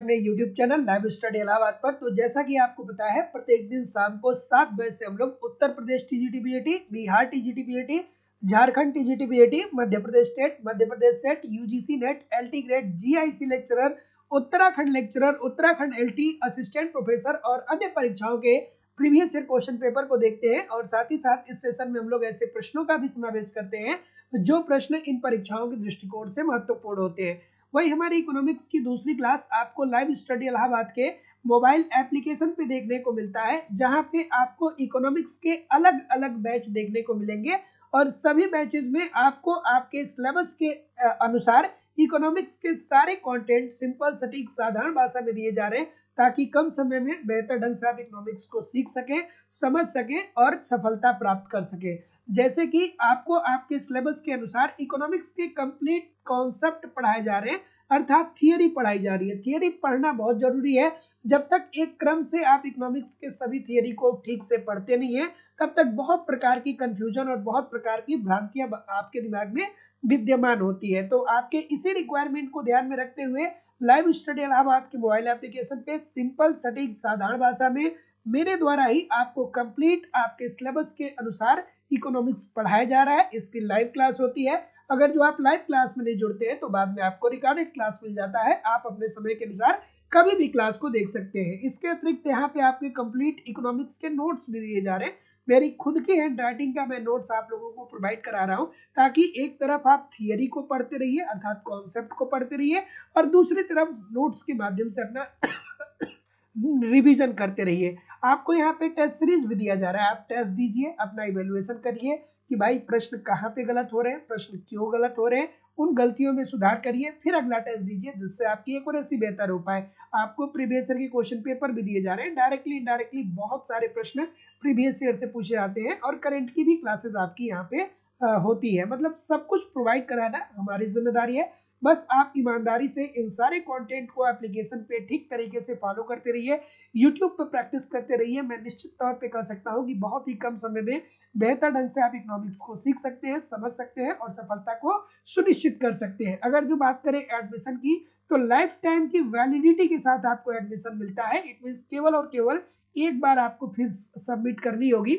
अपने YouTube channel live study Allahabad पर। तो जैसा कि आपको पता है, प्रत्येक दिन शाम को 7 बजे से हम लोग Uttar Pradesh TGT PAT, Bihar TGT PAT, Jharkhand TGT PAT, Madhya Pradesh TET, Madhya Pradesh SET, UGC NET, LT grade, GIC lecturer, Uttarakhand lecturer, Uttarakhand LT, assistant professor और अन्य परीक्षाओं के प्रीवियस ईयर क्वेश्चन पेपर को देखते हैं। और साथ ही साथ इस सेशन में हम लोग ऐसे प्रश्नों का भी समावेश करते हैं जो प्रश्न इन परीक्षाओं के दृष्टिकोण से महत्वपूर्ण होते हैं। वही हमारी इकोनॉमिक्स की दूसरी क्लास आपको लाइव स्टडी इलाहाबाद के मोबाइल एप्लीकेशन पे देखने को मिलता है, जहां पे आपको इकोनॉमिक्स के अलग अलग बैच देखने को मिलेंगे और सभी बैचेस में आपको आपके सिलेबस के अनुसार इकोनॉमिक्स के सारे कंटेंट सिंपल, सटीक, साधारण भाषा में दिए जा रहे हैं, ताकि कम समय में बेहतर ढंग से आप इकोनॉमिक्स को सीख सकें, समझ सकें और सफलता प्राप्त कर सकें। जैसे कि आपको आपके सिलेबस के अनुसार इकोनॉमिक्स के कंप्लीट कॉन्सेप्ट पढ़ाए जा रहे हैं, अर्थात थियरी पढ़ाई जा रही है। थियरी पढ़ना बहुत जरूरी है। जब तक एक क्रम से आप इकोनॉमिक्स के सभी थियरी को ठीक से पढ़ते नहीं है, तब तक बहुत प्रकार की कंफ्यूजन और बहुत प्रकार की भ्रांतियां आपके दिमाग में विद्यमान होती है। तो आपके इसी रिक्वायरमेंट को ध्यान में रखते हुए लाइव स्टडी इलाहाबाद के मोबाइल एप्लीकेशन पे सिंपल, सटीक, साधारण भाषा में मेरे द्वारा ही आपको कंप्लीट आपके सिलेबस के अनुसार इकोनॉमिक्स पढ़ाया जा रहा है। इसकी लाइव क्लास होती है। अगर जो आप लाइव क्लास में नहीं जुड़ते हैं तो बाद में आपको रिकॉर्डेड क्लास मिल जाता है, आप अपने समय के अनुसार कभी भी क्लास को देख सकते हैं। इसके अतिरिक्त यहाँ पे आपके कंप्लीट इकोनॉमिक्स के नोट्स भी दिए जा रहे हैं। मेरी खुद की हैंड राइटिंग का मैं नोट्स आप लोगों को प्रोवाइड करा रहा हूँ, ताकि एक तरफ आप थियरी को पढ़ते रहिए अर्थात कॉन्सेप्ट को पढ़ते रहिए और दूसरी तरफ नोट्स के माध्यम से अपना रिवीजन करते रहिए। आपको यहाँ पे टेस्ट सीरीज भी दिया जा रहा है, आप टेस्ट दीजिए, अपना इवेल्युएशन करिए कि भाई प्रश्न कहाँ पे गलत हो रहे हैं, प्रश्न क्यों गलत हो रहे हैं, उन गलतियों में सुधार करिए, फिर अगला टेस्ट दीजिए जिससे आपकी एक्यूरेसी बेहतर हो पाए। आपको प्रीवियस ईयर के क्वेश्चन पेपर भी दिए जा रहे हैं, डायरेक्टली इनडायरेक्टली बहुत सारे प्रश्न प्रीवियस ईयर से पूछे जाते हैं और करंट की भी क्लासेस आपकी यहाँ पे होती है। मतलब सब कुछ प्रोवाइड कराना हमारी जिम्मेदारी है। बस आप ईमानदारी से इन सारे कंटेंट को एप्लीकेशन पे ठीक तरीके से फॉलो करते रहिए, यूट्यूब पे प्रैक्टिस करते रहिए। मैं निश्चित तौर पे कह सकता हूँ कि बहुत ही कम समय में बेहतर ढंग से आप इकोनॉमिक्स को सीख सकते हैं, समझ सकते हैं और सफलता को सुनिश्चित कर सकते हैं। अगर जो बात करें एडमिशन की, तो लाइफ टाइम की वैलिडिटी के साथ आपको एडमिशन मिलता है। इट मीन केवल और केवल एक बार आपको फीस सबमिट करनी होगी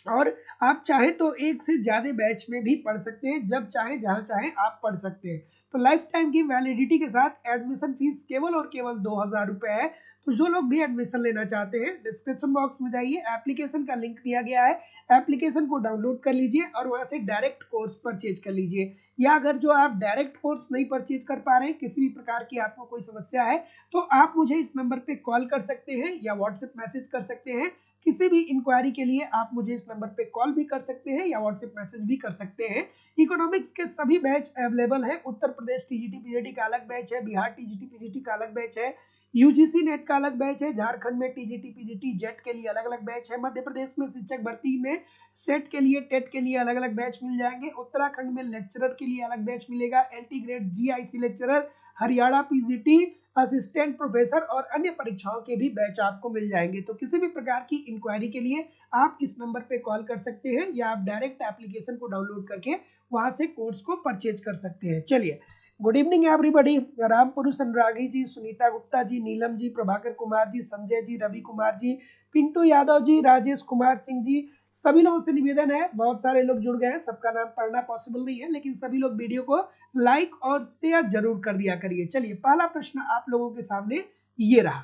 और आप चाहें तो एक से ज्यादा बैच में भी पढ़ सकते हैं, जब चाहे जहां चाहे आप पढ़ सकते हैं। तो लाइफ टाइम की वैलिडिटी के साथ एडमिशन फीस केवल और केवल 2000 रुपए है। तो जो लोग भी एडमिशन लेना चाहते हैं, डिस्क्रिप्शन बॉक्स में जाइए, एप्लीकेशन का लिंक दिया गया है, एप्लीकेशन को डाउनलोड कर लीजिए और वहां से डायरेक्ट कोर्स परचेज कर लीजिए। या अगर जो आप डायरेक्ट कोर्स नहीं परचेज कर पा रहे हैं, किसी भी प्रकार की आपको कोई समस्या है, तो आप मुझे इस नंबर पे कॉल कर सकते हैं या व्हाट्सएप मैसेज कर सकते हैं। किसी भी इंक्वायरी के लिए आप मुझे इस नंबर पे कॉल भी कर सकते हैं या व्हाट्सएप मैसेज भी कर सकते हैं। इकोनॉमिक्स के सभी बैच अवेलेबल हैं। उत्तर प्रदेश टीजीटी पीजीटी का अलग बैच है, बिहार टीजीटी पीजीटी का अलग बैच है, यूजीसी नेट का अलग बैच है, झारखंड में टीजीटी पीजीटी जेट के लिए अलग अलग बैच है, मध्य प्रदेश में शिक्षक भर्ती में सेट के लिए, टेट के लिए अलग अलग बैच मिल जाएंगे, उत्तराखंड में लेक्चरर के लिए अलग बैच मिलेगा, LT grade, GIC lecturer, Haryana PGT, assistant professor और अन्य परीक्षाओं के भी बैच आपको मिल जाएंगे। तो किसी भी प्रकार की इंक्वायरी के लिए आप इस नंबर पे कॉल कर सकते हैं या आप डायरेक्ट एप्लीकेशन को डाउनलोड करके वहां से कोर्स को परचेज कर सकते हैं। चलिए, गुड इवनिंग एवरीबॉडी। रामपुरुष अनुरागी जी, सुनीता गुप्ता जी, नीलम जी, प्रभाकर कुमार जी, संजय जी, रवि कुमार जी, पिंटू यादव जी, राजेश कुमार सिंह जी, सभी लोगों से निवेदन है, बहुत सारे लोग जुड़ गए हैं, सबका नाम पढ़ना पॉसिबल नहीं है, लेकिन सभी लोग वीडियो को लाइक और शेयर जरूर कर दिया करिए। चलिए, पहला प्रश्न आप लोगों के सामने ये रहा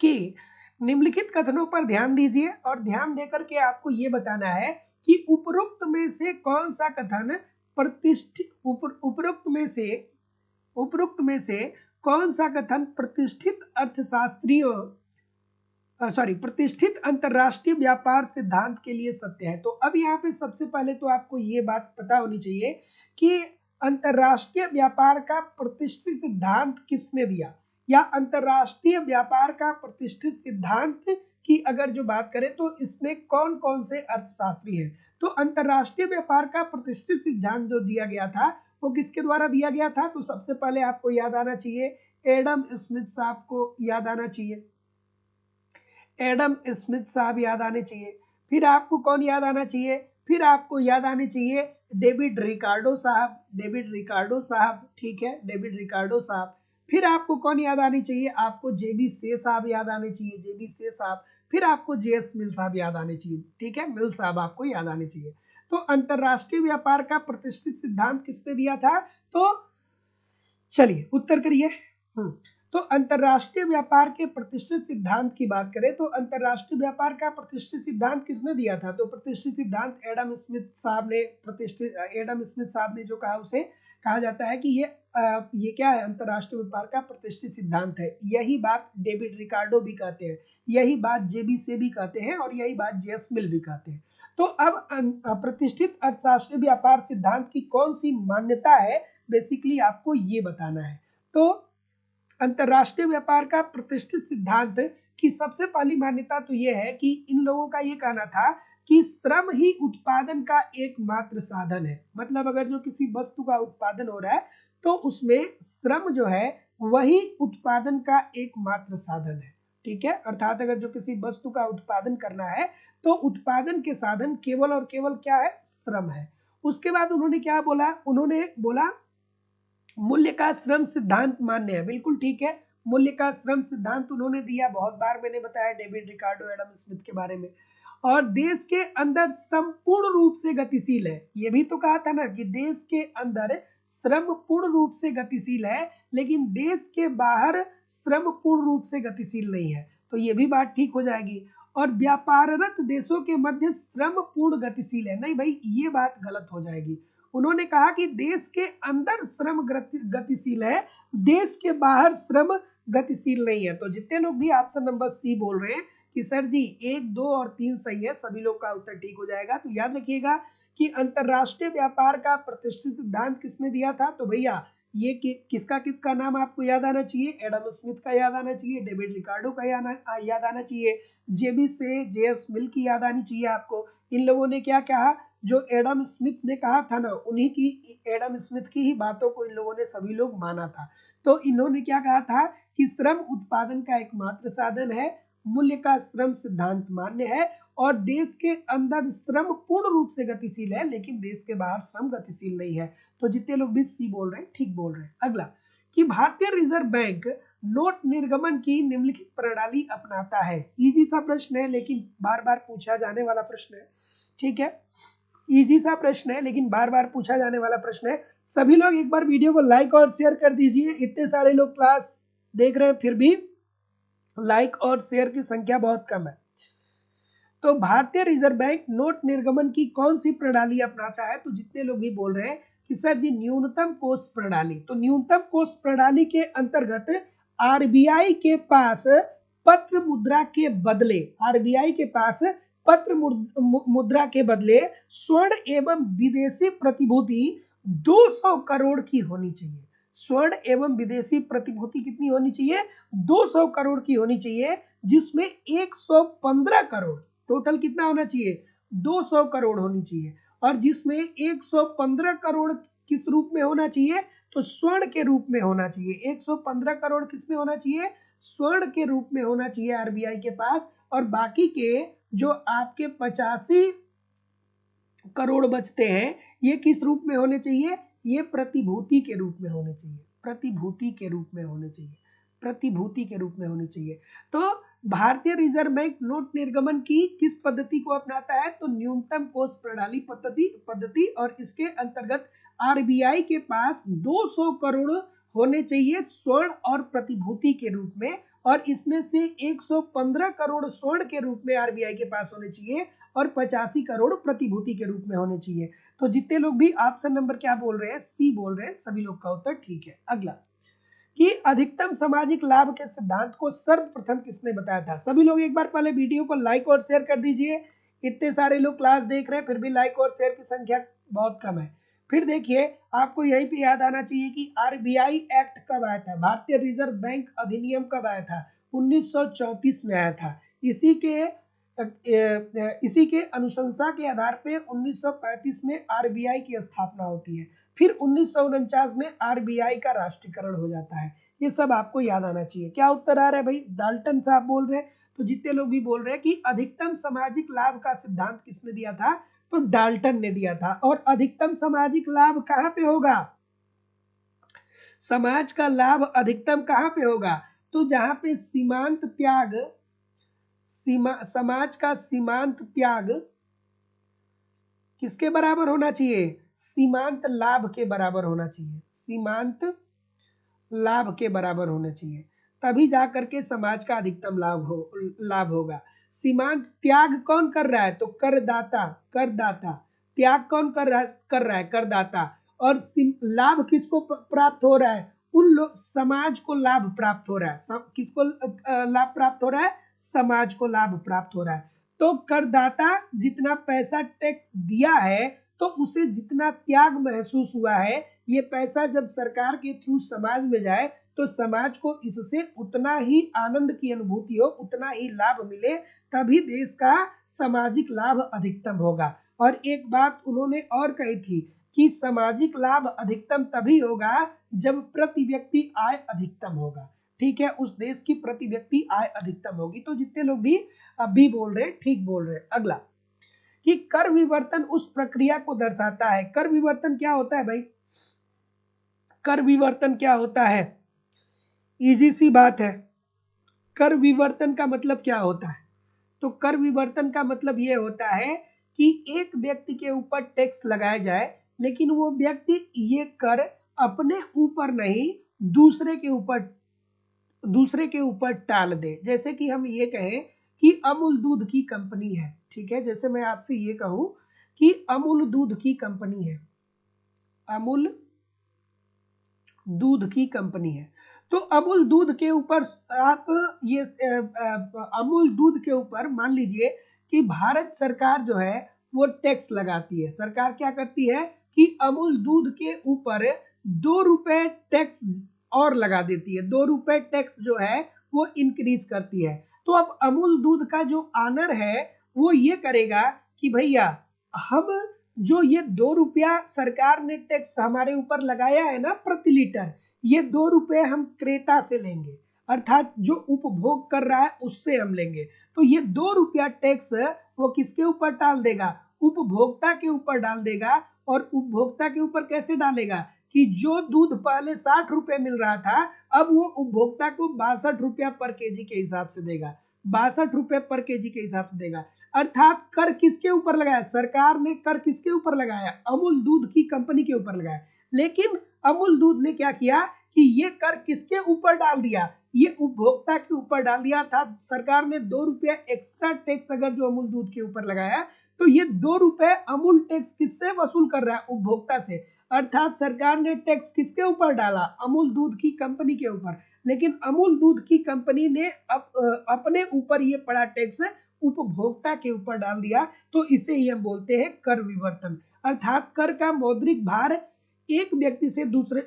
कि निम्नलिखित कथनों पर ध्यान दीजिए और ध्यान देकर के आपको ये बताना है कि उपरोक्त में से कौन सा कथन प्रतिष्ठित उपरोक्त में से कौन सा कथन प्रतिष्ठित अंतरराष्ट्रीय व्यापार सिद्धांत के लिए सत्य है। तो अब यहाँ पे सबसे पहले तो आपको ये बात पता होनी चाहिए कि अंतरराष्ट्रीय व्यापार का प्रतिष्ठित सिद्धांत किसने दिया, या अंतरराष्ट्रीय व्यापार का प्रतिष्ठित सिद्धांत की अगर जो बात करें तो इसमें कौन कौन से अर्थशास्त्री हैं। तो अंतरराष्ट्रीय व्यापार का प्रतिष्ठित सिद्धांत जो दिया गया था वो किसके द्वारा दिया गया था? तो सबसे पहले आपको याद आना चाहिए, एडम स्मिथ साहब को याद आना चाहिए, एडम स्मिथ साहब याद आने चाहिए। फिर आपको कौन याद आना चाहिए? फिर आपको याद आने चाहिए डेविड रिकार्डो साहब, ठीक है, डेविड रिकार्डो साहब। फिर आपको कौन याद आनी चाहिए, आपको जेबी से साहब याद आने चाहिए, जेबी से साहब। फिर आपको जेएस मिल साहब याद आने चाहिए, ठीक है, मिल साहब आपको याद आने चाहिए। तो अंतरराष्ट्रीय व्यापार का प्रतिष्ठित सिद्धांत किसने दिया था, तो चलिए उत्तर करिए। तो अंतरराष्ट्रीय व्यापार के प्रतिष्ठित सिद्धांत की बात करें तो अंतरराष्ट्रीय व्यापार का प्रतिष्ठित सिद्धांत किसने दिया था, तो प्रतिष्ठित सिद्धांत एडम स्मिथ साहब ने, एडम स्मिथ साहब ने जो कहा उसे कहा जाता है कि ये क्या है, अंतरराष्ट्रीय व्यापार का प्रतिष्ठित सिद्धांत है। यही बात डेविड रिकार्डो भी कहते हैं, यही बात जेबी से भी कहते हैं और यही बात जेएस मिल भी कहते हैं। तो अब प्रतिष्ठित अर्थशास्त्रीय व्यापार सिद्धांत की कौन सी मान्यता है, बेसिकली आपको ये बताना है। तो अंतरराष्ट्रीय व्यापार का प्रतिष्ठित सिद्धांत की सबसे पहली मान्यता तो यह है कि इन लोगों का ये कहना था कि श्रम ही उत्पादन का एकमात्र साधन है। मतलब अगर जो किसी वस्तु का उत्पादन हो रहा है तो उसमें श्रम जो है वही उत्पादन का एकमात्र साधन है, ठीक है। अर्थात अगर जो किसी वस्तु का उत्पादन करना है तो उत्पादन के साधन केवल और केवल क्या है, श्रम है। उसके बाद उन्होंने क्या बोला, उन्होंने बोला मूल्य का श्रम सिद्धांत मान्य है, बिल्कुल ठीक है, मूल्य का श्रम सिद्धांत उन्होंने दिया, बहुत बार मैंने बताया डेविड रिकार्डो एडम स्मिथ के बारे में। और देश के अंदर श्रम पूर्ण रूप से गतिशील है, ये भी तो कहा था ना कि देश के अंदर श्रम पूर्ण रूप से गतिशील है, लेकिन देश के बाहर श्रम पूर्ण रूप से गतिशील नहीं है, तो ये भी बात ठीक हो जाएगी। और व्यापाररत देशों के मध्य श्रम पूर्ण गतिशील है, नहीं भाई ये बात गलत हो जाएगी। उन्होंने कहा कि देश के अंदर श्रम गतिशील है, देश के बाहर श्रम गतिशील नहीं है। तो जितने लोग भी ऑप्शन नंबर सी बोल रहे हैं कि सर जी 1, 2 और 3 सही है, सभी लोग का उत्तर ठीक हो जाएगा। तो याद रखिएगा कि अंतरराष्ट्रीय व्यापार का प्रतिष्ठित सिद्धांत किसने दिया था, तो भैया ये किसका नाम आपको याद आना चाहिए, एडम स्मिथ का याद आना चाहिए, डेविड रिकार्डो का याद आना चाहिए, जेबी से जेएस मिल की याद आनी चाहिए आपको। इन लोगों ने क्या कहा, जो एडम स्मिथ ने कहा था ना, उन्हीं की, एडम स्मिथ की ही बातों को इन लोगों ने सभी लोग माना था। तो इन्होंने क्या कहा था कि श्रम उत्पादन का एकमात्र साधन है, मूल्य का श्रम सिद्धांत मान्य है और देश के अंदर श्रम पूर्ण रूप से गतिशील है, लेकिन देश के बाहर श्रम गतिशील नहीं है। तो जितने लोग भी सी बोल रहे हैं ठीक बोल रहे हैं। अगला कि भारतीय रिजर्व बैंक नोट निर्गमन की निम्नलिखित प्रणाली अपनाता है। इजी सा प्रश्न है लेकिन बार बार पूछा जाने वाला प्रश्न है, ठीक है, इजी सा प्रश्न है लेकिन बार बार पूछा जाने वाला प्रश्न है। सभी लोग एक बार वीडियो को लाइक और शेयर कर दीजिए, इतने सारे लोग क्लास देख रहे हैं फिर भी लाइक और शेयर की संख्या बहुत कम है। तो भारतीय रिजर्व बैंक नोट निर्गमन की कौन सी प्रणाली अपनाता है, तो जितने लोग भी बोल रहे हैं कि सर जी न्यूनतम कोष प्रणाली, तो न्यूनतम कोष प्रणाली के अंतर्गत आरबीआई के पास पत्र मुद्रा के बदले, आरबीआई के पास पत्र मुद्रा के बदले स्वर्ण एवं विदेशी प्रतिभूति 200 करोड़ की होनी चाहिए। स्वर्ण एवं विदेशी प्रतिभूति कितनी होनी चाहिए, 200 करोड़ की होनी चाहिए, जिसमें 115 करोड़, टोटल कितना होना चाहिए, 200 करोड़ होनी चाहिए, और जिसमें 115 करोड़ किस रूप में होना चाहिए, तो स्वर्ण के रूप में होना चाहिए। 115 करोड़ किस में होना चाहिए, स्वर्ण के रूप में होना चाहिए आरबीआई के पास, और बाकी के जो आपके 85 करोड़ बचते हैं ये किस रूप में होने चाहिए, ये प्रतिभूति के रूप में होने चाहिए, प्रतिभूति के रूप में होने चाहिए, प्रतिभूति के रूप में होनी चाहिए। तो भारतीय रिजर्व बैंक नोट निर्गमन की किस पद्धति को अपनाता है, तो न्यूनतम कोष प्रणाली पद्धति, और इसके अंतर्गत आरबीआई के पास 200 करोड़ होने चाहिए स्वर्ण और प्रतिभूति के रूप में, और इसमें से 115 करोड़ स्वर्ण के रूप में आरबीआई के पास होने चाहिए और 85 करोड़ प्रतिभूति के रूप में होने चाहिए। तो जितने लोग भी ऑप्शन नंबर क्या बोल रहे हैं, सी बोल रहे हैं, सभी लोग का उत्तर ठीक है। अगला कि अधिकतम सामाजिक लाभ के सिद्धांत को सर्वप्रथम किसने बताया था। सभी लोग एक बार पहले वीडियो को लाइक और शेयर कर दीजिए, इतने सारे लोग क्लास देख रहे हैं फिर भी लाइक और शेयर की संख्या बहुत कम है। फिर देखिए आपको यहीं पे याद आना चाहिए कि आरबीआई एक्ट कब आया था, भारतीय रिजर्व बैंक अधिनियम कब आया था, 1934 में आया था। इसी के अनुशंसा के आधार पे 1935 में आरबीआई की स्थापना होती है, फिर 1949 में आरबीआई का राष्ट्रीयकरण हो जाता है। ये सब आपको याद आना चाहिए। क्या उत्तर आ रहा है भाई, डाल्टन साहब बोल रहे हैं। तो जितने लोग भी बोल रहे हैं कि अधिकतम सामाजिक लाभ का सिद्धांत किसने दिया था, तो डाल्टन ने दिया था। और अधिकतम सामाजिक लाभ कहाँ पे होगा, समाज का लाभ अधिकतम कहाँ पे होगा? तो जहां पे सीमांत त्याग, समाज का सीमांत त्याग किसके बराबर होना चाहिए? सीमांत लाभ के बराबर होना चाहिए, सीमांत लाभ के बराबर होना चाहिए, तभी जाकर के समाज का अधिकतम लाभ होगा। सीमांत त्याग कौन कर रहा है? तो करदाता, करदाता। त्याग कौन कर रहा है? करदाता। और लाभ किसको प्राप्त हो रहा है? उन लोग, समाज को लाभ प्राप्त हो रहा है। किसको लाभ प्राप्त हो रहा है? समाज को लाभ प्राप्त हो रहा है। तो करदाता जितना पैसा टैक्स दिया है तो उसे जितना त्याग महसूस हुआ है, ये पैसा जब सरकार के थ्रू समाज में जाए तो समाज को इससे उतना ही आनंद की अनुभूति हो, उतना ही लाभ मिले, तभी देश का सामाजिक लाभ अधिकतम होगा। और एक बात उन्होंने और कही थी कि सामाजिक लाभ अधिकतम तभी होगा जब प्रति व्यक्ति आय अधिकतम होगा। ठीक है, उस देश की प्रति व्यक्ति आय अधिकतम होगी। तो जितने लोग भी अभी बोल रहे हैं ठीक बोल रहे हैं। अगला कि कर विवर्तन उस प्रक्रिया को दर्शाता है। कर विवर्तन क्या होता है भाई? कर विवर्तन क्या होता है? इजी सी बात है। कर विवर्तन का मतलब क्या होता है? तो कर विवर्तन का मतलब ये होता है कि एक व्यक्ति के ऊपर टैक्स लगाया जाए, लेकिन वो व्यक्ति ये कर अपने ऊपर नहीं दूसरे के ऊपर टाल दे। जैसे कि हम ये कहें कि अमूल दूध की कंपनी है, ठीक है, जैसे मैं आपसे ये कहूं कि अमूल दूध की कंपनी है, अमूल दूध की कंपनी है, तो अमूल दूध के ऊपर आप ये अमूल दूध के ऊपर मान लीजिए कि भारत सरकार जो है वो टैक्स लगाती है। सरकार क्या करती है कि अमूल दूध के ऊपर 2 रुपए टैक्स और लगा देती है, 2 रुपए टैक्स जो है वो इंक्रीज करती है। तो अब अमूल दूध का जो ऑनर है वो ये करेगा कि भैया हम जो ये 2 रुपया सरकार ने टैक्स हमारे ऊपर लगाया है ना प्रति लीटर, ये 2 रुपए हम क्रेता से लेंगे, अर्थात जो उपभोग कर रहा है उससे हम लेंगे। तो ये 2 रुपया टैक्स वो किसके ऊपर डाल देगा? उपभोक्ता के ऊपर डाल देगा। और उपभोक्ता के ऊपर कैसे डालेगा कि जो दूध पहले 60 रुपए मिल रहा था, अब वो उपभोक्ता को 62 रुपया पर केजी के हिसाब से देगा, 62 रुपए पर केजी के हिसाब से देगा। अर्थात कर किसके ऊपर लगाया? सरकार ने कर किसके ऊपर लगाया? अमूल दूध की कंपनी के ऊपर लगाया। लेकिन अमूल दूध ने क्या किया कि ये कर किसके ऊपर डाल दिया? ये उपभोक्ता के ऊपर डाल दिया। अर्थात सरकार ने 2 रुपया एक्स्ट्रा टैक्स अगर जो अमूल दूध के ऊपर लगाया, तो ये 2 रुपए अमूल टैक्स किससे वसूल कर रहा है? उपभोक्ता से। अर्थात सरकार ने टैक्स किसके ऊपर डाला? अमूल दूध की कंपनी के ऊपर। लेकिन अमूल दूध की कंपनी ने अपने ऊपर ये पड़ा टैक्स उपभोक्ता के ऊपर डाल दिया। तो इसे ही हम बोलते हैं कर विवर्तन। अर्थात कर का मौद्रिक भार एक व्यक्ति से दूसरे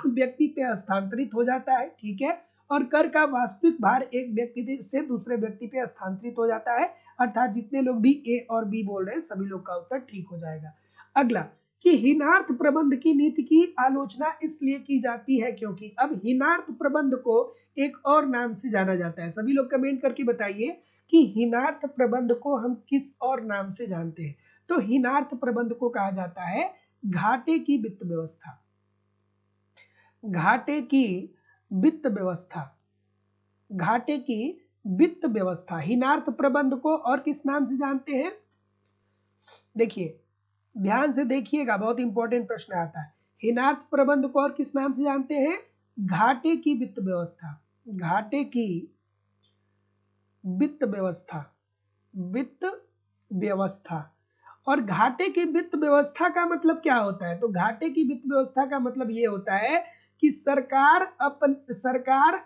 व्यक्ति पे हस्तांतरित हो जाता है, ठीक है, और कर का वास्तविक भार एक व्यक्ति से दूसरे व्यक्ति पे हस्तांतरित हो जाता है। अर्थात जितने लोग भी ए और बी बोल रहे हैं सभी लोग का उत्तर ठीक हो जाएगा। अगला कि हीनार्थ प्रबंध की नीति की आलोचना इसलिए की जाती है क्योंकि, अब हीनार्थ प्रबंध को एक और नाम से जाना जाता है। सभी लोग कमेंट करके बताइए कि हीनार्थ प्रबंध को हम किस और नाम से जानते हैं? तो हीनार्थ प्रबंध को कहा जाता है घाटे की वित्त व्यवस्था, घाटे की वित्त व्यवस्था, घाटे की वित्त व्यवस्था। हीनार्थ प्रबंध को और किस नाम से जानते हैं? देखिए, ध्यान से देखिएगा, बहुत इंपॉर्टेंट प्रश्न आता है। हीनार्थ प्रबंध को और किस नाम से जानते हैं? घाटे की वित्त व्यवस्था, घाटे की वित्त व्यवस्था, वित्त व्यवस्था। और घाटे की वित्त व्यवस्था का मतलब क्या होता है? तो घाटे की वित्त व्यवस्था का मतलब ये होता है कि सरकार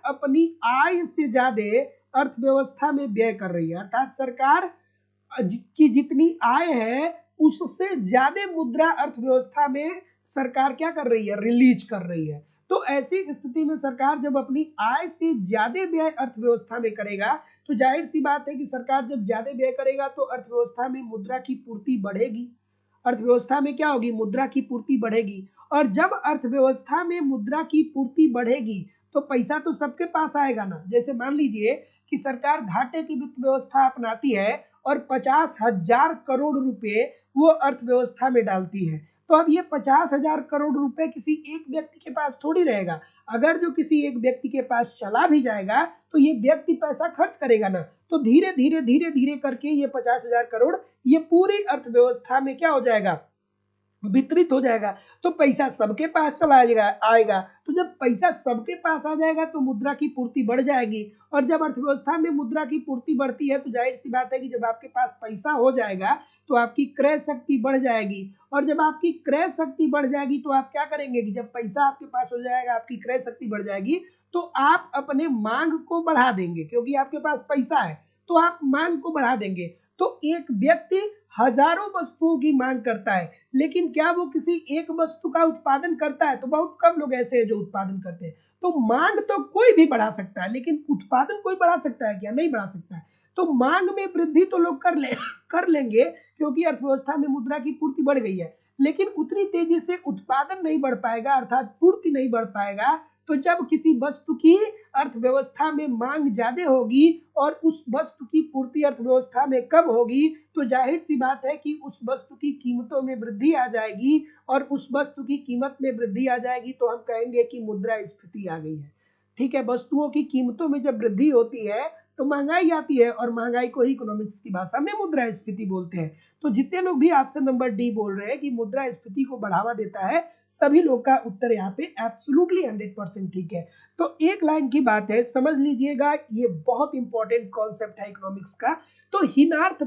अपनी आय से ज्यादा अर्थव्यवस्था में व्यय कर रही है। अर्थात सरकार की जितनी आय है उससे ज्यादा मुद्रा अर्थव्यवस्था में सरकार क्या कर रही है? रिलीज कर रही है। तो ऐसी स्थिति में सरकार जब अपनी आय से ज्यादा व्यय अर्थव्यवस्था में करेगा, तो जाहिर सी बात है कि सरकार जब ज्यादा व्यय करेगा तो अर्थव्यवस्था में मुद्रा की पूर्ति बढ़ेगी। अर्थव्यवस्था में क्या होगी? मुद्रा की पूर्ति बढ़ेगी। और जब अर्थव्यवस्था में मुद्रा की पूर्ति बढ़ेगी तो पैसा तो सबके पास आएगा ना। जैसे मान लीजिए कि सरकार घाटे की वित्त व्यवस्था अपनाती है और 50,000 करोड़ रुपए वो अर्थव्यवस्था में डालती है, तो अब ये 50,000 करोड़ रुपए किसी एक व्यक्ति के पास थोड़ी रहेगा। अगर जो किसी एक व्यक्ति के पास चला भी जाएगा तो ये व्यक्ति पैसा खर्च करेगा ना, तो धीरे धीरे धीरे धीरे करके ये 50,000 करोड़ ये पूरी अर्थव्यवस्था में क्या हो जाएगा, वितरित हो जाएगा। तो पैसा सबके पास चला आएगा। तो जब पैसा सबके पास आ जाएगा तो मुद्रा की पूर्ति बढ़ जाएगी, और जब अर्थव्यवस्था में मुद्रा की पूर्ति बढ़ती है तो जाहिर सी बात है कि जब आपके पास पैसा हो जाएगा तो आपकी क्रय शक्ति बढ़ जाएगी, और जब आपकी क्रय शक्ति बढ़ जाएगी तो आप क्या करेंगे कि जब पैसा आपके पास हो जाएगा, आपकी क्रय शक्ति बढ़ जाएगी, तो आप अपने मांग को बढ़ा देंगे, क्योंकि आपके पास पैसा है तो आप मांग को बढ़ा देंगे। तो एक व्यक्ति हजारों वस्तुओं की मांग करता है, लेकिन क्या वो किसी एक वस्तु का उत्पादन करता है? तो बहुत कम लोग ऐसे हैं जो उत्पादन करते हैं। तो मांग तो कोई भी बढ़ा सकता है, लेकिन उत्पादन कोई बढ़ा सकता है क्या? नहीं बढ़ा सकता है। तो मांग में वृद्धि तो लोग कर लेंगे, क्योंकि अर्थव्यवस्था में मुद्रा की पूर्ति बढ़ गई है, लेकिन उतनी तेजी से उत्पादन नहीं बढ़ पाएगा, अर्थात पूर्ति नहीं बढ़ पाएगा। तो जब किसी वस्तु की अर्थव्यवस्था में मांग ज्यादा होगी और उस वस्तु की पूर्ति अर्थव्यवस्था में कम होगी, तो जाहिर सी बात है कि उस वस्तु की कीमतों में वृद्धि आ जाएगी, और उस वस्तु की कीमत में वृद्धि आ जाएगी तो हम कहेंगे कि मुद्रास्फीति आ गई है। ठीक है, वस्तुओं की कीमतों में जब वृद्धि होती है तो महंगाई आती है, और महंगाई को ही इकोनॉमिक्स की भाषा में मुद्रास्फीति बोलते हैं। तो जितने लोग भी ऑप्शन नंबर डी बोल रहे हैं कि मुद्रास्फीति को बढ़ावा देता है, सभी लोग का उत्तर यहाँ पे एब्सोल्युटली 100% ठीक है। तो एक लाइन की बात है, समझ लीजिएगा, ये बहुत इंपॉर्टेंट कॉन्सेप्ट है इकोनॉमिक्स का। तो हीनार्थ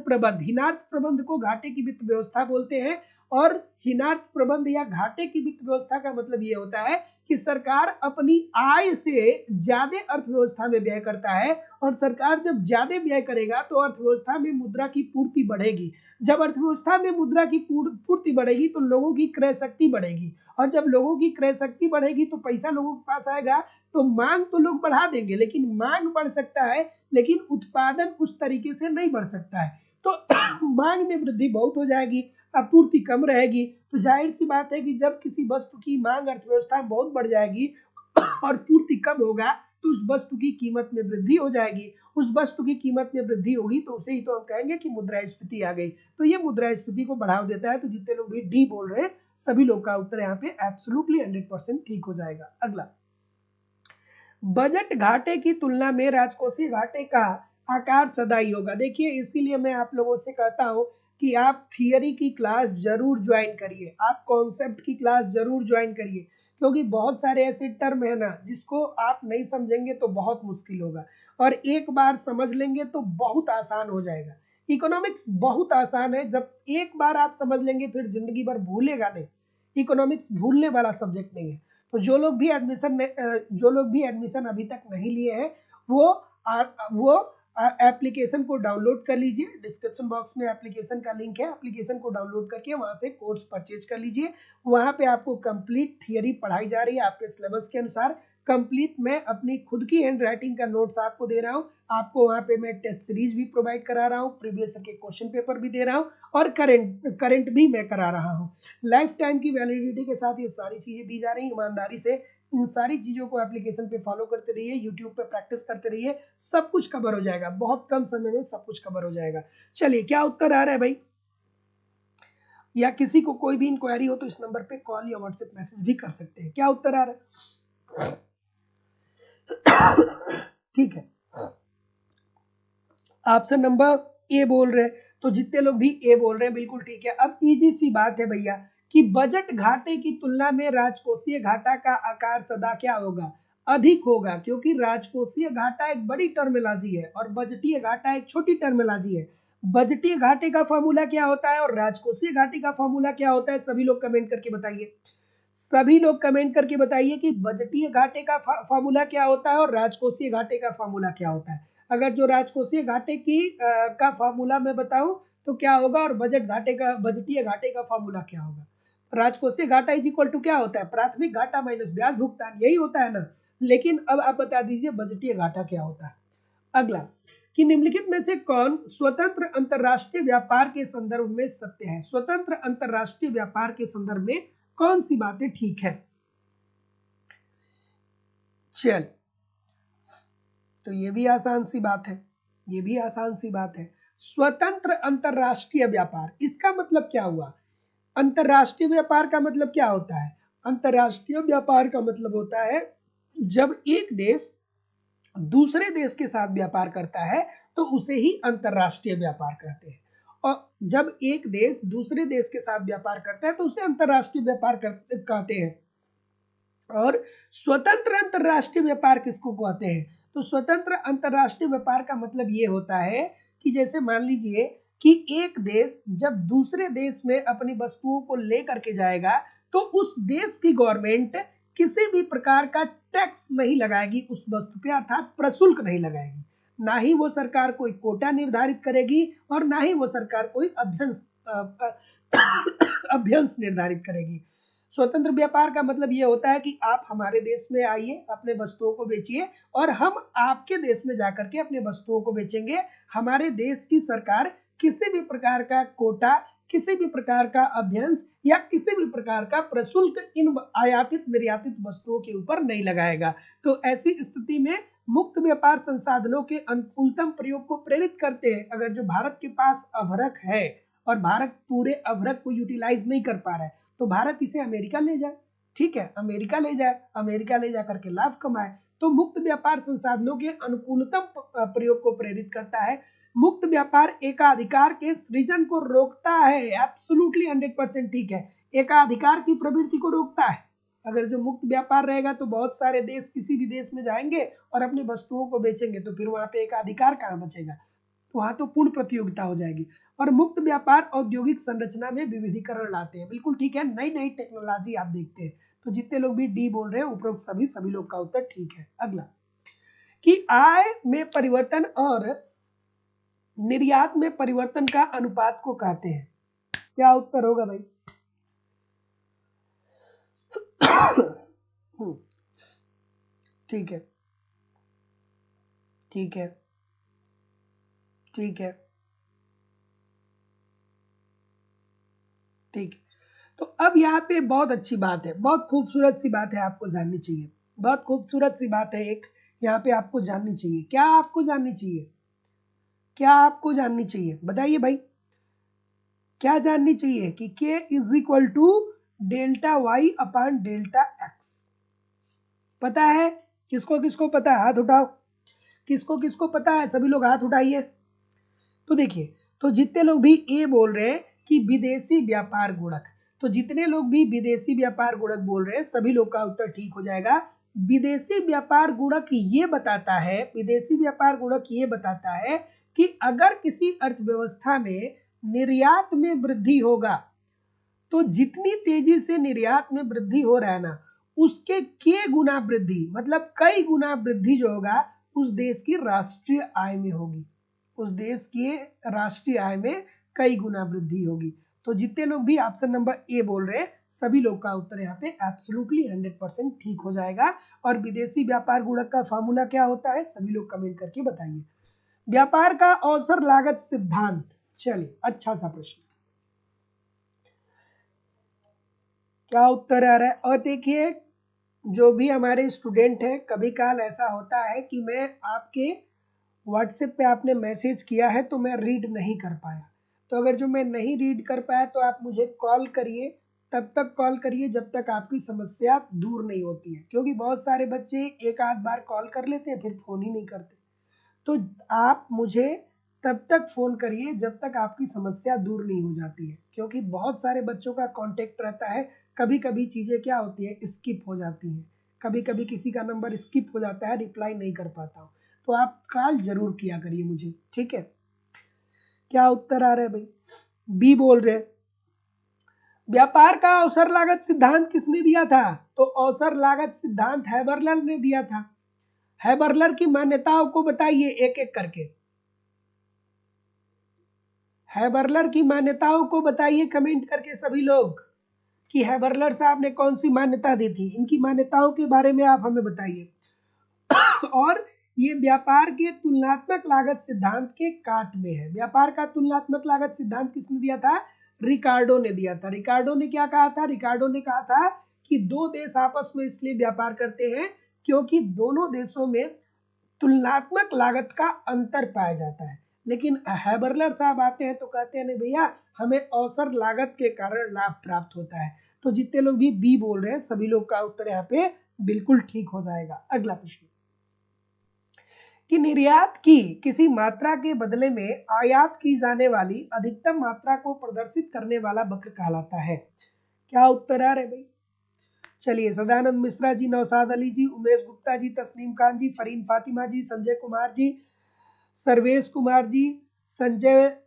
प्रबंध को घाटे की वित्त व्यवस्था बोलते हैं, और हीनार्थ प्रबंध या घाटे की वित्त व्यवस्था का मतलब ये होता है कि सरकार अपनी आय से ज्यादा अर्थव्यवस्था में व्यय करता है, और सरकार जब ज्यादा व्यय करेगा तो अर्थव्यवस्था में मुद्रा की पूर्ति बढ़ेगी। जब अर्थव्यवस्था में मुद्रा की पूर्ति बढ़ेगी तो लोगों की क्रय शक्ति बढ़ेगी, और जब लोगों की क्रय शक्ति बढ़ेगी तो पैसा लोगों के पास आएगा, तो मांग तो लोग बढ़ा देंगे, लेकिन मांग बढ़ सकता है, लेकिन उत्पादन उस तरीके से नहीं बढ़ सकता है। तो मांग में वृद्धि बहुत हो जाएगी, आपूर्ति कम रहेगी। तो जाहिर सी बात है कि जब किसी वस्तु की मांग अर्थव्यवस्था में बहुत बढ़ जाएगी और पूर्ति कम होगा, तो उस वस्तु की कीमत में वृद्धि हो जाएगी। उस वस्तु की कीमत में वृद्धि होगी तो उसे ही तो हम कहेंगे कि मुद्रास्फीति आ गई। तो ये मुद्रास्फीति को बढ़ावा देता है। तो जितने लोग भी डी बोल रहे हैं, सभी लोग का उत्तर यहाँ पे एब्सोल्युटली 100% ठीक हो जाएगा। अगला, बजट घाटे की तुलना में राजकोषीय घाटे का आकार सदाई होगा। देखिए, इसीलिए मैं आप लोगों से कहता हूं कि आप थियरी की क्लास जरूर ज्वाइन करिए, आप कॉन्सेप्ट की क्लास जरूर ज्वाइन करिए, क्योंकि बहुत सारे ऐसे टर्म है ना जिसको आप नहीं समझेंगे तो बहुत मुश्किल होगा, और एक बार समझ लेंगे तो बहुत आसान हो जाएगा। इकोनॉमिक्स बहुत आसान है, जब एक बार आप समझ लेंगे फिर जिंदगी भर भूलेगा नहीं। इकोनॉमिक्स भूलने वाला सब्जेक्ट नहीं है। तो जो लोग भी एडमिशन अभी तक नहीं लिए हैं, वो एप्लीकेशन को डाउनलोड कर लीजिए। डिस्क्रिप्शन बॉक्स में एप्लीकेशन का लिंक है, एप्लीकेशन को डाउनलोड करके वहां से कोर्स परचेज कर लीजिए। वहां पे आपको कंप्लीट थियरी पढ़ाई जा रही है आपके सिलेबस के अनुसार। कंप्लीट मैं अपनी खुद की हैंड राइटिंग का नोट्स आपको दे रहा हूँ। आपको वहां पे मैं टेस्ट सीरीज भी प्रोवाइड करा रहा हूँ, प्रीवियस के क्वेश्चन पेपर भी दे रहा हूँ, और करंट भी मैं करा रहा हूँ। लाइफ टाइम की वैलिडिटी के साथ ये सारी चीजें दी जा रही हैं। ईमानदारी से इन सारी चीजों को एप्लीकेशन पे फॉलो करते रहिए, यूट्यूब पे प्रैक्टिस करते रहिए, सब कुछ कवर हो जाएगा। बहुत कम समय में सब कुछ कवर हो जाएगा। चलिए, क्या उत्तर आ रहा है भाई? या किसी को कोई भी इंक्वायरी हो तो इस नंबर पे कॉल या व्हाट्सएप मैसेज भी कर सकते हैं। क्या उत्तर आ रहा है? ठीक है, ऑप्शन नंबर ए बोल रहे हैं। तो जितने लोग भी ए बोल रहे हैं बिल्कुल ठीक है। अब इजी सी बात है भैया कि बजट घाटे की तुलना में राजकोषीय घाटा का आकार सदा क्या होगा? अधिक होगा, क्योंकि राजकोषीय घाटा एक बड़ी टर्मिनोलॉजी है और बजटीय घाटा एक छोटी टर्मिनोलॉजी है। बजटीय घाटे का फॉर्मूला क्या होता है और राजकोषीय घाटे का फॉर्मूला क्या होता है? सभी लोग कमेंट करके बताइए। सभी लोग कमेंट करके बताइए कि बजटीय घाटे का फॉर्मूला क्या होता है और राजकोषीय घाटे का फॉर्मूला क्या होता है। अगर जो राजकोषीय घाटे की का फॉर्मूला मैं बताऊं तो क्या होगा, और बजटीय घाटे का फॉर्मूला क्या होगा? राजकोषीय घाटा इज इक्वल टू क्या होता है? प्राथमिक घाटा माइनस ब्याज भुगतान, यही होता है ना। लेकिन अब आप बता दीजिए बजटीय घाटा क्या होता है। अगला, कि निम्नलिखित में से कौन स्वतंत्र अंतरराष्ट्रीय व्यापार के संदर्भ में सत्य है? स्वतंत्र अंतरराष्ट्रीय व्यापार के संदर्भ में कौन सी बातें ठीक है? चल, तो ये भी आसान सी बात है, ये भी आसान सी बात है। स्वतंत्र अंतरराष्ट्रीय व्यापार, इसका मतलब क्या हुआ? अंतरराष्ट्रीय व्यापार का मतलब क्या होता है? अंतरराष्ट्रीय व्यापार का मतलब होता है जब एक देश दूसरे देश के साथ व्यापार करता है तो उसे ही अंतरराष्ट्रीय व्यापार कहते हैं, और जब एक देश दूसरे देश के साथ व्यापार करता है तो उसे अंतरराष्ट्रीय व्यापार कहते हैं। और स्वतंत्र अंतरराष्ट्रीय व्यापार किसको कहते हैं? तो स्वतंत्र अंतरराष्ट्रीय व्यापार का मतलब ये होता है कि जैसे मान लीजिए कि एक देश जब दूसरे देश में अपनी वस्तुओं को लेकर के जाएगा तो उस देश की गवर्नमेंट किसी भी प्रकार का टैक्स नहीं लगाएगी उस वस्तु पे, अर्थात प्रशुल्क नहीं लगाएगी। ना ही वो सरकार कोई कोटा निर्धारित करेगी और ना ही वो सरकार कोई अभ्यंश निर्धारित करेगी। स्वतंत्र व्यापार का मतलब ये होता है कि आप हमारे देश में आइए, अपने वस्तुओं को बेचिए और हम आपके देश में जाकर के अपने वस्तुओं को बेचेंगे। हमारे देश की सरकार किसी भी प्रकार का कोटा, किसी भी प्रकार का अभ्यंश या किसी भी प्रकार का प्रशुल्क इन आयातित निर्यातित वस्तुओं के ऊपर नहीं लगाएगा। तो ऐसी स्थिति में मुक्त व्यापार संसाधनों के अनुकूलतम प्रयोग को प्रेरित करते हैं। अगर जो भारत के पास अभ्रक है और भारत पूरे अभ्रक को यूटिलाइज नहीं कर पा रहा है तो भारत इसे अमेरिका ले जाए, ठीक है, अमेरिका ले जाए, अमेरिका ले जाकर के लाभ कमाए। तो मुक्त व्यापार संसाधनों के अनुकूलतम प्रयोग को प्रेरित करता है। मुक्त व्यापार एकाधिकार के सृजन को रोकता है, एब्सोल्युटली 100% ठीक है, एकाधिकार की प्रवृत्ति को रोकता है। अगर जो मुक्त व्यापार रहेगा तो बहुत सारे देश किसी भी देश में जाएंगे और अपनी वस्तुओं को बेचेंगे, तो फिर वहां पे एकाधिकार कहाँ बचेगा? वहां तो पूर्ण प्रतियोगिता हो जाएगी। और मुक्त व्यापार औद्योगिक संरचना में विविधीकरण लाते हैं, बिल्कुल ठीक है, नई नई टेक्नोलॉजी आप देखते हैं। तो जितने लोग भी डी बोल रहे हैं उपरोक्त सभी लोग का उत्तर ठीक है। अगला कि आय में परिवर्तन और निर्यात में परिवर्तन का अनुपात को कहते हैं। क्या उत्तर होगा भाई? ठीक है, ठीक है, ठीक है, ठीक है। तो अब यहाँ पे बहुत अच्छी बात है, बहुत खूबसूरत सी बात है, आपको जाननी चाहिए, बहुत खूबसूरत सी बात है एक यहाँ पे आपको जाननी चाहिए। क्या आपको जाननी चाहिए? क्या आपको जाननी चाहिए? बताइए भाई, क्या जाननी चाहिए? कि k is equal to delta y upon delta x. पता है? किसको किसको पता है? हाथ उठाओ। किसको किसको पता है? सभी लोग हाथ उठाइए। तो देखिए, तो जितने लोग भी ए बोल रहे हैं कि विदेशी व्यापार गुणक, तो जितने लोग भी विदेशी व्यापार गुणक बोल रहे हैं सभी लोग का उत्तर ठीक हो जाएगा। विदेशी व्यापार गुणक ये बताता है, विदेशी व्यापार गुणक ये बताता है कि अगर किसी अर्थव्यवस्था में निर्यात में वृद्धि होगा तो जितनी तेजी से निर्यात में वृद्धि हो रहा है ना, उसके के गुना वृद्धि, मतलब कई गुना वृद्धि जो होगा उस देश की राष्ट्रीय आय में होगी, उस देश के राष्ट्रीय आय में कई गुना वृद्धि होगी। तो जितने लोग भी ऑप्शन नंबर ए बोल रहे हैं सभी लोग का उत्तर यहाँ पे एब्सोल्युटली 100% ठीक हो जाएगा। और विदेशी व्यापार गुणक का फार्मूला क्या होता है सभी लोग कमेंट करके बताइए। व्यापार का अवसर लागत सिद्धांत, चलिए अच्छा सा प्रश्न, क्या उत्तर आ रहा है? और देखिए, जो भी हमारे स्टूडेंट हैं, कभी काल ऐसा होता है कि मैं आपके व्हाट्सएप पे आपने मैसेज किया है तो मैं रीड नहीं कर पाया, तो अगर जो मैं नहीं रीड कर पाया तो आप मुझे कॉल करिए, तब तक कॉल करिए जब तक आपकी समस्या दूर नहीं होती है, क्योंकि बहुत सारे बच्चे एक आध बार कॉल कर लेते हैं फिर फ़ोन ही नहीं करते। तो आप मुझे तब तक फ़ोन करिए जब तक आपकी समस्या दूर नहीं हो जाती है, क्योंकि बहुत सारे बच्चों का कांटेक्ट रहता है, कभी कभी चीज़ें क्या होती है स्किप हो जाती हैं, कभी कभी किसी का नंबर स्किप हो जाता है, रिप्लाई नहीं कर पाता हूँ, तो आप कॉल जरूर किया करिए मुझे, ठीक है। क्या उत्तर आ रहा है भाई? बी बोल रहे हैं। व्यापार का अवसर लागत सिद्धांत किसने दिया था? तो अवसर लागत सिद्धांत हैबरलर ने दिया था। हैबरलर की मान्यताओं को बताइए एक एक करके, हैबरलर की मान्यताओं को बताइए कमेंट करके सभी लोग कि हैबरलर साहब ने कौन सी मान्यता दी थी, इनकी मान्यताओं के बारे में आप हमें बताइए। और ये व्यापार के तुलनात्मक लागत सिद्धांत के काट में है। व्यापार का तुलनात्मक लागत सिद्धांत किसने दिया था? रिकार्डो ने दिया था। रिकार्डो ने क्या कहा था? रिकार्डो ने कहा था कि दो देश आपस में इसलिए व्यापार करते हैं क्योंकि दोनों देशों में तुलनात्मक लागत का अंतर पाया जाता है। लेकिन हैबरलर साहब आते हैं तो कहते हैं नहीं भैया, हमें अवसर लागत के कारण लाभ प्राप्त होता है। तो जितने लोग भी बी बोल रहे हैं सभी लोग का उत्तर यहाँ पे बिल्कुल ठीक हो जाएगा। अगला प्रश्न कि निर्यात की किसी मात्रा के बदले में आयात की जाने वाली अधिकतम मात्रा को प्रदर्शित करने वाला वक्र कहलाता है। क्या उत्तर आ रहे भाई? चलिए, सदानंद मिश्रा जी, नौशाद अली जी, उमेश गुप्ता जी, तस्नीम खान जी, फरीन फातिमा जी, संजय कुमार जी, सर्वेश कुमार जी, संजय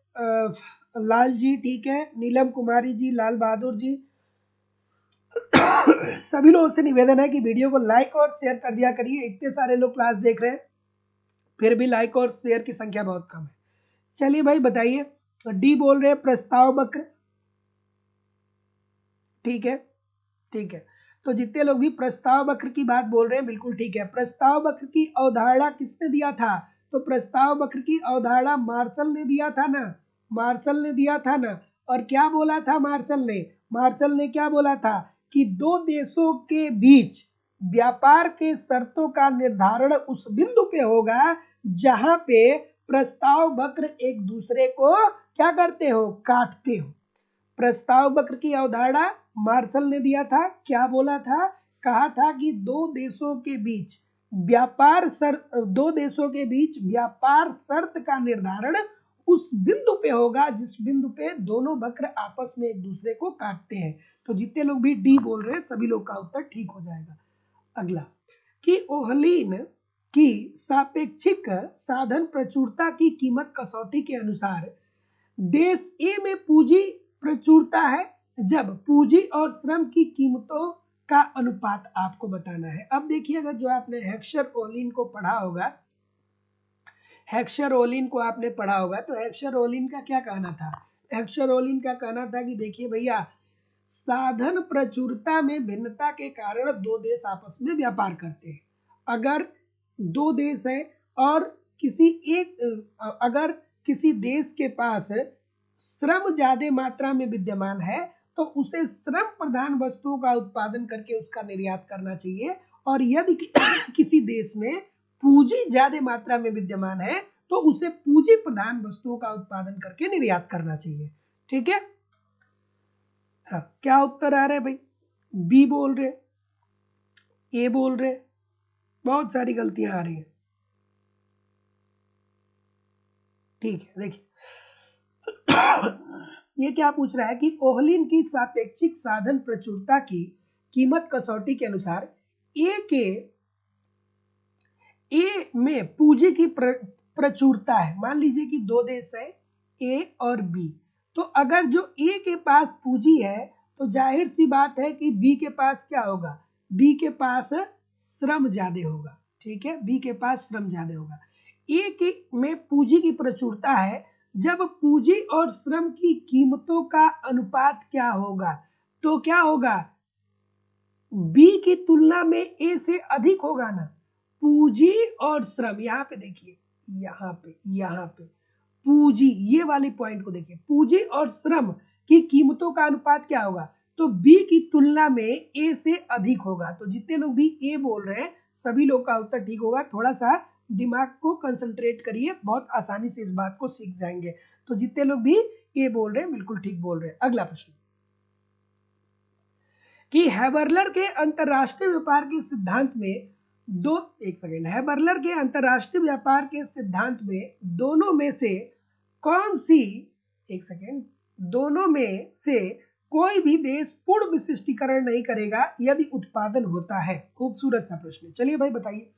लाल जी, ठीक है, नीलम कुमारी जी, लाल बहादुर जी। सभी लोगों से निवेदन है कि वीडियो को लाइक और शेयर कर दिया करिए। इतने सारे लोग क्लास देख रहे हैं, फिर भी लाइक और शेयर की संख्या बहुत कम है। चलिए भाई बताइए, डी बोल रहे हैं प्रस्ताव वक्र, ठीक है, ठीक है। तो जितने लोग भी प्रस्ताव वक्र की बात बोल रहे हैं बिल्कुल ठीक है। प्रस्ताव वक्र की अवधारणा किसने दिया था? तो प्रस्ताव वक्र की अवधारणा मार्शल ने दिया था ना, मार्शल ने दिया था ना। और क्या बोला था मार्शल ने? मार्शल ने क्या बोला था कि दो देशों के बीच व्यापार के शर्तों का निर्धारण उस बिंदु पे होगा जहां पे प्रस्ताव वक्र एक दूसरे को क्या करते हो? काटते हो। प्रस्ताव वक्र की अवधारणा मार्शल ने दिया था। क्या बोला था? कहा था कि दो देशों के बीच व्यापार शर्त का निर्धारण उस बिंदु पे होगा जिस बिंदु पे दोनों वक्र आपस में एक दूसरे को काटते हैं। तो जितने लोग भी डी बोल रहे हैं सभी लोग का उत्तर ठीक हो जाएगा। अगला कि ओहलीन की सापेक्षिक साधन प्रचुरता की कीमत कसौटी के अनुसार देश ए में पूंजी प्रचुरता है जब पूंजी और श्रम की कीमतों का अनुपात आपको बताना है। अब देखिए, अगर जो आपने हेक्सर ओलिन को पढ़ा होगा, हेक्सर ओलिन को आपने पढ़ा होगा, तो हेक्सर ओलिन का क्या कहना था? हेक्सर ओलिन का कहना था कि देखिए भैया, साधन प्रचुरता में भिन्नता के कारण दो देश आपस में व्यापार करते हैं। अगर दो देश है और अगर किसी देश के पास श्रम ज्यादा मात्रा में विद्यमान है तो उसे श्रम प्रधान वस्तुओं का उत्पादन करके उसका निर्यात करना चाहिए। और यदि किसी देश में पूंजी ज्यादा मात्रा में विद्यमान है तो उसे पूंजी प्रधान वस्तुओं का उत्पादन करके निर्यात करना चाहिए। ठीक है, हाँ। क्या उत्तर आ रहा है भाई? बी बोल रहे, ए बोल रहे, बहुत सारी गलतियां आ रही हैं। ठीक है, देखिए ये क्या पूछ रहा है कि ओहलिन की सापेक्षिक साधन प्रचुरता की कीमत कसौटी के अनुसार ए में पूंजी की प्रचुरता है। मान लीजिए कि दो देश है ए और बी, तो अगर जो ए के पास पूंजी है तो जाहिर सी बात है कि बी के पास क्या होगा? बी के पास श्रम ज्यादा होगा। ठीक है, बी के पास श्रम ज्यादा होगा। ए में पूंजी की प्रचुरता है जब पूंजी और श्रम की कीमतों का अनुपात क्या होगा? तो क्या होगा? बी की तुलना में ए से अधिक होगा ना। पूंजी और श्रम, यहाँ पे देखिए, यहाँ पे पूंजी, ये वाली पॉइंट को देखिए, पूंजी और श्रम की कीमतों का अनुपात क्या होगा? तो बी की तुलना में ए से अधिक होगा। तो जितने लोग भी ए बोल रहे हैं सभी लोग का उत्तर ठीक होगा। थोड़ा सा दिमाग को कंसंट्रेट करिए, बहुत आसानी से इस बात को सीख जाएंगे। तो जितने लोग भी ए बोल रहे हैं बिल्कुल ठीक बोल रहे हैं। अगला प्रश्न कि हैबरलर के अंतरराष्ट्रीय व्यापार के सिद्धांत में हैबरलर के अंतरराष्ट्रीय व्यापार के सिद्धांत में दोनों में से कोई भी देश पूर्ण विशिष्टीकरण नहीं करेगा यदि उत्पादन होता है। खूबसूरत सा प्रश्न। चलिए भाई बताइए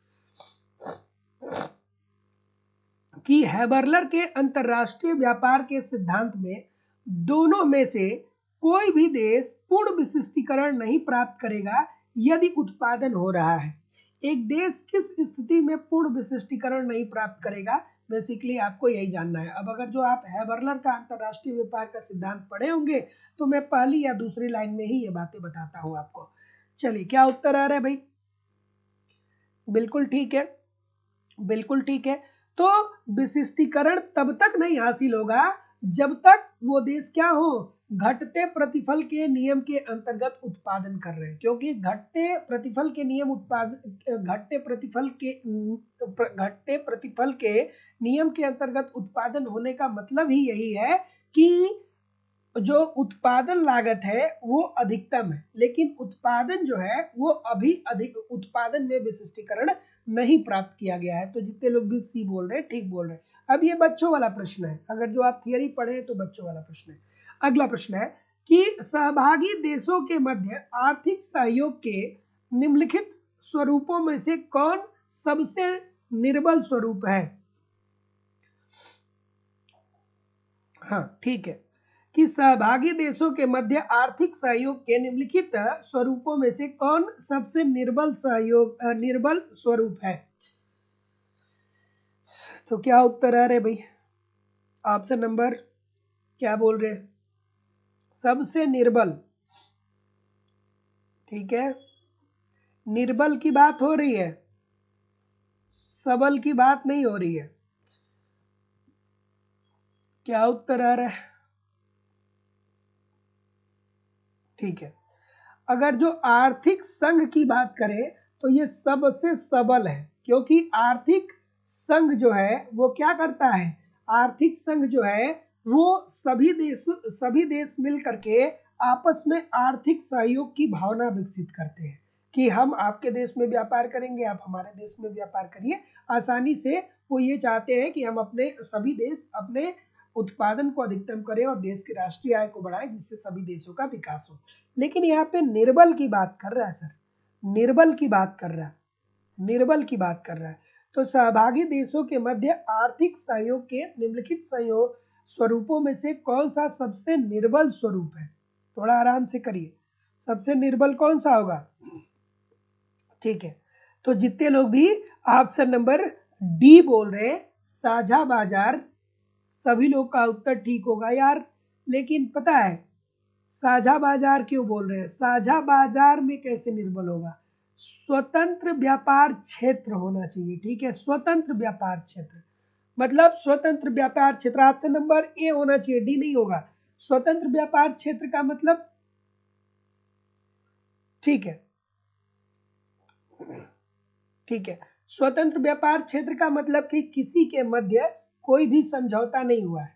कि हैबरलर के अंतरराष्ट्रीय व्यापार के सिद्धांत में दोनों में से कोई भी देश पूर्ण विशिष्टीकरण नहीं प्राप्त करेगा यदि उत्पादन हो रहा है। एक देश किस स्थिति में पूर्ण विशिष्टीकरण नहीं प्राप्त करेगा, बेसिकली आपको यही जानना है। अब अगर जो आप हैबरलर का अंतरराष्ट्रीय व्यापार का सिद्धांत पढ़े होंगे तो मैं पहली या दूसरी लाइन में ही ये बातें बताता हूं आपको। चलिए, क्या उत्तर आ रहा है भाई? बिल्कुल ठीक है, बिल्कुल ठीक है। तो विशिष्टीकरण तब तक नहीं हासिल होगा जब तक वो देश क्या हो? घटते प्रतिफल के नियम के अंतर्गत उत्पादन कर रहे हैं। क्योंकि घटते प्रतिफल के नियम के अंतर्गत उत्पादन होने का मतलब ही यही है कि जो उत्पादन लागत है वो अधिकतम है, लेकिन उत्पादन जो है वो अभी अधिक उत्पादन में विशिष्टीकरण नहीं प्राप्त किया गया है। तो जितने लोग भी सी बोल रहे हैं ठीक बोल रहे हैं। अब ये बच्चों वाला प्रश्न है, अगर जो आप थियरी पढ़े तो बच्चों वाला प्रश्न है। अगला प्रश्न है कि सहभागी देशों के मध्य आर्थिक सहयोग के निम्नलिखित स्वरूपों में से कौन सबसे निर्बल स्वरूप है। हाँ ठीक है, कि सहभागी देशों के मध्य आर्थिक सहयोग के निम्नलिखित स्वरूपों में से कौन सबसे निर्बल स्वरूप है। तो क्या उत्तर आ रहे भाई, ऑप्शन नंबर क्या बोल रहे हैं, सबसे निर्बल। ठीक है, निर्बल की बात हो रही है, सबल की बात नहीं हो रही है। क्या उत्तर आ रहा है, ठीक है। अगर जो आर्थिक संघ की बात करें तो ये सबसे सबल है, क्योंकि आर्थिक संघ जो है वो क्या करता है, आर्थिक संघ जो है वो सभी देश मिल करके आपस में आर्थिक सहयोग की भावना विकसित करते हैं कि हम आपके देश में व्यापार करेंगे, आप हमारे देश में व्यापार करिए। आसानी से वो ये चाहते हैं कि हम अपने सभी देश अपने उत्पादन को अधिकतम करें और देश की राष्ट्रीय आय को बढ़ाएं, जिससे सभी देशों का विकास हो। लेकिन यहाँ पे निर्बल की बात कर रहा है सर, निर्बल की बात कर रहा है, निर्बल की बात कर रहा है। तो सहभागी देशों के मध्य आर्थिक सहयोग के निम्नलिखित सहयोग स्वरूपों में से कौन सा सबसे निर्बल स्वरूप है। थोड़ा आराम से करिए, सबसे निर्बल कौन सा होगा। ठीक है, तो जितने लोग भी ऑप्शन नंबर डी बोल रहे हैं साझा बाजार, सभी लोग का उत्तर ठीक होगा यार। लेकिन पता है साझा बाजार क्यों बोल रहे हैं, साझा बाजार में कैसे निर्बल होगा, स्वतंत्र व्यापार क्षेत्र होना चाहिए। ठीक है, स्वतंत्र व्यापार क्षेत्र मतलब स्वतंत्र व्यापार क्षेत्र, ऑप्शन नंबर ए होना चाहिए, डी नहीं होगा। स्वतंत्र व्यापार क्षेत्र का मतलब, ठीक है ठीक है, स्वतंत्र व्यापार क्षेत्र का मतलब कि किसी के मध्य कोई भी समझौता नहीं हुआ है।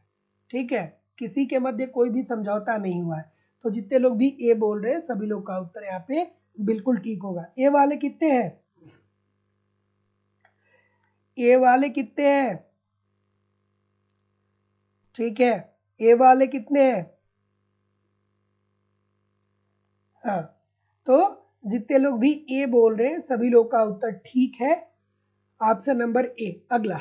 ठीक है, किसी के मध्य कोई भी समझौता नहीं हुआ है। तो जितने लोग भी ए बोल रहे हैं सभी लोग का उत्तर यहाँ पे बिल्कुल ठीक होगा। ए वाले कितने हैं, ए वाले कितने हैं, ठीक है, ए वाले कितने हैं। हाँ, तो जितने लोग भी ए बोल रहे हैं सभी लोग का उत्तर ठीक है, ऑप्शन नंबर ए। अगला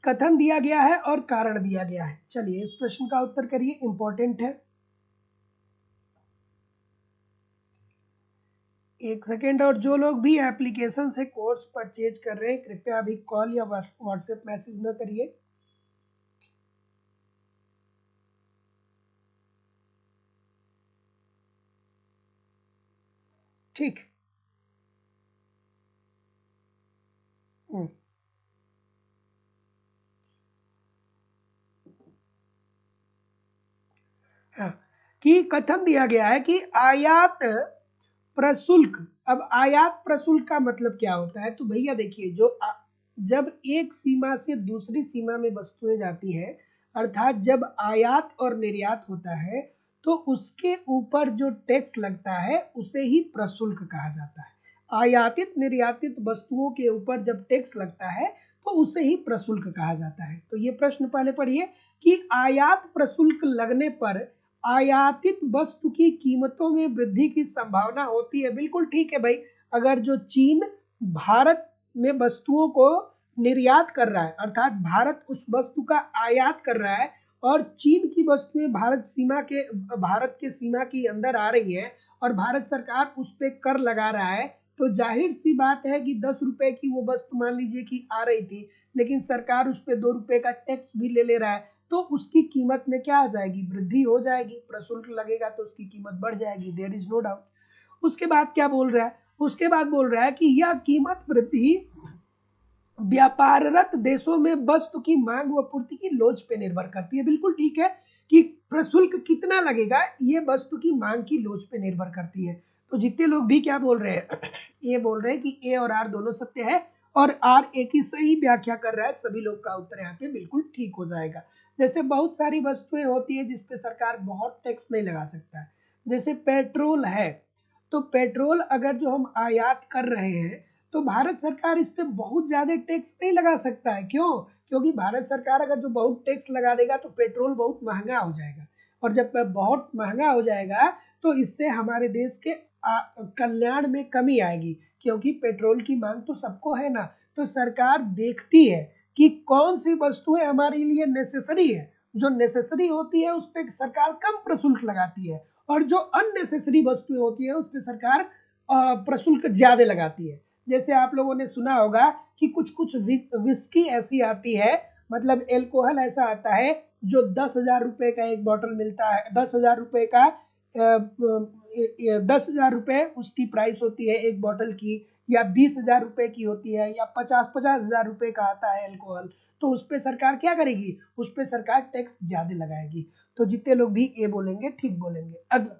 कथन दिया गया है और कारण दिया गया है। चलिए इस प्रश्न का उत्तर करिए, इंपॉर्टेंट है। एक सेकेंड, और जो लोग भी एप्लीकेशन से कोर्स परचेज कर रहे हैं कृपया अभी कॉल या व्हाट्सएप मैसेज न करिए। ठीक, हाँ, कि कथन दिया गया है कि आयात प्रशुल्क। अब आयात प्रशुल्क का मतलब क्या होता है, तो भैया देखिए जब एक सीमा से दूसरी सीमा में वस्तुएं जाती है, अर्थात जब आयात और निर्यात होता है तो उसके ऊपर जो टैक्स लगता है उसे ही प्रशुल्क कहा जाता है। आयातित निर्यातित वस्तुओं के ऊपर जब टैक्स लगता है तो उसे ही प्रशुल्क कहा जाता है। तो ये प्रश्न पहले पढ़िए कि आयात प्रशुल्क लगने पर आयातित वस्तु की कीमतों में वृद्धि की संभावना होती है। बिल्कुल ठीक है भाई, अगर जो चीन भारत में वस्तुओं को निर्यात कर रहा है, अर्थात भारत उस वस्तु का आयात कर रहा है और चीन की वस्तुएं भारत के सीमा के अंदर आ रही है और भारत सरकार उस पर कर लगा रहा है, तो जाहिर सी बात है कि 10 रुपए की वो वस्तु मान लीजिए कि आ रही थी, लेकिन सरकार उस पर 2 रुपए का टैक्स भी ले रहा है, तो उसकी कीमत में क्या आ जाएगी, वृद्धि हो जाएगी। प्रशुल्क लगेगा तो उसकी कीमत बढ़ जाएगी, देयर इज नो डाउट। उसके बाद क्या बोल रहा है, उसके बाद बोल रहा है कि यह कीमत वृद्धि व्यापाररत देशों में वस्तु की मांग व पूर्ति की लोच पे निर्भर करती है। बिल्कुल ठीक है कि प्रशुल्क कितना लगेगा ये वस्तु की मांग की लोच पे निर्भर करती है। तो जितने लोग भी क्या बोल रहे हैं, ये बोल रहे हैं कि ए और आर दोनों सत्य है और आर एक ही सही व्याख्या कर रहा है, सभी लोग का उत्तर यहाँ पे बिल्कुल ठीक हो जाएगा। जैसे बहुत सारी वस्तुएं होती है जिसपे सरकार बहुत टैक्स नहीं लगा सकता है, जैसे पेट्रोल है, तो पेट्रोल अगर जो हम आयात कर रहे हैं तो भारत सरकार इस पे बहुत ज्यादा टैक्स नहीं लगा सकता है। क्यों? क्योंकि भारत सरकार अगर जो बहुत टैक्स लगा देगा तो पेट्रोल बहुत महंगा हो जाएगा, और जब बहुत महंगा हो जाएगा तो इससे हमारे देश के कल्याण में कमी आएगी, क्योंकि पेट्रोल की मांग तो सबको है ना। तो सरकार देखती है कि कौन सी वस्तुएं हमारे लिए नेसेसरी है, जो नेसेसरी होती है उस पर सरकार कम प्रशुल्क लगाती है, और जो अननेसेसरी वस्तुएं होती है उस पर सरकार प्रशुल्क ज्यादा लगाती है। जैसे आप लोगों ने सुना होगा कि कुछ कुछ विस्की ऐसी आती है, मतलब एल्कोहल ऐसा आता है जो 10,000 रुपए का एक बॉटल मिलता है, 10,000 रुपए का 10,000 रुपए उसकी प्राइस होती है एक बॉटल की, या 20,000 रुपए की होती है, या 50,000 रुपए का आता है एल्कोहल। तो उस पर सरकार क्या करेगी? उस पर सरकार टैक्स ज्यादा लगाएगी। तो जितने लोग भी ए बोलेंगे ठीक बोलेंगे। अगला,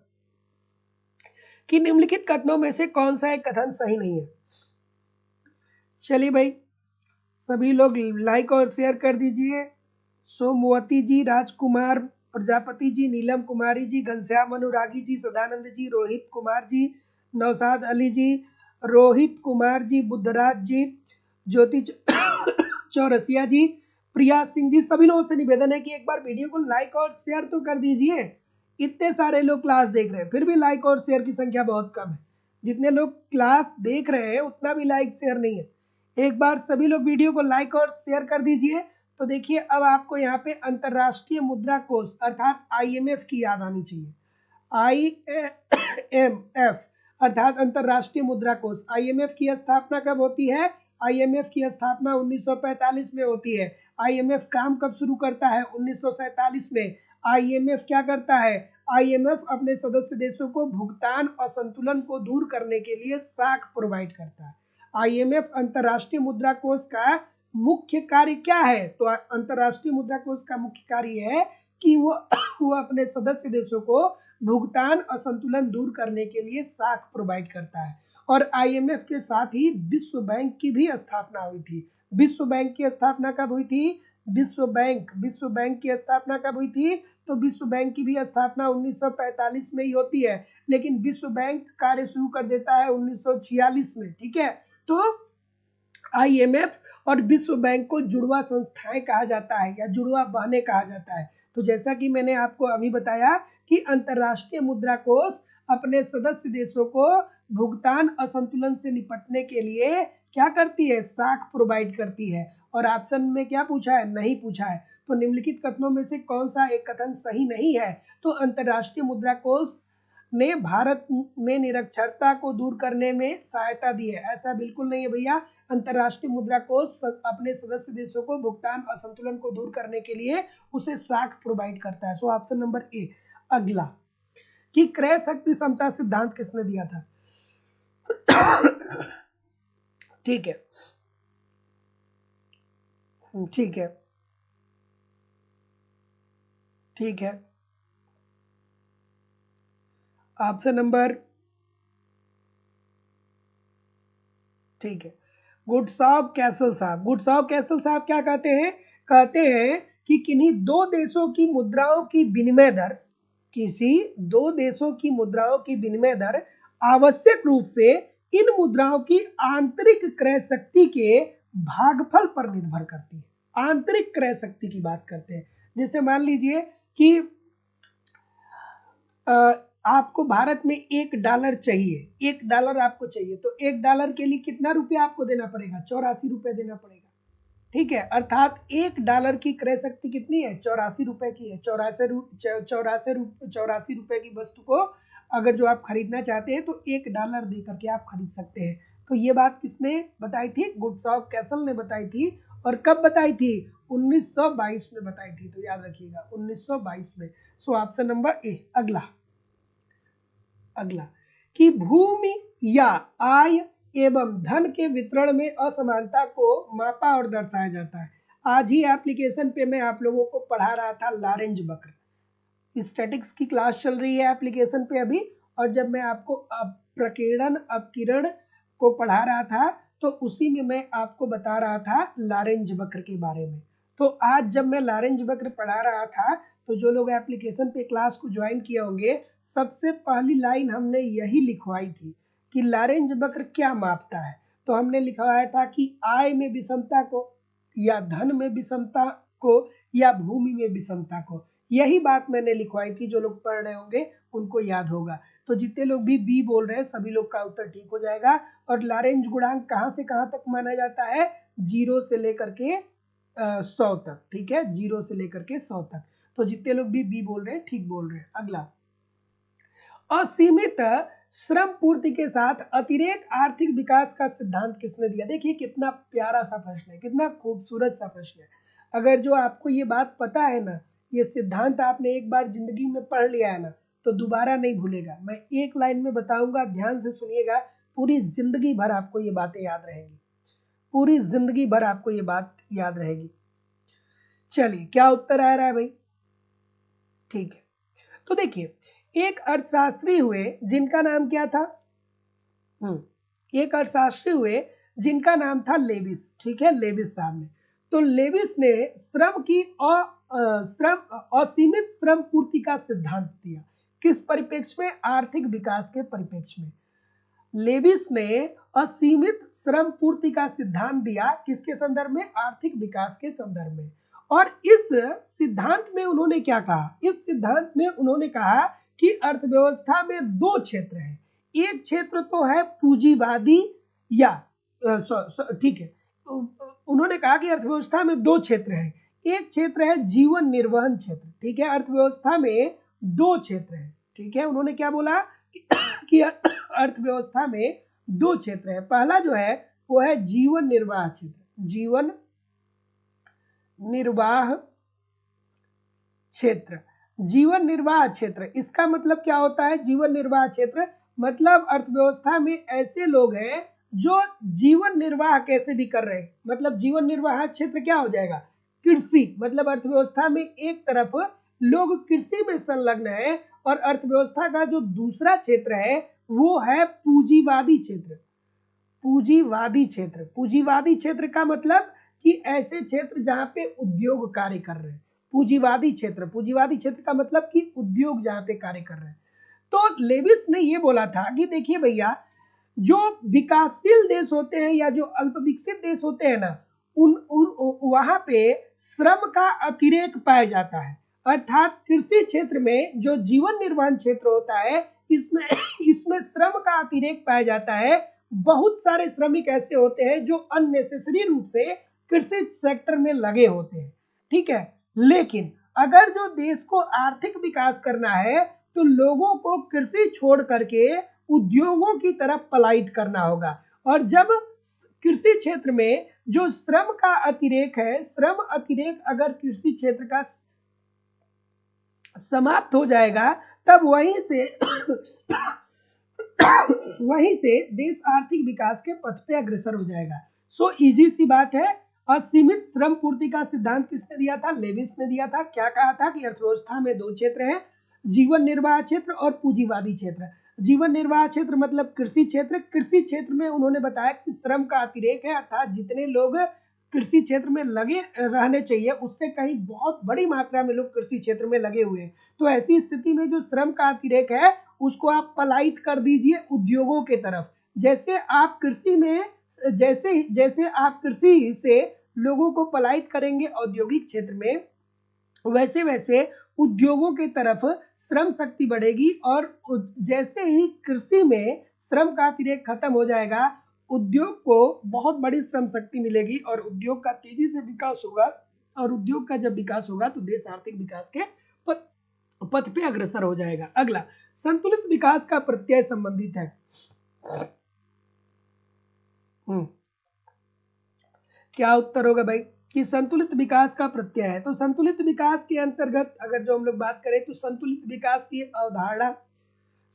कि निम्नलिखित कथनों में से कौन सा एक कथन सही नहीं है? चलिए भाई, सभी लोग लाइक और शेयर कर दीजिए। सोमवती जी, राजकुमार प्रजापति जी, नीलम कुमारी जी, घनश्याम अनुरागी जी, सदानंद जी, रोहित कुमार जी, नौशाद अली जी, रोहित कुमार जी, बुद्धराज जी, ज्योति चौरसिया जी, प्रिया सिंह जी, सभी लोगों से निवेदन है कि एक बार वीडियो को लाइक और शेयर तो कर दीजिए। इतने सारे लोग क्लास देख रहे हैं फिर भी लाइक और शेयर की संख्या बहुत कम है। जितने लोग क्लास देख रहे हैं उतना भी लाइक शेयर नहीं है। एक बार सभी लोग वीडियो को लाइक और शेयर कर दीजिए। तो देखिए, अब आपको यहाँ पे अंतरराष्ट्रीय मुद्रा कोष अर्थात आईएमएफ की याद आनी चाहिए। आईएमएफ अर्थात अंतरराष्ट्रीय मुद्रा कोष। आईएमएफ की स्थापना कब होती है? आईएमएफ की स्थापना 1945 में होती है। आईएमएफ काम कब शुरू करता है? 1947 में। आईएमएफ क्या करता है? आईएमएफ अपने सदस्य देशों को भुगतान असंतुलन को दूर करने के लिए साख प्रोवाइड करता है। आईएमएफ अंतरराष्ट्रीय मुद्रा कोष का मुख्य कार्य क्या है? तो अंतरराष्ट्रीय मुद्रा कोष का मुख्य कार्य है कि वो अपने सदस्य देशों को भुगतान असंतुलन दूर करने के लिए साख प्रोवाइड करता है। और आईएमएफ के साथ ही विश्व बैंक की भी स्थापना हुई थी। विश्व बैंक की स्थापना कब हुई थी? विश्व बैंक की स्थापना कब हुई थी? तो विश्व बैंक की भी स्थापना 1945 में ही होती है, लेकिन विश्व बैंक कार्य शुरू कर देता है 1946 में। ठीक है, तो आईएमएफ और विश्व बैंक को जुड़वा संस्थाएं कहा जाता है या जुड़वा बहने कहा जाता है। तो जैसा कि मैंने आपको अभी बताया कि अंतरराष्ट्रीय मुद्रा कोष अपने सदस्य देशों को भुगतान असंतुलन से निपटने के लिए क्या करती है? साख प्रोवाइड करती है। और ऑप्शन में क्या पूछा है? नहीं पूछा है। तो निम्नलिखित कथनों में से कौन सा एक कथन सही नहीं है? तो अंतरराष्ट्रीय मुद्रा कोष ने भारत में निरक्षरता को दूर करने में सहायता दी है, ऐसा बिल्कुल नहीं है भैया। अंतरराष्ट्रीय मुद्रा कोष अपने सदस्य देशों को भुगतान असंतुलन को दूर करने के लिए उसे साख प्रोवाइड करता है। सो ऑप्शन नंबर ए। अगला, कि क्रय शक्ति समता सिद्धांत किसने दिया था? ठीक है, ठीक है, ठीक है। ऑप्शन नंबर, ठीक है, गुडसॉफ कैसल साहब। गुडसॉफ कैसल साहब क्या कहते हैं? कहते हैं कि किन्हीं दो देशों की मुद्राओं की विनिमय दर, किसी दो देशों की मुद्राओं की विनिमय दर आवश्यक रूप से इन मुद्राओं की आंतरिक क्रय शक्ति के भागफल पर निर्भर करती है। आंतरिक क्रय शक्ति की बात करते हैं। जैसे मान लीजिए कि आपको भारत में $1 चाहिए, $1 आपको चाहिए, तो $1 के लिए कितना रुपया आपको देना पड़ेगा? 84 रुपए देना पड़ेगा। ठीक है, अर्थात $1 की क्रय शक्ति कितनी है? 84 रुपए की है। 84 रुपए की वस्तु को अगर जो आप खरीदना चाहते हैं तो $1 दे करके आप खरीद सकते हैं। तो ये बात किसने बताई थी? गुडसॉफ कैसल ने बताई थी। और कब बताई थी? 1922 में बताई थी। तो याद रखिएगा 1922 में। सो ऑप्शन नंबर ए। अगला, कि भूमि या आय एवं धन के वितरण में असमानता को मापा और दर्शाया जाता है। आज ही एप्लीकेशन पे मैं आप लोगों को पढ़ा रहा था लारेंज वक्र। स्टैटिक्स की क्लास चल रही है एप्लीकेशन पे अभी, और जब मैं आपको प्रकीर्णन अपकिरण को पढ़ा रहा था तो उसी में मैं आपको बता रहा था लॉरेंज वक्र के बारे में। तो आज जब मैं लॉरेंज वक्र पढ़ा रहा था तो जो लोग एप्लीकेशन पे क्लास को ज्वाइन किए होंगे, सबसे पहली लाइन हमने यही लिखवाई थी कि लॉरेंज वक्र क्या मापता है। तो हमने लिखवाया था कि आय में विषमता को, या धन में विषमता को, या भूमि में विषमता को। यही बात मैंने लिखवाई थी, जो लोग पढ़ रहे होंगे उनको याद होगा। तो जितने लोग भी बी बोल रहे हैं सभी लोग का उत्तर ठीक हो जाएगा। और लॉरेंज गुणांक कहाँ से कहाँ तक माना जाता है? 0 से लेकर के 100 तक। ठीक है, 0 से लेकर के 100 तक। तो जितने लोग भी बी बोल रहे हैं ठीक बोल रहे हैं। अगला, असीमित श्रम पूर्ति के साथ अतिरेक आर्थिक विकास का सिद्धांत किसने दिया? देखिए कितना प्यारा सा प्रश्न है, कितना खूबसूरत सा प्रश्न है। अगर जो आपको ये बात पता है ना, ये सिद्धांत आपने एक बार जिंदगी में पढ़ लिया है ना, तो दोबारा नहीं भूलेगा। मैं एक लाइन में बताऊंगा, ध्यान से सुनिएगा, पूरी जिंदगी भर आपको ये बातें याद रहेंगी, पूरी जिंदगी भर आपको ये बात याद रहेगी। चलिए, क्या उत्तर आ रहा है भाई? ठीक है, तो देखिए, एक अर्थशास्त्री हुए जिनका नाम क्या था? एक अर्थशास्त्री हुए जिनका नाम था लेविस। ठीक है, लेविस साहब ने, तो लेविस ने श्रम की असीमित श्रम पूर्ति का सिद्धांत दिया। किस परिप्रेक्ष्य में? आर्थिक विकास के परिप्रेक्ष्य में। लेविस ने असीमित श्रम पूर्ति का सिद्धांत दिया, किसके संदर्भ में? आर्थिक विकास के संदर्भ में। और इस सिद्धांत में उन्होंने क्या कहा? इस सिद्धांत में उन्होंने कहा कि अर्थव्यवस्था में दो क्षेत्र हैं। एक क्षेत्र तो है पूंजीवादी, या ठीक है, उन्होंने कहा कि अर्थव्यवस्था में दो क्षेत्र हैं। एक क्षेत्र है जीवन निर्वहन क्षेत्र। ठीक है, अर्थव्यवस्था में दो क्षेत्र हैं। ठीक है, उन्होंने क्या बोला कि अर्थव्यवस्था में दो क्षेत्र है। पहला जो है वो है जीवन निर्वाह क्षेत्र। जीवन निर्वाह क्षेत्र, जीवन निर्वाह क्षेत्र, इसका मतलब क्या होता है? जीवन निर्वाह क्षेत्र मतलब अर्थव्यवस्था में ऐसे लोग हैं जो जीवन निर्वाह कैसे भी कर रहे हैं। मतलब जीवन निर्वाह क्षेत्र क्या हो जाएगा? कृषि। मतलब अर्थव्यवस्था में एक तरफ लोग कृषि में संलग्न है, और अर्थव्यवस्था का जो दूसरा क्षेत्र है वो है पूंजीवादी क्षेत्र। पूंजीवादी क्षेत्र, पूंजीवादी क्षेत्र का मतलब कि ऐसे क्षेत्र जहां पे उद्योग कार्य कर रहे हैं। पूंजीवादी क्षेत्र, पूंजीवादी क्षेत्र का मतलब कि उद्योग जहां पे कार्य कर रहे हैं। तो लेविस ने ये बोला था कि देखिए भैया, जो विकासशील देश होते हैं या जो अल्प विकसित देश होते हैं ना, वहां पे श्रम का अतिरेक पाया जाता है। अर्थात कृषि क्षेत्र में जो जीवन निर्वहन क्षेत्र होता है, इसमें श्रम का अतिरेक पाया जाता है। बहुत सारे श्रमिक ऐसे होते हैं जो अननेसेसरी रूप से कृषि सेक्टर में लगे होते हैं। ठीक है, लेकिन अगर जो देश को आर्थिक विकास करना है तो लोगों को कृषि छोड़ करके उद्योगों की तरफ पलायित करना होगा। और जब कृषि क्षेत्र में जो श्रम का अतिरेक है, श्रम अतिरेक अगर कृषि क्षेत्र का समाप्त हो जाएगा, तब वहीं से देश आर्थिक विकास के पथ पे अग्रसर हो जाएगा। सो इजी सी बात है। असीमित श्रम पूर्ति का सिद्धांत किसने दिया था? लेविस ने दिया था। क्या कहा था कि अर्थव्यवस्था में दो क्षेत्र हैं, जीवन निर्वाह क्षेत्र और पूंजीवादी क्षेत्र। जीवन निर्वाह क्षेत्र मतलब कृषि क्षेत्र। कृषि क्षेत्र में उन्होंने बताया कि श्रम का अतिरेक है, अर्थात जितने लोग कृषि क्षेत्र में लगे रहने चाहिए उससे कहीं बहुत बड़ी मात्रा में लोग कृषि क्षेत्र में लगे हुए हैं। तो ऐसी स्थिति में जो श्रम का अतिरेक है उसको आप पलायित कर दीजिए उद्योगों के तरफ। जैसे आप कृषि में जैसे जैसे आप कृषि से लोगों को पलायित करेंगे औद्योगिक क्षेत्र में, वैसे वैसे उद्योगों की तरफ श्रम शक्ति बढ़ेगी। और जैसे ही कृषि में श्रम का अतिरेक खत्म हो जाएगा, उद्योग को बहुत बड़ी श्रम शक्ति मिलेगी और उद्योग का तेजी से विकास होगा। और उद्योग का जब विकास होगा तो देश आर्थिक विकास के पथ पे अग्रसर हो जाएगा। अगला, संतुलित विकास का प्रत्यय संबंधित है। क्या उत्तर होगा भाई? कि संतुलित विकास का प्रत्यय है। तो संतुलित विकास के अंतर्गत अगर जो हम लोग बात करें तो संतुलित विकास की अवधारणा,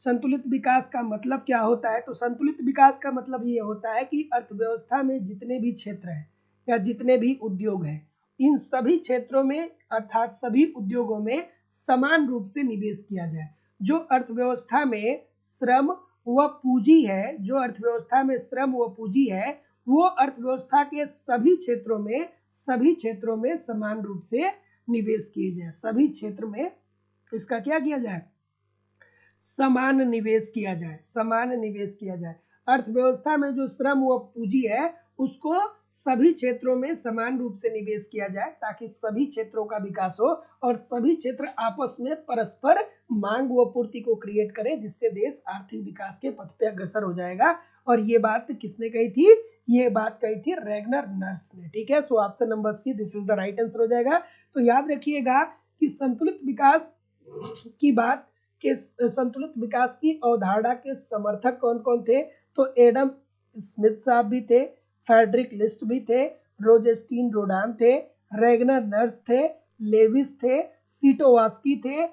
संतुलित विकास का मतलब क्या होता है? तो संतुलित विकास का मतलब ये होता है कि अर्थव्यवस्था में जितने भी क्षेत्र हैं या जितने भी उद्योग हैं, इन सभी क्षेत्रों में अर्थात सभी उद्योगों में समान रूप से निवेश किया जाए। जो अर्थव्यवस्था में श्रम व पूंजी है, जो अर्थव्यवस्था में श्रम व पूंजी है, वो अर्थव्यवस्था के सभी क्षेत्रों में समान रूप से निवेश किए जाए, सभी क्षेत्र में इसका क्या किया जाए, समान निवेश किया जाए। अर्थव्यवस्था में जो श्रम व पूंजी है उसको सभी क्षेत्रों में समान रूप से निवेश किया जाए ताकि सभी क्षेत्रों का विकास हो और सभी क्षेत्र आपस में परस्पर मांग व पूर्ति को क्रिएट करें, जिससे देश आर्थिक विकास के पथ पे अग्रसर हो जाएगा। और ये बात किसने कही थी, ये बात कही थी रैगनर नर्स ने। ठीक है, सो option number see this is the right answer हो जाएगा। तो याद रखिएगा कि संतुलित विकास की अवधारणा के समर्थक कौन कौन थे, तो एडम स्मिथ साहब भी थे, फ्रेडरिक लिस्ट भी थे, रोजेस्टीन रोडान थे, रैगनर नर्स थे, लेविस थे, सीटोवास्की थे,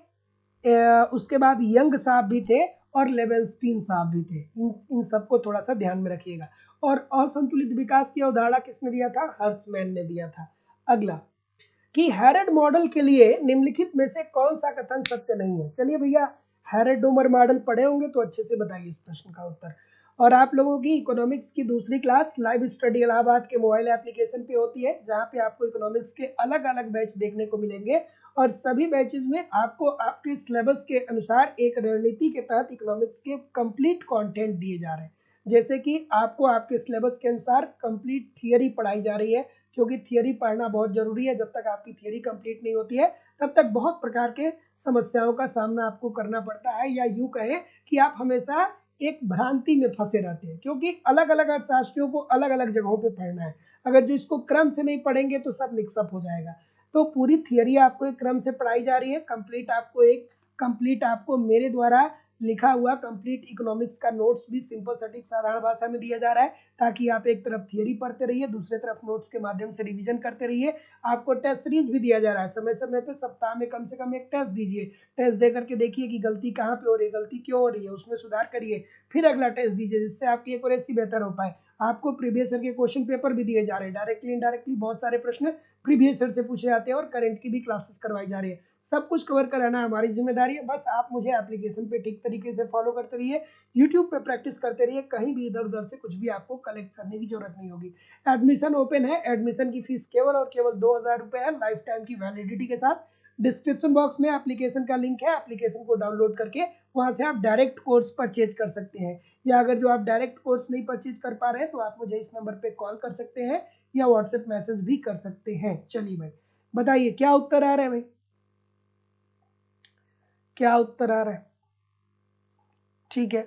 उसके बाद यंग साहब भी थे और लेवेंस्टीन साहब भी थे। इन सबको थोड़ा सा ध्यान में रखिएगा। और असंतुलित विकास की अवधारणा किसने दिया था, हर्ट्जमैन ने दिया था। अगला कि हैरेड मॉडल के लिए निम्नलिखित में से कौन सा कथन सत्य नहीं है। चलिए भैया, हैरेड डोमर मॉडल पढ़े होंगे तो अच्छे से बताइए इस प्रश्न का उत्तर। और आप लोगों की इकोनॉमिक्स की दूसरी क्लास लाइव स्टडी इलाहाबाद के मोबाइल एप्लीकेशन पे होती है, जहाँ पे आपको इकोनॉमिक्स के अलग अलग बैच देखने को मिलेंगे और सभी बैचेस में आपको आपके सिलेबस के अनुसार एक रणनीति के तहत इकोनॉमिक्स के कंप्लीट कंटेंट दिए जा रहे हैं। जैसे कि आपको आपके सिलेबस के अनुसार कंप्लीट थियरी पढ़ाई जा रही है, क्योंकि थियरी पढ़ना बहुत जरूरी है। जब तक आपकी थियरी कंप्लीट नहीं होती है तब तक बहुत प्रकार के समस्याओं का सामना आपको करना पड़ता है, या यूं कहें कि आप हमेशा एक भ्रांति में फंसे रहते हैं, क्योंकि अलग अलग अर्थशास्त्रियों को अलग अलग जगहों पे पढ़ना है। अगर जो इसको क्रम से नहीं पढ़ेंगे तो सब मिक्सअप हो जाएगा। तो पूरी थियरी आपको एक क्रम से पढ़ाई जा रही है। कंप्लीट आपको मेरे द्वारा लिखा हुआ कंप्लीट इकोनॉमिक्स का नोट्स भी सिंपल सटीक साधारण भाषा में दिया जा रहा है, ताकि आप एक तरफ थियरी पढ़ते रहिए, दूसरे तरफ नोट्स के माध्यम से रिवीजन करते रहिए। आपको टेस्ट सीरीज भी दिया जा रहा है, समय समय पे सप्ताह में कम से कम एक टेस्ट दीजिए। टेस्ट दे करके देखिए कि गलती कहाँ पे हो रही है, गलती क्यों हो रही है, उसमें सुधार करिए। फिर अगला टेस्ट दीजिए, जिससे आपकी एक्यूरेसी बेहतर हो पाए। आपको प्रीवियस ईयर के क्वेश्चन पेपर भी दिए जा रहे हैं, डायरेक्टली इनडायरेक्टली बहुत सारे प्रश्न प्रीवियस ईयर से पूछे जाते हैं और करंट की भी क्लासेस करवाई जा रही है। सब कुछ कवर कराना हमारी जिम्मेदारी है। बस आप मुझे एप्लीकेशन पे ठीक तरीके से फॉलो करते रहिए, यूट्यूब पे प्रैक्टिस करते रहिए, कहीं भी इधर उधर से कुछ भी आपको कलेक्ट करने की जरूरत नहीं होगी। एडमिशन ओपन है, एडमिशन की फीस केवल और केवल 2000 रुपये है, लाइफ टाइम की वैलिडिटी के साथ। डिस्क्रिप्शन बॉक्स में एप्लीकेशन का लिंक है, एप्लीकेशन को डाउनलोड करके वहां से आप डायरेक्ट कोर्स परचेज कर सकते हैं, या अगर जो आप डायरेक्ट कोर्स नहीं परचेज कर पा रहे हैं तो आप मुझे इस नंबर पे कॉल कर सकते हैं या व्हाट्सएप मैसेज भी कर सकते हैं। चलिए भाई बताइए क्या उत्तर आ रहा है भाई, क्या उत्तर आ रहा है। ठीक है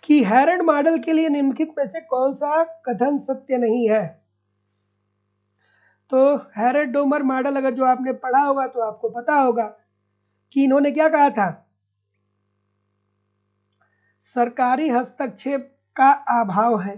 कि हैरेड मॉडल के लिए निम्नलिखित में से कौन सा कथन सत्य नहीं है। तो हैरेड डोमर मॉडल अगर जो आपने पढ़ा होगा तो आपको पता होगा कि इन्होंने क्या कहा था, सरकारी हस्तक्षेप का अभाव है।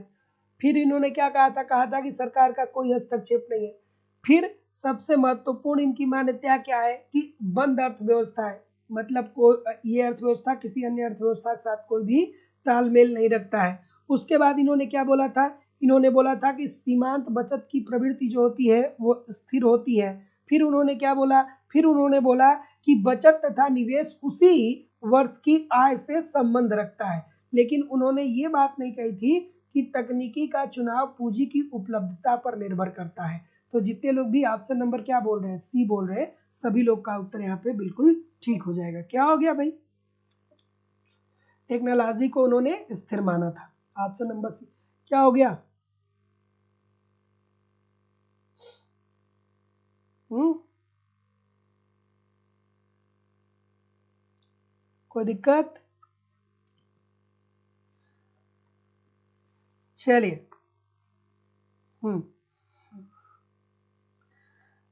फिर इन्होंने क्या कहा था कि सरकार का कोई हस्तक्षेप नहीं है। फिर सबसे महत्वपूर्ण इनकी मान्यता क्या है कि बंद अर्थव्यवस्था है, मतलब ये अर्थव्यवस्था किसी अन्य अर्थव्यवस्था के साथ कोई भी तालमेल नहीं रखता है। उसके बाद इन्होंने क्या बोला था, इन्होंने बोला था कि सीमांत बचत की प्रवृत्ति जो होती है वो स्थिर होती है। फिर उन्होंने क्या बोला, फिर उन्होंने बोला कि बचत तथा निवेश उसी वर्ष की आय से संबंध रखता है। लेकिन उन्होंने ये बात नहीं कही थी कि तकनीकी का चुनाव पूंजी की उपलब्धता पर निर्भर करता है। तो जितने लोग भी ऑप्शन नंबर क्या बोल रहे हैं, सी बोल रहे हैं, सभी लोग का उत्तर यहाँ पे बिल्कुल ठीक हो जाएगा। क्या हो गया भाई, टेक्नोलॉजी को उन्होंने स्थिर माना था, ऑप्शन नंबर सी। क्या हो गया, कोई दिक्कत। चलिए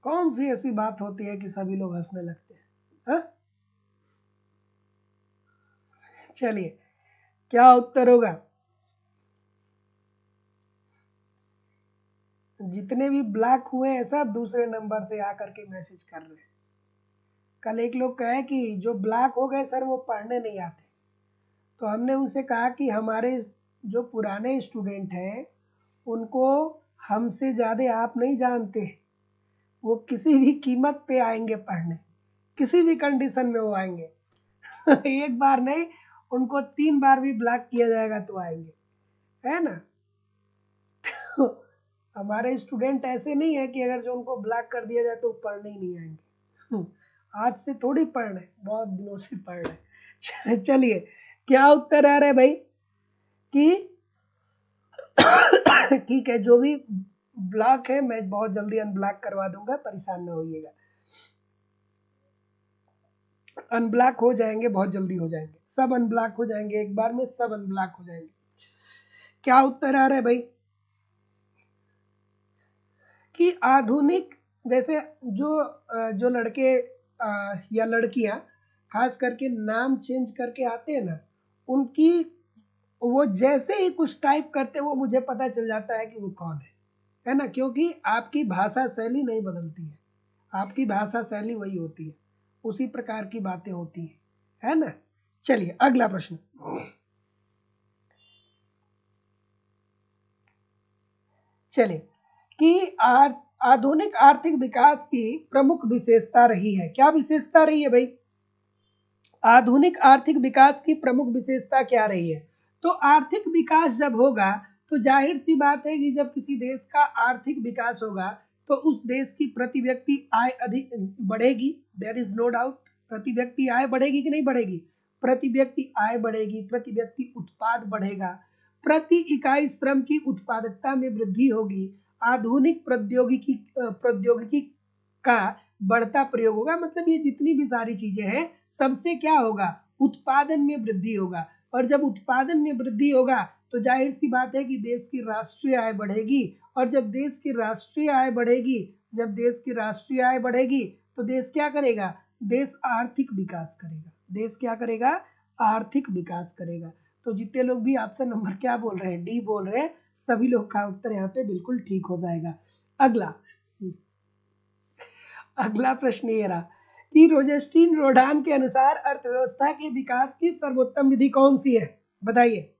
कौन सी ऐसी बात होती है कि सभी लोग हंसने लगते हैं, हाँ? चलिए क्या उत्तर होगा, जितने भी ब्लैक हुए हैं सब दूसरे नंबर से आकर के मैसेज कर रहे हैं। कल एक लोग कहे कि जो ब्लैक हो गए सर वो पढ़ने नहीं आते, तो हमने उनसे कहा कि हमारे जो पुराने स्टूडेंट हैं उनको हमसे ज़्यादा आप नहीं जानते, वो किसी भी कीमत पे आएंगे पढ़ने, किसी भी कंडीशन में वो आएंगे एक बार नहीं, उनको 3 बार भी ब्लॉक किया जाएगा तो आएंगे। है ना। हमारे स्टूडेंट ऐसे नहीं है कि अगर जो उनको ब्लॉक कर दिया जाए तो पढ़ने ही नहीं आएंगे। आज से थोड़ी पढ़ रहे, बहुत दिनों से पढ़ रहे। चलिए, क्या उत्तर आ रहा है भाई कि ठीक है, जो भी ब्लॉक है मैं बहुत जल्दी अनब्लॉक करवा दूंगा, परेशान ना होइएगा। अनब्लॉक हो जाएंगे, बहुत जल्दी हो जाएंगे, सब अनब्लॉक हो जाएंगे एक बार में, सब अनब्लॉक हो जाएंगे। क्या उत्तर आ रहा है भाई कि आधुनिक, जैसे जो लड़के या लड़कियां खास करके नाम चेंज करके आते हैं ना, उनकी वो जैसे ही कुछ टाइप करते हैं वो मुझे पता चल जाता है कि वो कौन है ना, क्योंकि आपकी भाषा शैली नहीं बदलती है, आपकी भाषा शैली वही होती है, उसी प्रकार की बातें होती है ना। चलिए अगला प्रश्न। चलिए कि आधुनिक आर्थिक विकास की प्रमुख विशेषता रही है, क्या विशेषता रही है भाई, आधुनिक आर्थिक विकास की प्रमुख विशेषता क्या रही है। तो आर्थिक विकास जब होगा तो जाहिर सी बात है कि जब किसी देश का आर्थिक विकास होगा तो उस देश की प्रति व्यक्ति आय अधिक बढ़ेगी, देयर इज नो डाउट। प्रति व्यक्ति आय बढ़ेगी कि नहीं बढ़ेगी, प्रति व्यक्ति आय बढ़ेगी, प्रति व्यक्ति उत्पाद बढ़ेगा, प्रति इकाई श्रम की उत्पादकता में वृद्धि होगी, आधुनिक प्रौद्योगिकी का बढ़ता प्रयोग होगा, मतलब ये जितनी भी सारी चीजें हैं सबसे क्या होगा, उत्पादन में वृद्धि होगा। और जब उत्पादन में वृद्धि होगा तो जाहिर सी बात है कि देश की राष्ट्रीय आय बढ़ेगी, और जब देश की राष्ट्रीय आय बढ़ेगी, जब देश की राष्ट्रीय आय बढ़ेगी तो देश क्या करेगा, देश आर्थिक विकास करेगा, देश क्या करेगा, आर्थिक विकास करेगा। तो जितने लोग भी ऑप्शन नंबर क्या बोल रहे हैं, डी बोल रहे हैं, सभी लोग का उत्तर यहाँ पे बिल्कुल ठीक हो जाएगा। अगला, अगला प्रश्न ये रहा कि रोजेस्टीन रोडान के अनुसार अर्थव्यवस्था के विकास की सर्वोत्तम विधि कौन सी है, बताइए।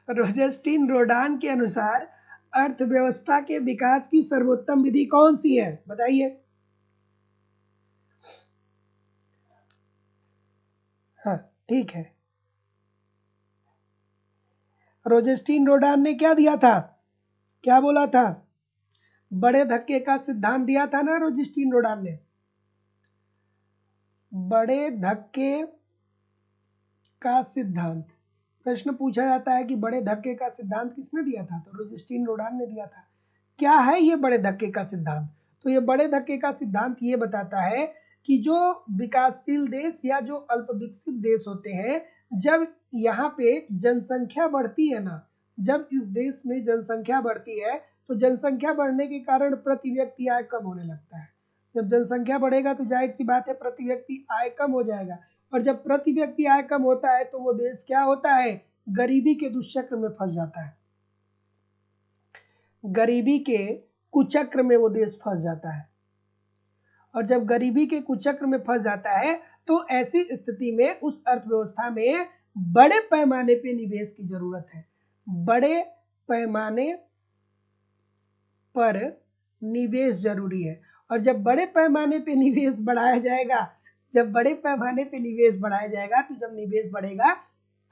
रोजेस्टीन रोडान के अनुसार अर्थव्यवस्था के विकास की सर्वोत्तम विधि कौन सी है, बताइए। हाँ ठीक है, रोजेस्टीन रोडान ने क्या दिया था, क्या बोला था, बड़े धक्के का सिद्धांत दिया था ना रोजेस्टीन रोडान ने, बड़े धक्के का सिद्धांत। प्रश्न पूछा जाता है कि बड़े धक्के का सिद्धांत किसने दिया था, तो रोजेस्टीन रोडान ने दिया था। क्या है ये बड़े धक्के का सिद्धांत, तो ये बड़े धक्के का सिद्धांत ये बताता है कि जो विकासशील देश या जो अल्प विकसित देश होते हैं, जब यहाँ पे जनसंख्या बढ़ती है ना, जब इस देश में जनसंख्या बढ़ती है तो जनसंख्या बढ़ने के कारण प्रति व्यक्ति आय कम होने लगता है। जब जनसंख्या बढ़ेगा तो जाहिर सी बात है प्रति व्यक्ति आय कम हो जाएगा, और जब प्रति व्यक्ति आय कम होता है तो वो देश क्या होता है, गरीबी के दुष्चक्र में फंस जाता है, गरीबी के कुचक्र में वो देश फंस जाता है। और जब गरीबी के कुचक्र में फंस जाता है तो ऐसी स्थिति में उस अर्थव्यवस्था में बड़े पैमाने पे निवेश की जरूरत है, बड़े पैमाने पर निवेश जरूरी है। और जब बड़े पैमाने पे निवेश बढ़ाया जाएगा, जब बड़े पैमाने पे निवेश बढ़ाया जाएगा तो जब निवेश बढ़ेगा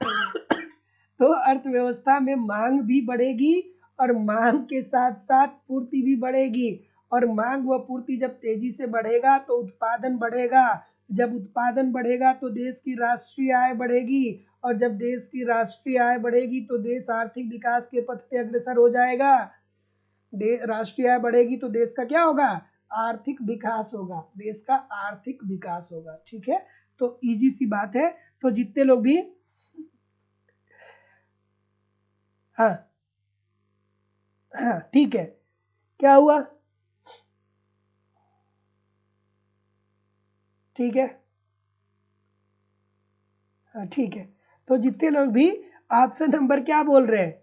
तो अर्थव्यवस्था में मांग भी बढ़ेगी, और मांग के साथ साथ पूर्ति भी बढ़ेगी, और मांग व पूर्ति जब तेजी से बढ़ेगा तो उत्पादन बढ़ेगा, जब उत्पादन बढ़ेगा तो देश की राष्ट्रीय आय बढ़ेगी, और जब देश की राष्ट्रीय आय बढ़ेगी तो देश आर्थिक विकास के पथ पे अग्रसर हो जाएगा। राष्ट्रीय आय बढ़ेगी तो देश का क्या होगा, आर्थिक विकास होगा, देश का आर्थिक विकास होगा। ठीक है, तो इजी सी बात है। तो जितने लोग भी, हाँ हाँ ठीक है, क्या हुआ, ठीक है, हाँ ठीक है। तो जितने लोग भी ऑप्शन नंबर क्या बोल रहे हैं,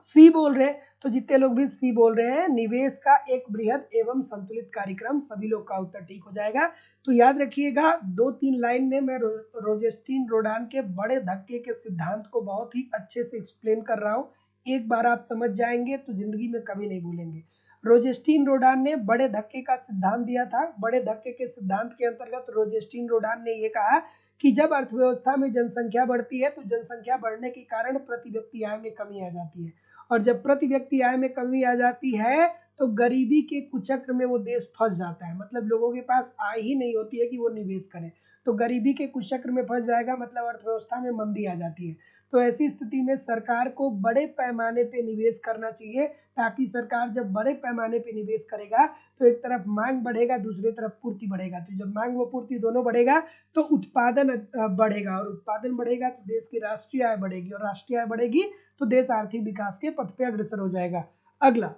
सी बोल रहे हैं, तो जितने लोग भी सी बोल रहे हैं, निवेश का एक बृहद एवं संतुलित कार्यक्रम, सभी लोग का उत्तर ठीक हो जाएगा। तो याद रखिएगा, 2-3 लाइन में मैं रोजेस्टीन रोडान के बड़े धक्के के सिद्धांत को बहुत ही अच्छे से एक्सप्लेन कर रहा हूँ, एक बार आप समझ जाएंगे तो जिंदगी में कभी नहीं भूलेंगे। रोजेस्टीन रोडान ने बड़े धक्के का सिद्धांत दिया था, बड़े धक्के के सिद्धांत के अंतर्गत रोजेस्टीन रोडान ने ये कहा कि जब अर्थव्यवस्था में जनसंख्या बढ़ती है तो जनसंख्या बढ़ने के कारण प्रति व्यक्ति आय में कमी आ जाती है, और जब प्रति व्यक्ति आय में कमी आ जाती है तो गरीबी के कुचक्र में वो देश फंस जाता है। मतलब लोगों के पास आय ही नहीं होती है कि वो निवेश करें, तो गरीबी के कुचक्र में फंस जाएगा, मतलब अर्थव्यवस्था में मंदी आ जाती है। तो ऐसी स्थिति में सरकार को बड़े पैमाने पे निवेश करना चाहिए, ताकि सरकार जब बड़े पैमाने पे निवेश करेगा तो एक तरफ मांग बढ़ेगा, दूसरी तरफ पूर्ति बढ़ेगा। तो जब मांग व पूर्ति दोनों बढ़ेगा तो उत्पादन बढ़ेगा, और उत्पादन बढ़ेगा तो देश की राष्ट्रीय आय बढ़ेगी, और राष्ट्रीय आय बढ़ेगी तो देश आर्थिक विकास के पथ पे अग्रसर हो जाएगा। अगला,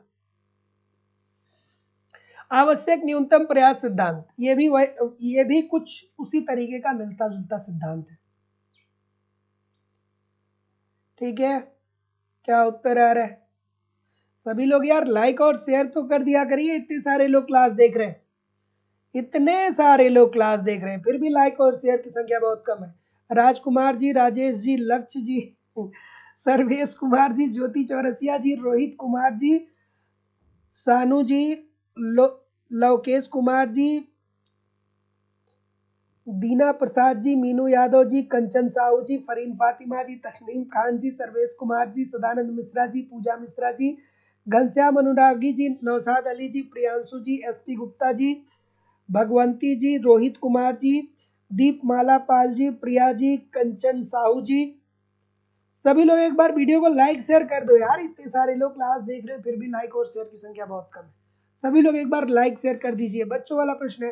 आवश्यक न्यूनतम प्रयास सिद्धांत। ये भी कुछ उसी तरीके का मिलता जुलता सिद्धांत है। ठीक है, क्या उत्तर आ रहा है? सभी लोग यार लाइक और शेयर तो कर दिया करिए, इतने सारे लोग क्लास देख रहे हैं, इतने सारे लोग क्लास देख रहे हैं, फिर भी लाइक और शेयर की संख्या बहुत कम है। राजकुमार जी, राजेश जी, लक्ष्य जी, सर्वेश कुमार जी, ज्योति चौरसिया जी, रोहित कुमार जी, सानू जी, लवकेश कुमार जी, दीना प्रसाद जी, मीनू यादव जी, कंचन साहू जी, फरीन फातिमा जी, तस्नीम खान जी, सर्वेश कुमार जी, सदानंद मिश्रा जी, पूजा मिश्रा जी, घनश्याम अनुरागी जी, नौशाद अली जी, प्रियांशु जी, एसपी गुप्ता जी, भगवंती जी, रोहित कुमार जी, दीपमाला पाल जी, प्रिया जी, कंचन साहू जी। सभी लोग एक बार वीडियो को लाइक शेयर कर दो यार, इतने सारे लोग क्लास देख रहे हैं फिर भी लाइक और शेयर की संख्या बहुत कम है। सभी लोग एक बार लाइक शेयर कर दीजिए। बच्चों वाला प्रश्न है,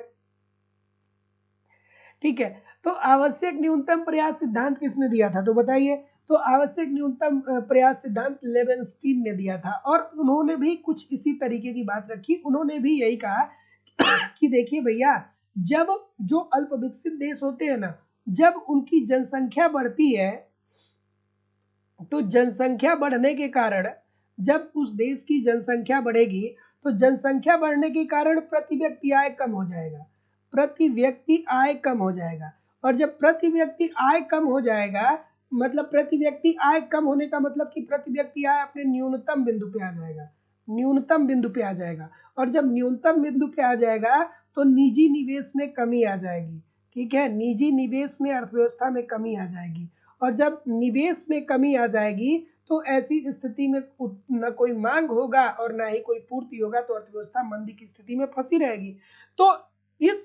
ठीक है। तो आवश्यक न्यूनतम प्रयास सिद्धांत किसने दिया था, तो बताइए। तो आवश्यक न्यूनतम प्रयास सिद्धांत लेवेंस्टीन ने दिया था, और उन्होंने भी कुछ इसी तरीके की बात रखी। उन्होंने भी यही कहा कि देखिए भैया, जब जो अल्प विकसित देश होते हैं ना, जब उनकी जनसंख्या बढ़ती है तो जनसंख्या बढ़ने के कारण, जब उस देश की जनसंख्या बढ़ेगी तो जनसंख्या बढ़ने के कारण प्रति व्यक्ति आय कम हो जाएगा, प्रति व्यक्ति आय कम हो जाएगा। और जब प्रति व्यक्ति आय कम हो जाएगा, मतलब प्रति व्यक्ति आय कम होने का मतलब कि प्रति व्यक्ति आय अपने न्यूनतम बिंदु पे आ जाएगा, न्यूनतम बिंदु पे आ जाएगा। और जब न्यूनतम बिंदु पे आ जाएगा तो निजी निवेश में कमी आ जाएगी, ठीक है, निजी निवेश में अर्थव्यवस्था में कमी आ जाएगी। और जब निवेश में कमी आ जाएगी तो ऐसी स्थिति में न कोई मांग होगा और ना ही कोई पूर्ति होगा, तो अर्थव्यवस्था मंदी की स्थिति में फंसी रहेगी। तो इस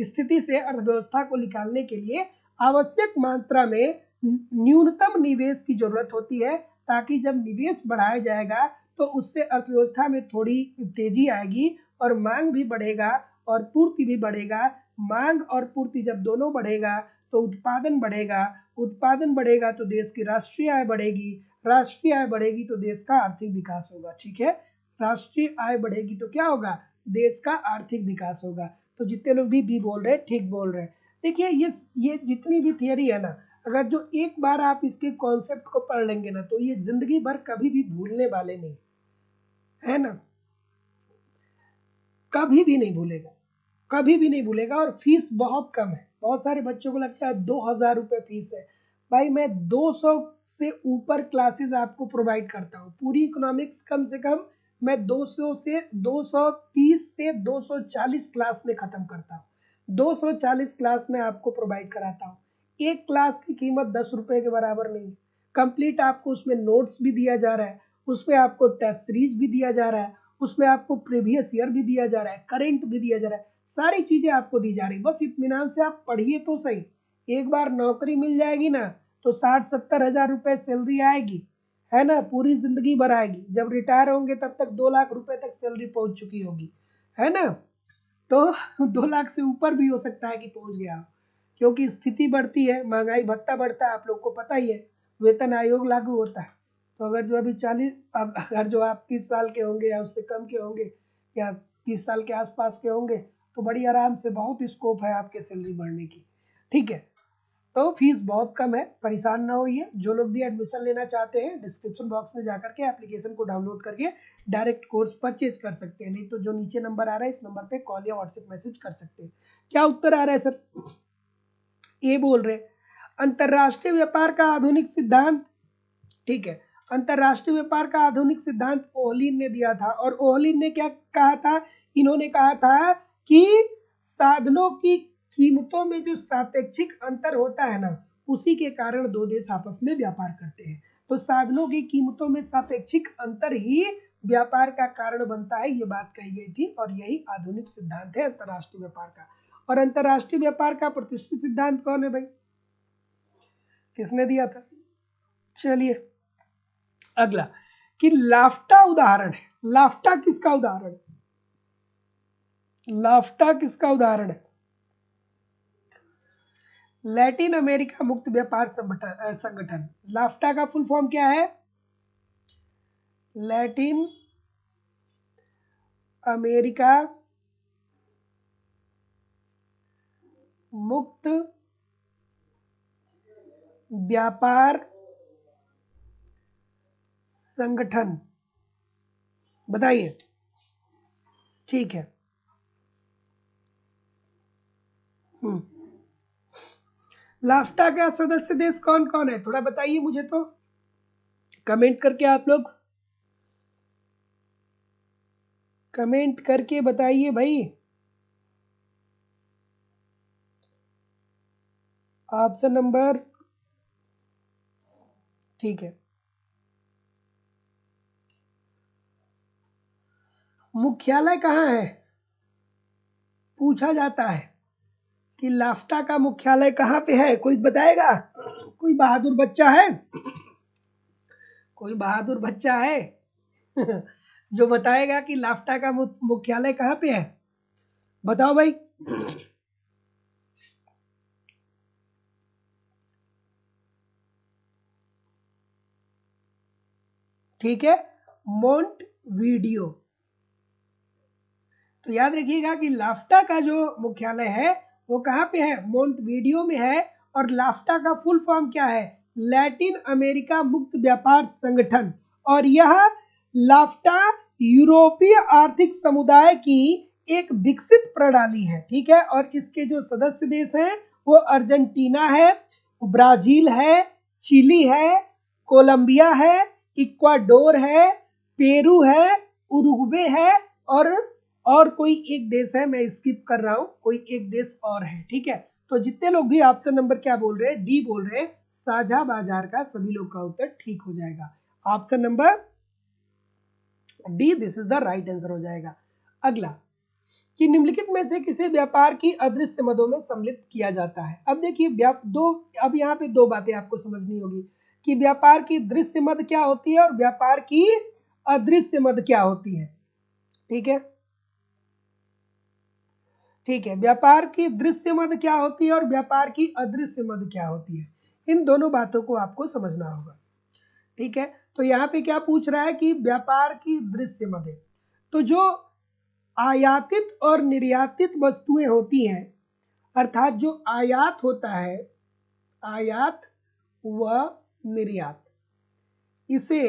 स्थिति से अर्थव्यवस्था को निकालने के लिए आवश्यक मात्रा में न्यूनतम निवेश की जरूरत होती है, ताकि जब निवेश बढ़ाया जाएगा तो उससे अर्थव्यवस्था में थोड़ी तेजी आएगी और मांग भी बढ़ेगा और पूर्ति भी बढ़ेगा। मांग और पूर्ति जब दोनों बढ़ेगा तो उत्पादन बढ़ेगा, उत्पादन बढ़ेगा तो देश की राष्ट्रीय आय बढ़ेगी, राष्ट्रीय आय बढ़ेगी तो देश का आर्थिक विकास होगा, ठीक है। राष्ट्रीय आय बढ़ेगी तो क्या होगा, देश का आर्थिक विकास होगा। तो जितने लोग भी बोल रहे हैं ठीक बोल रहे हैं। देखिए ये जितनी भी थियरी है ना, अगर जो एक बार आप इसके कॉन्सेप्ट को पढ़ लेंगे ना, तो ये जिंदगी भर कभी भी भूलने वाले नहीं, है ना, कभी भी नहीं भूलेगा, कभी भी नहीं भूलेगा। और फीस बहुत कम है, बहुत सारे बच्चों को लगता है 2000 रुपये फीस है। भाई मैं 200 से ऊपर क्लासेस आपको प्रोवाइड करता हूँ, पूरी इकोनॉमिक्स कम से कम मैं 200 से 230 से 240 क्लास में खत्म करता हूँ, 240 क्लास में आपको प्रोवाइड कराता हूँ। एक क्लास की कीमत 10 रुपये के बराबर नहीं, कंप्लीट आपको उसमें नोट्स भी दिया जा रहा है, उसमें आपको टेस्ट सीरीज भी दिया जा रहा है, उसमें आपको प्रीवियस ईयर भी दिया जा रहा है, करंट भी दिया जा रहा है, सारी चीजें आपको दी जा रही। बस इत्मीनान से आप पढ़िए तो सही। एक बार नौकरी मिल जाएगी ना तो 60-70 हजार रुपए सैलरी आएगी, है ना, पूरी जिंदगी भर आएगी। जब रिटायर होंगे तब तक 2 लाख रुपए तक सैलरी पहुंच चुकी होगी, है ना। तो 2 लाख से ऊपर भी हो सकता है कि पहुंच गया हो, क्योंकि स्फीति बढ़ती है, महंगाई भत्ता बढ़ता है, आप लोग को पता ही है, वेतन आयोग लागू होता है। तो अगर जो अभी 40, अगर जो आप 30 साल के होंगे या उससे कम के होंगे या 30 साल के आसपास के होंगे, तो बड़ी आराम से बहुत स्कोप है आपके सैलरी बढ़ने की, ठीक है। तो फीस बहुत कम है, परेशान ना होइए। जो लोग भी एडमिशन लेना चाहते हैं डिस्क्रिप्शन बॉक्स में जाकर के एप्लीकेशन को डाउनलोड करके डायरेक्ट कोर्स परचेज कर सकते हैं, नहीं तो जो नीचे नंबर आ रहा है इस नंबर पे कॉल या व्हाट्सएप मैसेज कर सकते हैं। क्या उत्तर आ रहा है सर? ये बोल रहे अंतरराष्ट्रीय व्यापार का आधुनिक सिद्धांत, ठीक है, अंतरराष्ट्रीय व्यापार का आधुनिक सिद्धांत ओहलिन ने दिया था। और ओहलिन ने क्या कहा था, इन्होंने कहा था कि साधनों की कीमतों में जो सापेक्षिक अंतर होता है ना, उसी के कारण दो देश आपस में व्यापार करते हैं। तो साधनों की कीमतों में सापेक्षिक अंतर ही व्यापार का कारण बनता है, ये बात कही गई थी और यही आधुनिक सिद्धांत है अंतरराष्ट्रीय व्यापार का। और अंतरराष्ट्रीय व्यापार का प्रतिष्ठित सिद्धांत कौन है भाई, किसने दिया था? चलिए अगला कि लाफ्टा उदाहरण है। लाफ्टा किसका उदाहरण है? लाफ्टा किसका उदाहरण है? लैटिन अमेरिका मुक्त व्यापार संगठन। लाफ्टा का फुल फॉर्म क्या है? लैटिन अमेरिका मुक्त व्यापार संगठन, बताइए। ठीक है। लाफ्टा का सदस्य देश कौन कौन है, थोड़ा बताइए मुझे तो, कमेंट करके आप लोग कमेंट करके बताइए भाई। ऑप्शन नंबर, ठीक है। मुख्यालय कहाँ है, पूछा जाता है कि लाफ्टा का मुख्यालय कहाँ पे है, कोई बताएगा? कोई बहादुर बच्चा है? कोई बहादुर बच्चा है जो बताएगा कि लाफ्टा का मुख्यालय कहाँ पे है? बताओ भाई। ठीक है, मोंटवीडियो। तो याद रखिएगा कि लाफ्टा का जो मुख्यालय है वो कहाँ पे है, मोंटवीडियो में है। और लाफ्टा का फुल फॉर्म क्या है? लैटिन अमेरिका मुक्त व्यापार संगठन। और यह लाफ्टा यूरोपीय आर्थिक समुदाय की एक विकसित प्रणाली है, ठीक है। और इसके जो सदस्य देश हैं वो अर्जेंटीना है, ब्राजील है, चिली है, कोलंबिया है, इक्वाडोर है, पेरू है, उरुग्वे है और कोई एक देश है, मैं स्किप कर रहा हूं, कोई एक देश और है, ठीक है। तो जितने लोग भी ऑप्शन नंबर क्या बोल रहे हैं, डी बोल रहे हैं, साझा बाजार का, सभी लोग का उत्तर ठीक हो जाएगा। Option number D, this is the right answer हो जाएगा। अगला कि निम्नलिखित में से किसी व्यापार की अदृश्य मदों में सम्मिलित किया जाता है। अब देखिए अब यहाँ पे दो बातें आपको समझनी होगी कि व्यापार की दृश्य मद क्या होती है और व्यापार की अदृश्य मद क्या होती है, ठीक है। ठीक है, व्यापार की दृश्य मद क्या होती है और व्यापार की अदृश्य मद क्या होती है, इन दोनों बातों को आपको समझना होगा, ठीक है। तो यहाँ पे क्या पूछ रहा है कि व्यापार की दृश्य मदें, तो जो आयातित और निर्यातित वस्तुएं होती हैं, अर्थात जो आयात होता है, आयात व निर्यात, इसे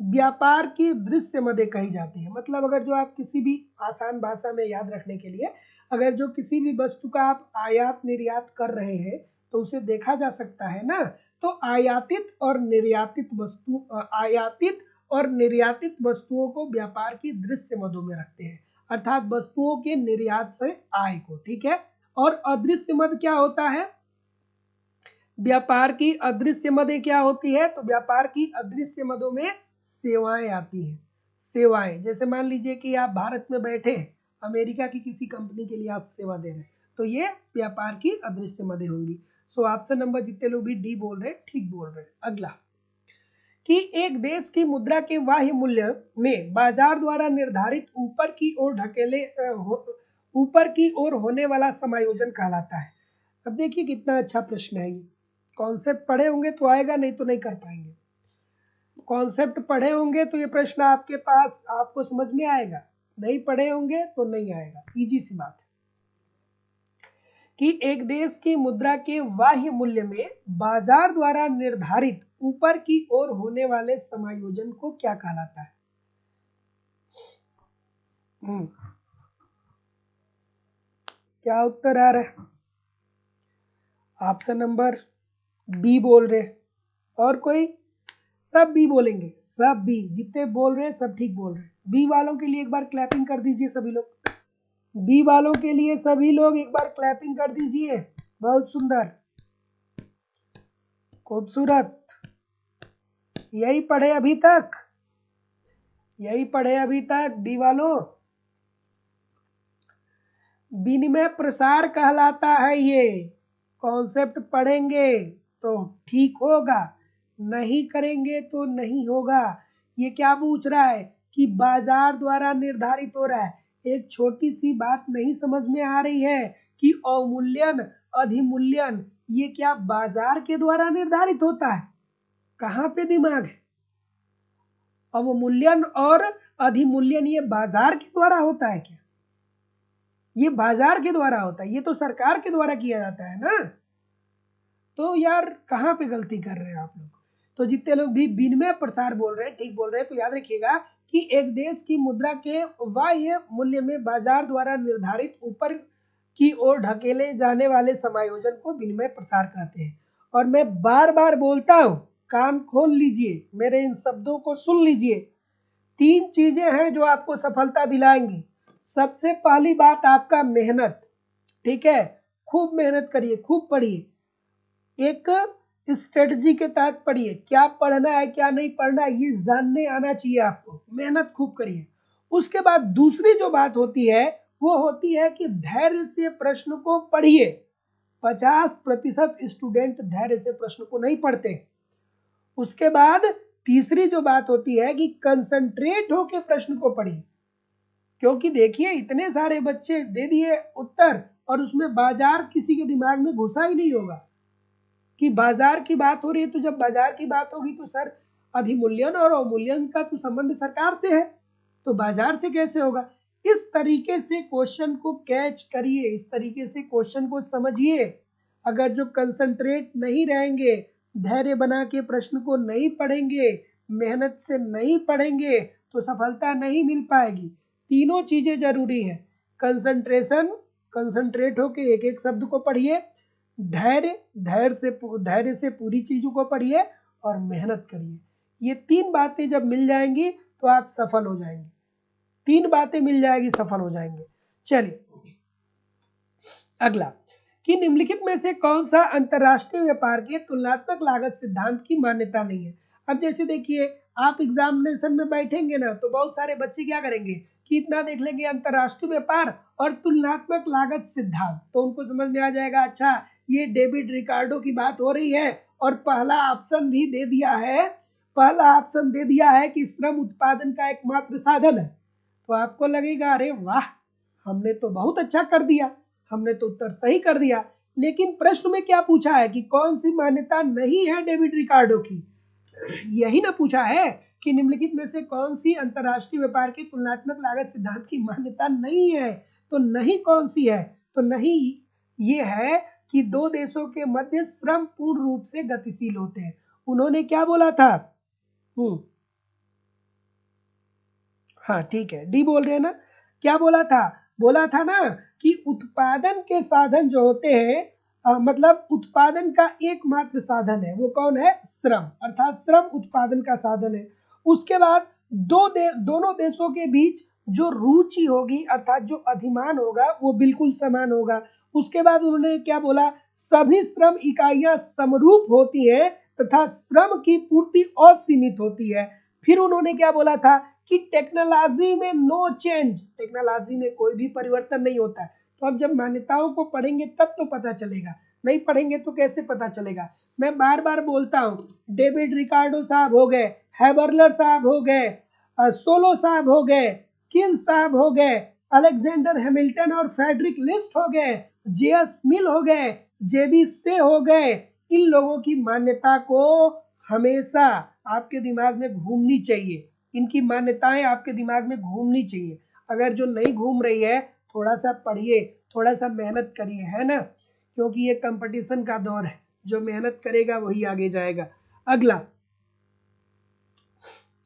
व्यापार की दृश्य मदें कही जाती है। मतलब अगर जो आप किसी भी आसान भाषा में याद रखने के लिए, अगर जो किसी भी वस्तु का आप आयात निर्यात कर रहे हैं तो उसे देखा जा सकता है ना। तो आयातित और निर्यातित वस्तुओं को व्यापार की दृश्य मदों में रखते हैं, अर्थात वस्तुओं के निर्यात से आय को, ठीक है। और अदृश्य मद क्या होता है? व्यापार की अदृश्य मदें क्या होती है? तो व्यापार की अदृश्य मदों में सेवाएं आती हैं। सेवाएं, जैसे मान लीजिए कि आप भारत में बैठे अमेरिका की किसी कंपनी के लिए आप सेवा दे रहे हैं, तो ये व्यापार की अदृश्य मदें होंगी। सो ऑप्शन नंबर जितने लोग भी डी बोल रहे हैं ठीक बोल रहे हैं। अगला कि एक देश की मुद्रा के बाह्य मूल्य में बाजार द्वारा निर्धारित ऊपर की ओर होने वाला समायोजन कहलाता है। अब देखिए कितना अच्छा प्रश्न है ये। कॉन्सेप्ट पढ़े होंगे तो आएगा, नहीं तो नहीं कर पाएंगे। कॉन्सेप्ट पढ़े होंगे तो ये प्रश्न आपके पास आपको समझ में आएगा, नहीं पढ़े होंगे तो नहीं आएगा। इजी सी बात है कि एक देश की मुद्रा के बाह्य मूल्य में बाजार द्वारा निर्धारित ऊपर की ओर होने वाले समायोजन को क्या कहलाता है? क्या उत्तर आ रहा है? ऑप्शन नंबर बी बोल रहे, और कोई? सब बी बोलेंगे, सब बी, जितने बोल रहे हैं सब ठीक बोल रहे हैं। बी वालों के लिए एक बार क्लैपिंग कर दीजिए सभी लोग। बी वालों के लिए सभी लोग एक बार क्लैपिंग कर दीजिए। बहुत सुंदर, खूबसूरत। यही पढ़े अभी तक, यही पढ़े अभी तक बी वालों। विनिमय प्रसार कहलाता है ये। कॉन्सेप्ट पढ़ेंगे तो ठीक होगा, नहीं करेंगे तो नहीं होगा। ये क्या पूछ रहा है कि बाजार द्वारा निर्धारित हो रहा है। एक छोटी सी बात नहीं समझ में आ रही है कि अवमूल्यन, अधिमूल्यन ये क्या बाजार के द्वारा निर्धारित होता है? कहाँ पे दिमाग है? अवमूल्यन और अधिमूल्यन ये बाजार के द्वारा होता है क्या? ये बाजार के द्वारा होता है, ये तो सरकार के द्वारा किया जाता है ना। तो यार कहाँ पे गलती कर रहे हैं आप लोग? तो जितने लोग भी विनिमय प्रसार बोल रहे हैं, ठीक बोल रहे हैं। तो याद रखिएगा कि एक देश की मुद्रा के बाह्य मूल्य में बाजार द्वारा निर्धारित ऊपर की ओर ढकेले जाने वाले समायोजन को विनिमय प्रसार कहते हैं। और मैं बार बार बोलता हूं, कान खोल लीजिए, मेरे इन शब्दों को सुन लीजिए। 3 चीजें हैं जो आपको सफलता दिलाएंगी। सबसे पहली बात आपका मेहनत, ठीक है। खूब मेहनत करिए, खूब पढ़िए, एक स्ट्रेटजी के तहत पढ़िए। क्या पढ़ना है क्या नहीं पढ़ना है ये जानने आना चाहिए आपको। मेहनत खूब करिए। उसके बाद दूसरी जो बात होती है वो होती है कि धैर्य से प्रश्न को पढ़िए। 50% स्टूडेंट धैर्य से प्रश्न को नहीं पढ़ते। उसके बाद तीसरी जो बात होती है कि कंसंट्रेट होकर प्रश्न को पढ़िए। क्योंकि देखिए इतने सारे बच्चे दे दिए उत्तर और उसमें बाजार किसी के दिमाग में घुसा ही नहीं होगा कि बाजार की बात हो रही है। तो जब बाजार की बात होगी तो सर अधिमूल्यन और अवमूल्यन का तो संबंध सरकार से है, तो बाजार से कैसे होगा? इस तरीके से क्वेश्चन को कैच करिए, इस तरीके से क्वेश्चन को समझिए। अगर जो कंसंट्रेट नहीं रहेंगे, धैर्य बना के प्रश्न को नहीं पढ़ेंगे, मेहनत से नहीं पढ़ेंगे तो सफलता नहीं मिल पाएगी। तीनों चीजें जरूरी है। कंसंट्रेशन, कंसंट्रेट होके एक एक शब्द को पढ़िए। धैर्य, धैर्य से पूरी चीजों को पढ़िए और मेहनत करिए। ये 3 बातें जब मिल जाएंगी तो आप सफल हो जाएंगे। 3 बातें मिल जाएगी, सफल हो जाएंगे। चलिए अगला, कि निम्नलिखित में से कौन सा अंतरराष्ट्रीय व्यापार के तुलनात्मक लागत सिद्धांत की मान्यता नहीं है? अब जैसे देखिए आप एग्जामिनेशन में बैठेंगे ना तो बहुत सारे बच्चे क्या करेंगे कि इतना देख लेंगे अंतरराष्ट्रीय व्यापार और तुलनात्मक लागत सिद्धांत, तो उनको समझ में आ जाएगा अच्छा ये डेविड रिकार्डो की बात हो रही है। और पहला ऑप्शन भी दे दिया है, पहला ऑप्शन दे दिया है कि श्रम उत्पादन का एकमात्र साधन है। तो आपको लगेगा अरे वाह, हमने तो बहुत अच्छा कर दिया, हमने तो उत्तर सही कर दिया। लेकिन प्रश्न में क्या पूछा है कि कौन सी मान्यता नहीं है डेविड रिकार्डो की? यही ना पूछा है कि निम्नलिखित में से कौन सी अंतरराष्ट्रीय व्यापार के तुलनात्मक लागत सिद्धांत की मान्यता नहीं है। तो नहीं कौन सी है? तो नहीं ये है कि दो देशों के मध्य श्रम पूर्ण रूप से गतिशील होते हैं। उन्होंने क्या बोला था? हाँ ठीक है, डी बोल रहे हैं ना। क्या बोला था? बोला था ना कि उत्पादन के साधन जो होते हैं मतलब उत्पादन का एकमात्र साधन है वो कौन है? श्रम, अर्थात श्रम उत्पादन का साधन है। उसके बाद दोनों देशों के बीच जो रुचि होगी अर्थात जो अधिमान होगा वो बिल्कुल समान होगा। उसके बाद उन्होंने क्या बोला? सभी श्रम इकाइयां समरूप होती हैं तथा श्रम की पूर्ति असीमित होती है। फिर उन्होंने क्या बोला था कि टेक्नोलॉजी में नो चेंज, टेक्नोलॉजी में कोई भी परिवर्तन नहीं होता है। तो अब जब मान्यताओं को पढ़ेंगे तब तो पता चलेगा, नहीं पढ़ेंगे तो कैसे पता चलेगा? मैं बार बार बोलता हूँ, डेविड रिकार्डो साहब हो गए, हैबरलर साहब हो गए, सोलो साहब हो गए, किल साहब हो गए, अलेक्जेंडर हैमिल्टन और फेडरिक लिस्ट हो गए, जेएस मिल हो गए, जेबी से हो गए। इन लोगों की मान्यता को हमेशा आपके दिमाग में घूमनी चाहिए, इनकी मान्यताएं आपके दिमाग में घूमनी चाहिए। अगर जो नहीं घूम रही है थोड़ा सा पढ़िए, थोड़ा सा मेहनत करिए, है ना, क्योंकि ये कंपटीशन का दौर है, जो मेहनत करेगा वही आगे जाएगा। अगला,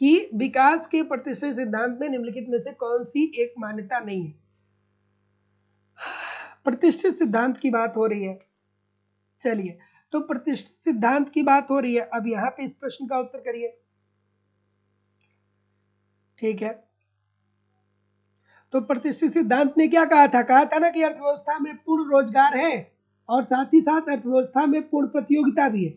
कि विकास के प्रतिष्ठित सिद्धांत में निम्नलिखित में से कौन सी एक मान्यता नहीं है? प्रतिष्ठित सिद्धांत की बात हो रही है। चलिए, तो प्रतिष्ठित सिद्धांत की बात हो रही है, अब यहाँ पे इस प्रश्न का उत्तर करिए। ठीक है, तो प्रतिष्ठित सिद्धांत ने क्या कहा था ना कि अर्थव्यवस्था में पूर्ण रोजगार है और साथ ही साथ अर्थव्यवस्था में पूर्ण प्रतियोगिता भी है।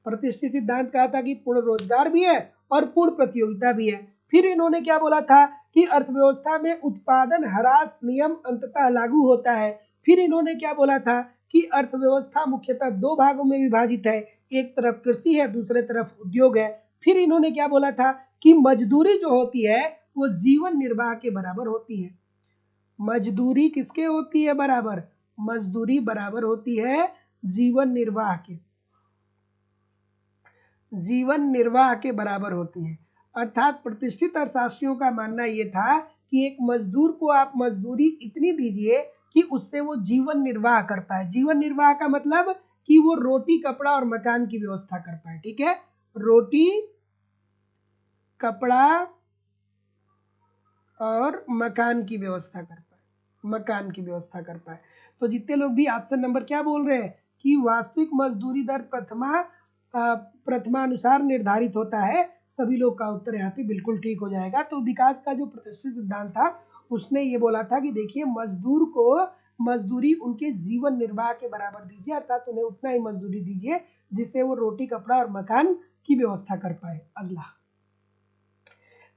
प्रतिष्ठित सिद्धांत कहा था कि पूर्ण रोजगार भी है और पूर्ण प्रतियोगिता भी है। फिर इन्होंने क्या बोला था कि अर्थव्यवस्था में उत्पादन ह्रास नियम अंततः लागू होता है। फिर इन्होंने क्या बोला था कि अर्थव्यवस्था मुख्यतः दो भागों में विभाजित है, एक तरफ कृषि है, दूसरे तरफ उद्योग है। फिर इन्होंने क्या बोला था कि मजदूरी जो होती है वो जीवन निर्वाह के बराबर होती है। मजदूरी किसके होती है बराबर? मजदूरी बराबर होती है जीवन निर्वाह के, जीवन निर्वाह के बराबर होती है। अर्थात प्रतिष्ठित अर्थशास्त्रियों का मानना यह था कि एक मजदूर को आप मजदूरी इतनी दीजिए कि उससे वो जीवन निर्वाह कर पाए। जीवन निर्वाह का मतलब कि वो रोटी कपड़ा और मकान की व्यवस्था कर पाए। ठीक है, रोटी कपड़ा और मकान की व्यवस्था कर पाए, मकान की व्यवस्था कर पाए। तो जितने लोग भी ऑप्शन नंबर क्या बोल रहे हैं कि वास्तविक मजदूरी दर प्रथमानुसार निर्धारित होता है, सभी लोग का उत्तर यहाँ पे बिल्कुल ठीक हो जाएगा। तो विकास का जो प्रतिष्ठित सिद्धांत था उसने ये बोला था कि देखिए मजदूर को मजदूरी उनके जीवन निर्वाह के बराबर दीजिए, अर्थात उन्हें उतना ही मजदूरी दीजिए जिससे वो रोटी कपड़ा और मकान की व्यवस्था कर पाए। अगला,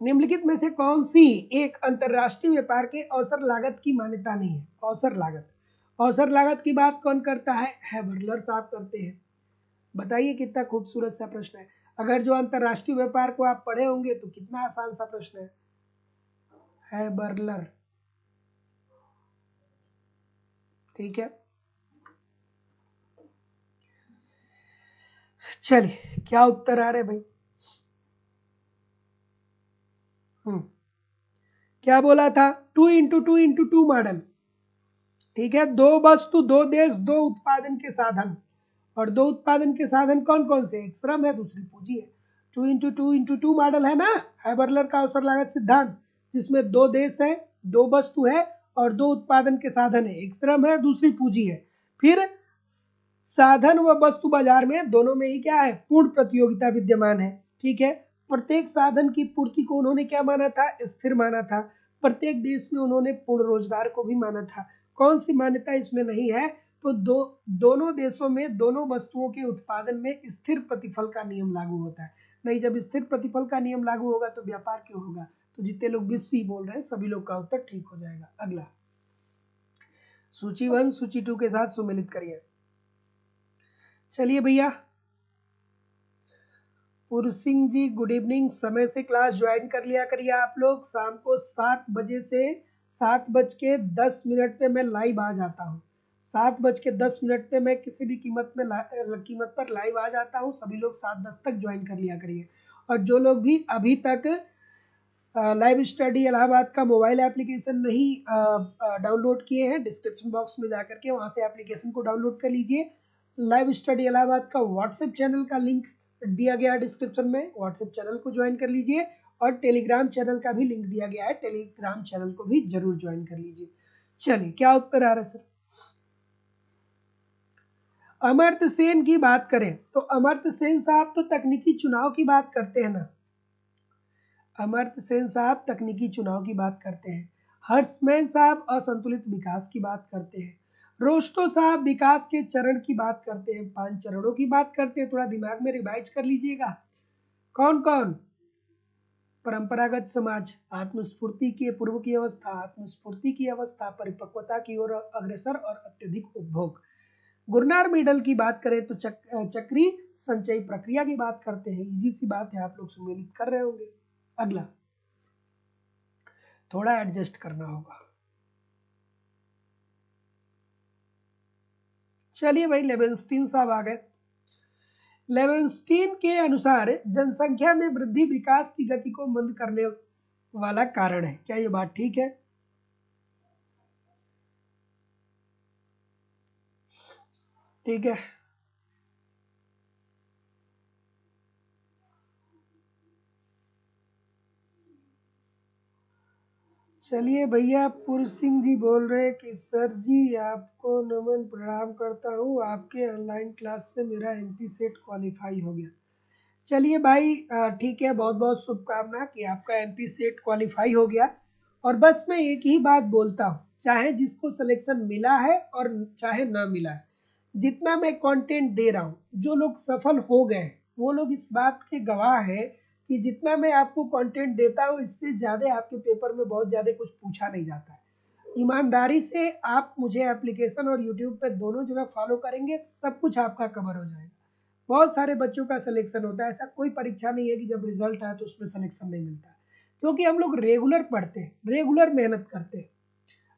निम्नलिखित में से कौन सी एक अंतरराष्ट्रीय व्यापार के अवसर लागत की मान्यता नहीं है? अवसर लागत, अवसर लागत की बात कौन करता है? हैबरलर साहब करते हैं। बताइए कितना खूबसूरत सा प्रश्न है। अगर जो अंतरराष्ट्रीय व्यापार को आप पढ़े होंगे तो कितना आसान सा प्रश्न है। हैबरलर, ठीक है। चलिए क्या उत्तर आ रहे भाई? क्या बोला था? 2x2x2 मॉडल, ठीक है। दो वस्तु दो देश दो उत्पादन के साधन, और दो उत्पादन के साधन कौन कौन से? एक श्रम है, दूसरी पूंजी है। 2x2x2 मॉडल है ना हैबरलर का अवसर लागत सिद्धांत, जिसमें दो देश है, दो वस्तु है और दो उत्पादन के साधन है, एक श्रम है, दूसरी पूंजी है। फिर साधन व वस्तु बाजार में दोनों में ही क्या है? पूर्ण प्रतियोगिता विद्यमान है। ठीक है, प्रत्येक साधन की पूर्ति को उन्होंने क्या माना था? स्थिर माना था। प्रत्येक देश में उन्होंने पूर्ण रोजगार को भी माना था। कौन सी मान्यता इसमें नहीं है? तो दोनों देशों में दोनों वस्तुओं के उत्पादन में स्थिर प्रतिफल का नियम लागू होता है। नहीं, जब स्थिर प्रतिफल का नियम लागू होगा तो व्यापार क्यों होगा? तो जितने लोग भी सी बोल रहे हैं सभी लोग का उत्तर ठीक हो जाएगा। अगला, सूची 1 सूची 2 के साथ सुमेलित करिए। चलिए भैया, पुरुष सिंह जी गुड इवनिंग। समय से क्लास ज्वाइन कर लिया करिए आप लोग। शाम को 7 बजे से 7:10 पे मैं लाइव आ जाता हूँ। 7:10 पे मैं किसी भी कीमत पर लाइव आ जाता हूँ। सभी लोग 7:10 तक ज्वाइन कर लिया करिए। और जो लोग भी अभी तक लाइव स्टडी इलाहाबाद का मोबाइल एप्लीकेशन नहीं डाउनलोड किए हैं, डिस्क्रिप्शन बॉक्स में जाकर के वहाँ से एप्लीकेशन को डाउनलोड कर लीजिए। लाइव स्टडी इलाहाबाद का व्हाट्सएप चैनल का लिंक दिया गया है डिस्क्रिप्शन में, व्हाट्सएप चैनल को ज्वाइन कर लीजिए। और टेलीग्राम चैनल का भी लिंक दिया गया है, टेलीग्राम चैनल को भी जरूर ज्वाइन कर लीजिए। चलिए क्या उत्तर आ रहा है सर? अमर्त्य सेन की बात करें तो अमर्त्य सेन साहब तो तकनीकी चुनाव की बात करते हैं ना। अमर्त्य सेन साहब तकनीकी चुनाव की बात करते हैं। हर्षमैन साहब असंतुलित विकास की बात करते हैं। रोस्टो साहब विकास के चरण की बात करते हैं, 5 चरणों की बात करते हैं। थोड़ा दिमाग में रिवाइज कर लीजिएगा। कौन कौन? परंपरागत समाज, आत्मस्फूर्ति के पूर्व की अवस्था, आत्मस्फूर्ति की अवस्था, परिपक्वता की ओर अग्रसर और अत्यधिक उपभोग। गुरनार मेडल की बात करें तो चक्री संचयी प्रक्रिया की बात करते हैं। इजी सी बात है, आप लोग सुमेलित कर रहे होंगे। अगला, थोड़ा एडजस्ट करना होगा। चलिए भाई, लेवेंस्टीन साहब आ गए। लेवेंस्टीन के अनुसार जनसंख्या में वृद्धि विकास की गति को मंद करने वाला कारण है। क्या ये बात ठीक है? ठीक है, चलिए भैया, पुरुष सिंह जी बोल रहे कि सर जी आपको नमन प्रणाम करता हूँ, आपके ऑनलाइन क्लास से मेरा एमपी सेट क्वालिफाई हो गया। चलिए भाई ठीक है, बहुत बहुत शुभकामना कि आपका एमपी सेट क्वालिफाई हो गया। और बस मैं एक ही बात बोलता हूँ, चाहे जिसको सिलेक्शन मिला है और चाहे ना मिला है, जितना मैं कंटेंट दे रहा हूँ, जो लोग सफल हो गए वो लोग इस बात के गवाह हैं कि जितना मैं आपको कंटेंट देता हूँ इससे ज़्यादा आपके पेपर में बहुत ज़्यादा कुछ पूछा नहीं जाता है। ईमानदारी से आप मुझे एप्लीकेशन और यूट्यूब पे दोनों जगह फॉलो करेंगे, सब कुछ आपका कवर हो जाएगा। बहुत सारे बच्चों का सिलेक्शन होता है, ऐसा कोई परीक्षा नहीं है कि जब रिजल्ट आए तो उसमें सिलेक्शन नहीं मिलता है, क्योंकि हम लोग रेगुलर पढ़ते हैं, रेगुलर मेहनत करते हैं।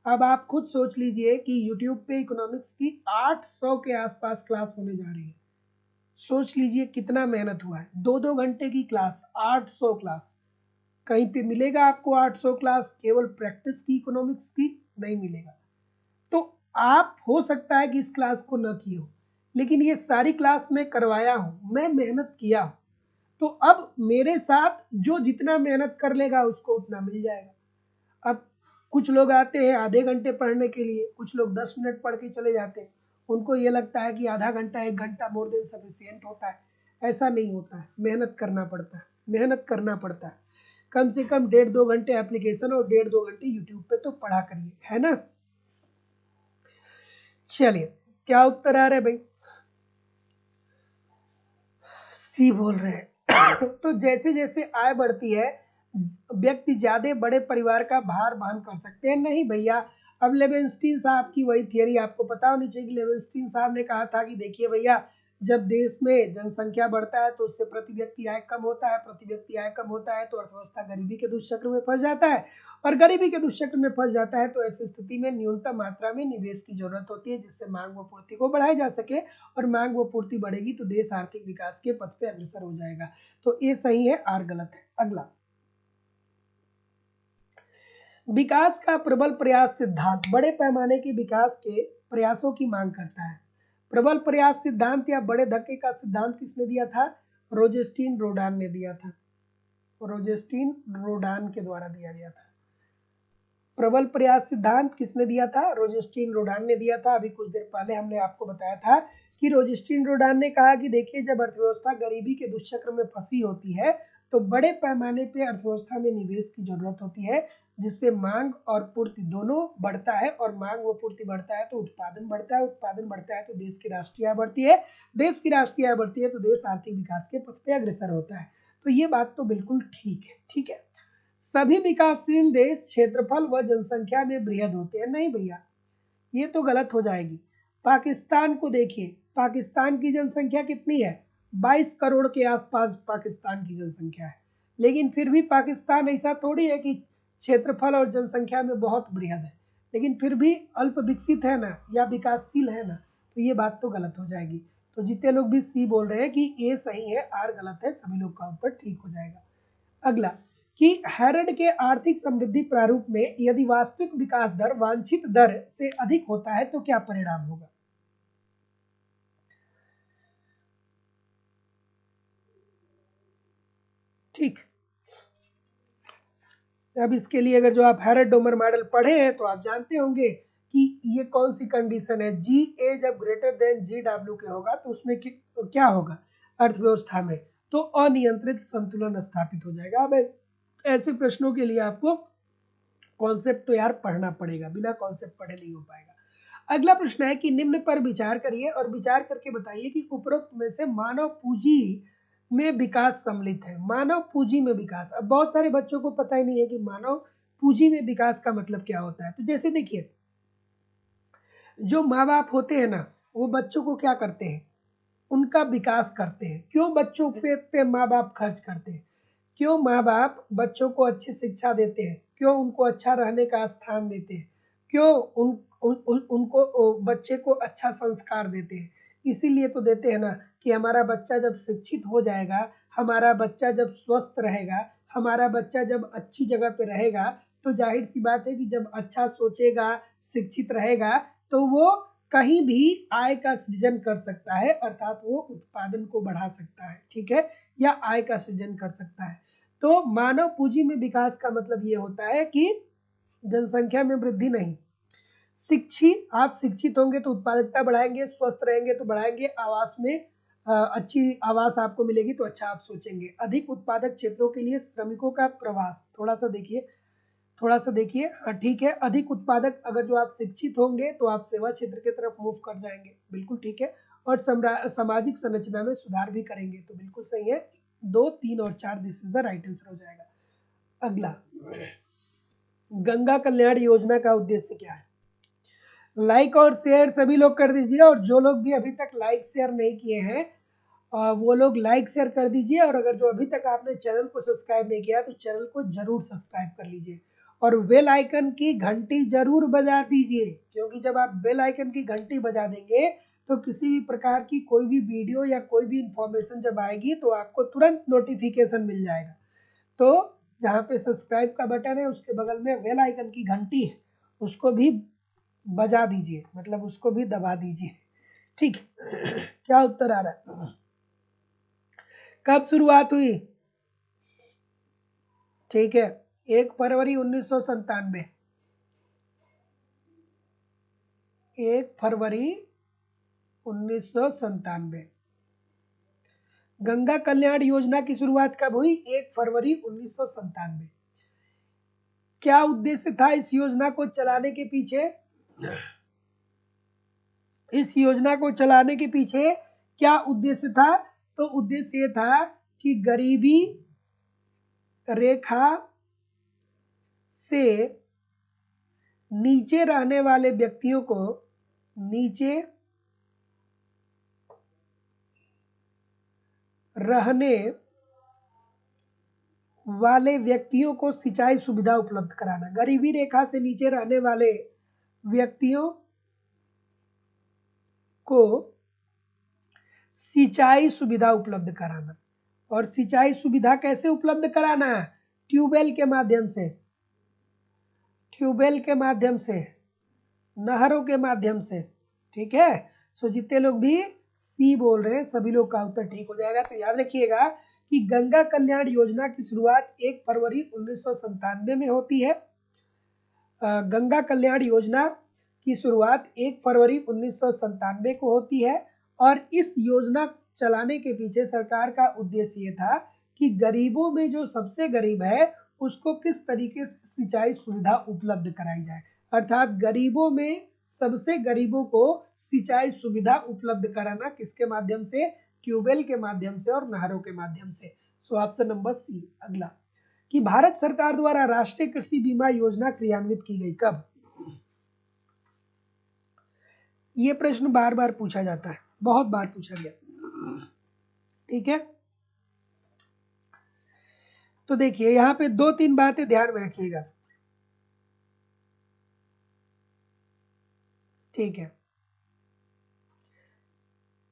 अब आप खुद सोच लीजिए कि यूट्यूब पे इकोनॉमिक्स की 800 के आसपास क्लास होने जा रही है। सोच लीजिए कितना मेहनत हुआ है, 2-2 घंटे की क्लास, 800 क्लास। कहीं पे मिलेगा आपको 800 क्लास केवल प्रैक्टिस की इकोनॉमिक्स की? नहीं मिलेगा। तो आप हो सकता है कि इस क्लास को न की हो, लेकिन ये सारी क्लास मैं करवाया हूं, मैं मेहनत किया हूं, तो अब मेरे साथ जो जितना मेहनत कर लेगा उसको उतना मिल जाएगा। अब कुछ लोग आते हैं आधे घंटे पढ़ने के लिए, कुछ लोग 10 मिनट पढ़ के चले जाते हैं, उनको ये लगता है कि आधा घंटा 1 घंटा मोर देन सफिशियंट होता है। ऐसा नहीं होता है, मेहनत करना पड़ता है, मेहनत करना पड़ता है। कम से कम 1.5-2 घंटे एप्लीकेशन और 1.5-2 घंटे यूट्यूब पे तो पढ़ा करिए, है ना। चलिए, क्या उत्तर आ रहा है भाई? सी बोल रहे हैं। तो जैसे जैसे आय बढ़ती है, व्यक्ति ज्यादा बड़े परिवार का भार वहन कर सकते हैं। नहीं भैया, अब लेवेंस्टीन साहब की वही थियरी आपको पता होनी चाहिए कि लेवेंस्टीन साहब ने कहा था कि देखिए भैया, जब देश में जनसंख्या बढ़ता है तो उससे प्रति व्यक्ति आय कम होता है, प्रति व्यक्ति आय कम होता है तो अर्थव्यवस्था गरीबी के दुष्चक्र में फंस जाता है, और गरीबी के दुष्चक्र में फंस जाता है तो ऐसी स्थिति में न्यूनतम मात्रा में निवेश की जरूरत होती है, जिससे मांग व पूर्ति को बढ़ाया जा सके, और मांग व पूर्ति बढ़ेगी तो देश आर्थिक विकास के पथ पे अग्रसर हो जाएगा। तो ये सही है, आर गलत है। अगला, विकास का प्रबल प्रयास सिद्धांत बड़े पैमाने के विकास के प्रयासों की मांग करता है। प्रबल प्रयास सिद्धांत या बड़े धक्के का सिद्धांत किसने दिया था? रोजेस्टीन रोडान ने दिया था, रोजेस्टीन रोडान के द्वारा दिया गया था। प्रबल प्रयास सिद्धांत किसने दिया था? रोजेस्टीन रोडान ने दिया था। अभी कुछ देर पहले हमने आपको बताया था कि रोजेस्टीन रोडान ने कहा कि देखिए, जब अर्थव्यवस्था गरीबी के दुष्चक्र में फंसी होती है तो बड़े पैमाने पे अर्थव्यवस्था में निवेश की जरूरत होती है, जिससे मांग और पूर्ति दोनों बढ़ता है, और मांग व पूर्ति बढ़ता है तो उत्पादन बढ़ता है, उत्पादन बढ़ता है तो देश की राष्ट्रीय आय बढ़ती है, देश की राष्ट्रीय आय बढ़ती है तो देश आर्थिक विकास के पथ पे अग्रसर होता है। तो ये बात तो बिल्कुल ठीक है, ठीक है। सभी विकासशील देश क्षेत्रफल व जनसंख्या में बृहद होते हैं? नहीं भैया, ये तो गलत हो जाएगी। पाकिस्तान को देखिए, पाकिस्तान की जनसंख्या कितनी है? 22 करोड़ के आसपास पाकिस्तान की जनसंख्या है, लेकिन फिर भी पाकिस्तान ऐसा थोड़ी है कि क्षेत्रफल और जनसंख्या में बहुत बृहद है, लेकिन फिर भी अल्प विकसित है ना, या विकासशील है ना, तो ये बात तो गलत हो जाएगी। तो जितने लोग भी सी बोल रहे हैं कि ए सही है, आर गलत है, सभी लोग का उत्तर ठीक हो जाएगा। अगला, कि हैरड के आर्थिक समृद्धि प्रारूप में यदि वास्तविक विकास दर वांछित दर से अधिक होता है तो क्या परिणाम होगा? ठीक, अब इसके लिए अगर जो आप हैरड डोमर मॉडल पढ़े हैं तो आप जानते होंगे कि ये कौन सी कंडीशन है। जी ए जब ग्रेटर देन जी डब्ल्यू के होगा तो उसमें क्या होगा? अर्थव्यवस्था में तो अनियंत्रित संतुलन स्थापित हो जाएगा। अब ऐसे प्रश्नों के लिए आपको कॉन्सेप्ट तो यार पढ़ना पड़ेगा, बिना कॉन्सेप्ट पढ़े नहीं हो पाएगा। अगला प्रश्न है कि निम्न पर विचार करिए और विचार करके बताइए कि उपरोक्त में से मानव पूंजी में विकास सम्मिलित है। मानव पूंजी में विकास, अब बहुत सारे बच्चों को पता ही नहीं है कि मानव पूंजी में विकास का मतलब क्या होता है। तो जैसे देखिए, जो माँ बाप होते हैं ना, वो बच्चों को क्या करते हैं? उनका विकास करते हैं। क्यों बच्चों पे माँ बाप खर्च करते हैं? क्यों माँ बाप बच्चों को अच्छी शिक्षा देते हैं? क्यों उनको अच्छा रहने का स्थान देते हैं? क्यों उनको बच्चे को अच्छा संस्कार देते हैं? इसीलिए तो देते हैं ना कि हमारा बच्चा जब शिक्षित हो जाएगा, हमारा बच्चा जब स्वस्थ रहेगा, हमारा बच्चा जब अच्छी जगह पे रहेगा, तो जाहिर सी बात है कि जब अच्छा सोचेगा, शिक्षित रहेगा, तो वो कहीं भी आय का सृजन कर सकता है, अर्थात वो उत्पादन को बढ़ा सकता है, ठीक है, या आय का सृजन कर सकता है। तो मानव पूंजी में विकास का मतलब ये होता है कि जनसंख्या में वृद्धि नहीं, शिक्षित, आप शिक्षित होंगे तो उत्पादकता बढ़ाएंगे, स्वस्थ रहेंगे तो बढ़ाएंगे, आवास में अच्छी आवास आपको मिलेगी तो अच्छा आप सोचेंगे। अधिक उत्पादक क्षेत्रों के लिए श्रमिकों का प्रवास, थोड़ा सा देखिए, थोड़ा सा देखिए, हाँ ठीक है, अधिक उत्पादक, अगर जो आप शिक्षित होंगे तो आप सेवा क्षेत्र की तरफ मूव कर जाएंगे, बिल्कुल ठीक है। और सामाजिक संरचना में सुधार भी करेंगे, तो बिल्कुल सही है, 2, 3 और 4 this is the right answer हो जाएगा। अगला, गंगा कल्याण योजना का उद्देश्य क्या है? लाइक और शेयर सभी लोग कर दीजिए, और जो लोग भी अभी तक लाइक शेयर नहीं किए हैं वो लोग लाइक शेयर कर दीजिए, और अगर जो अभी तक आपने चैनल को सब्सक्राइब नहीं किया तो चैनल को जरूर सब्सक्राइब कर लीजिए, और बेल आइकन की घंटी जरूर बजा दीजिए, क्योंकि जब आप बेल आइकन की घंटी बजा देंगे तो किसी भी प्रकार की कोई भी वीडियो या कोई भी इंफॉर्मेशन जब आएगी तो आपको तुरंत नोटिफिकेशन मिल जाएगा। तो जहाँ पे सब्सक्राइब का बटन है उसके बगल में बेल आइकन की घंटी है, उसको भी बजा दीजिए, मतलब उसको भी दबा दीजिए, ठीक है। क्या उत्तर आ रहा है? कब शुरुआत हुई? ठीक है, 1 फरवरी 1997, 1 फरवरी 1997। गंगा कल्याण योजना की शुरुआत कब हुई? 1 फरवरी 1997। क्या उद्देश्य था इस योजना को चलाने के पीछे? इस योजना को चलाने के पीछे क्या उद्देश्य था? तो उद्देश्य ये था कि गरीबी रेखा से नीचे रहने वाले व्यक्तियों को, नीचे रहने वाले व्यक्तियों को सिंचाई सुविधा उपलब्ध कराना। गरीबी रेखा से नीचे रहने वाले व्यक्तियों को सिंचाई सुविधा उपलब्ध कराना। और सिंचाई सुविधा कैसे उपलब्ध कराना है? ट्यूबवेल के माध्यम से, ट्यूबवेल के माध्यम से, नहरों के माध्यम से, ठीक है। सो जितने लोग भी सी बोल रहे हैं सभी लोग का उत्तर ठीक हो जाएगा। तो याद रखिएगा कि गंगा कल्याण योजना की शुरुआत 1 फरवरी 1997 में होती है। गंगा कल्याण योजना की शुरुआत 1 फरवरी 1997 को होती है, और इस योजना चलाने के पीछे सरकार का उद्देश्य ये था कि गरीबों में जो सबसे गरीब है उसको किस तरीके से सिंचाई सुविधा उपलब्ध कराई जाए, अर्थात गरीबों में सबसे गरीबों को सिंचाई सुविधा उपलब्ध कराना, किसके माध्यम से? ट्यूबवेल के माध्यम से और नहरों के माध्यम से। So option number C. अगला, कि भारत सरकार द्वारा राष्ट्रीय कृषि बीमा योजना क्रियान्वित की गई कब? ये प्रश्न बार बार पूछा जाता है, बहुत बार पूछा गया, ठीक है। तो देखिए यहाँ पे 2-3 बातें ध्यान में रखिएगा, ठीक है,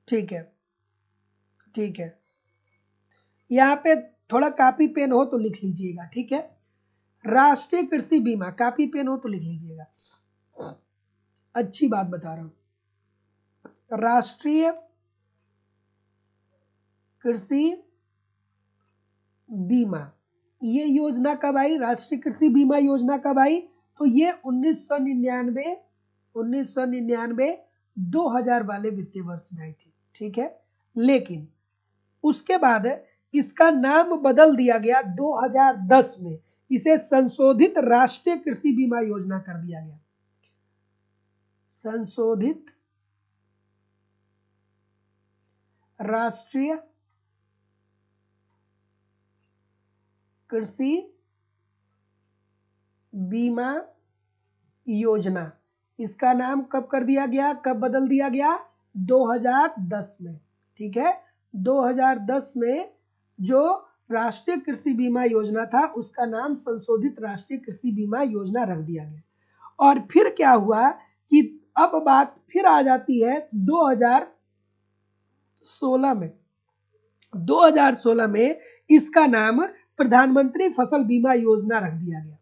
ठीक है, ठीक है। यहाँ पे थोड़ा कॉपी पेन हो तो लिख लीजिएगा, ठीक है। राष्ट्रीय कृषि बीमा, कॉपी पेन हो तो लिख लीजिएगा, अच्छी बात बता रहा हूं। राष्ट्रीय कृषि बीमा, ये योजना कब आई? राष्ट्रीय कृषि बीमा योजना कब आई? तो ये 1999 2000 वाले वित्तीय वर्ष में आई थी, ठीक है। लेकिन उसके बाद इसका नाम बदल दिया गया 2010 में, इसे संशोधित राष्ट्रीय कृषि बीमा योजना कर दिया गया। संशोधित राष्ट्रीय कृषि बीमा योजना, इसका नाम कब कर दिया गया, कब बदल दिया गया? 2010 में, ठीक है। 2010 में जो राष्ट्रीय कृषि बीमा योजना था उसका नाम संशोधित राष्ट्रीय कृषि बीमा योजना रख दिया गया। और फिर क्या हुआ कि अब बात फिर आ जाती है 2016 में। 2016 में इसका नाम प्रधानमंत्री फसल बीमा योजना रख दिया गया।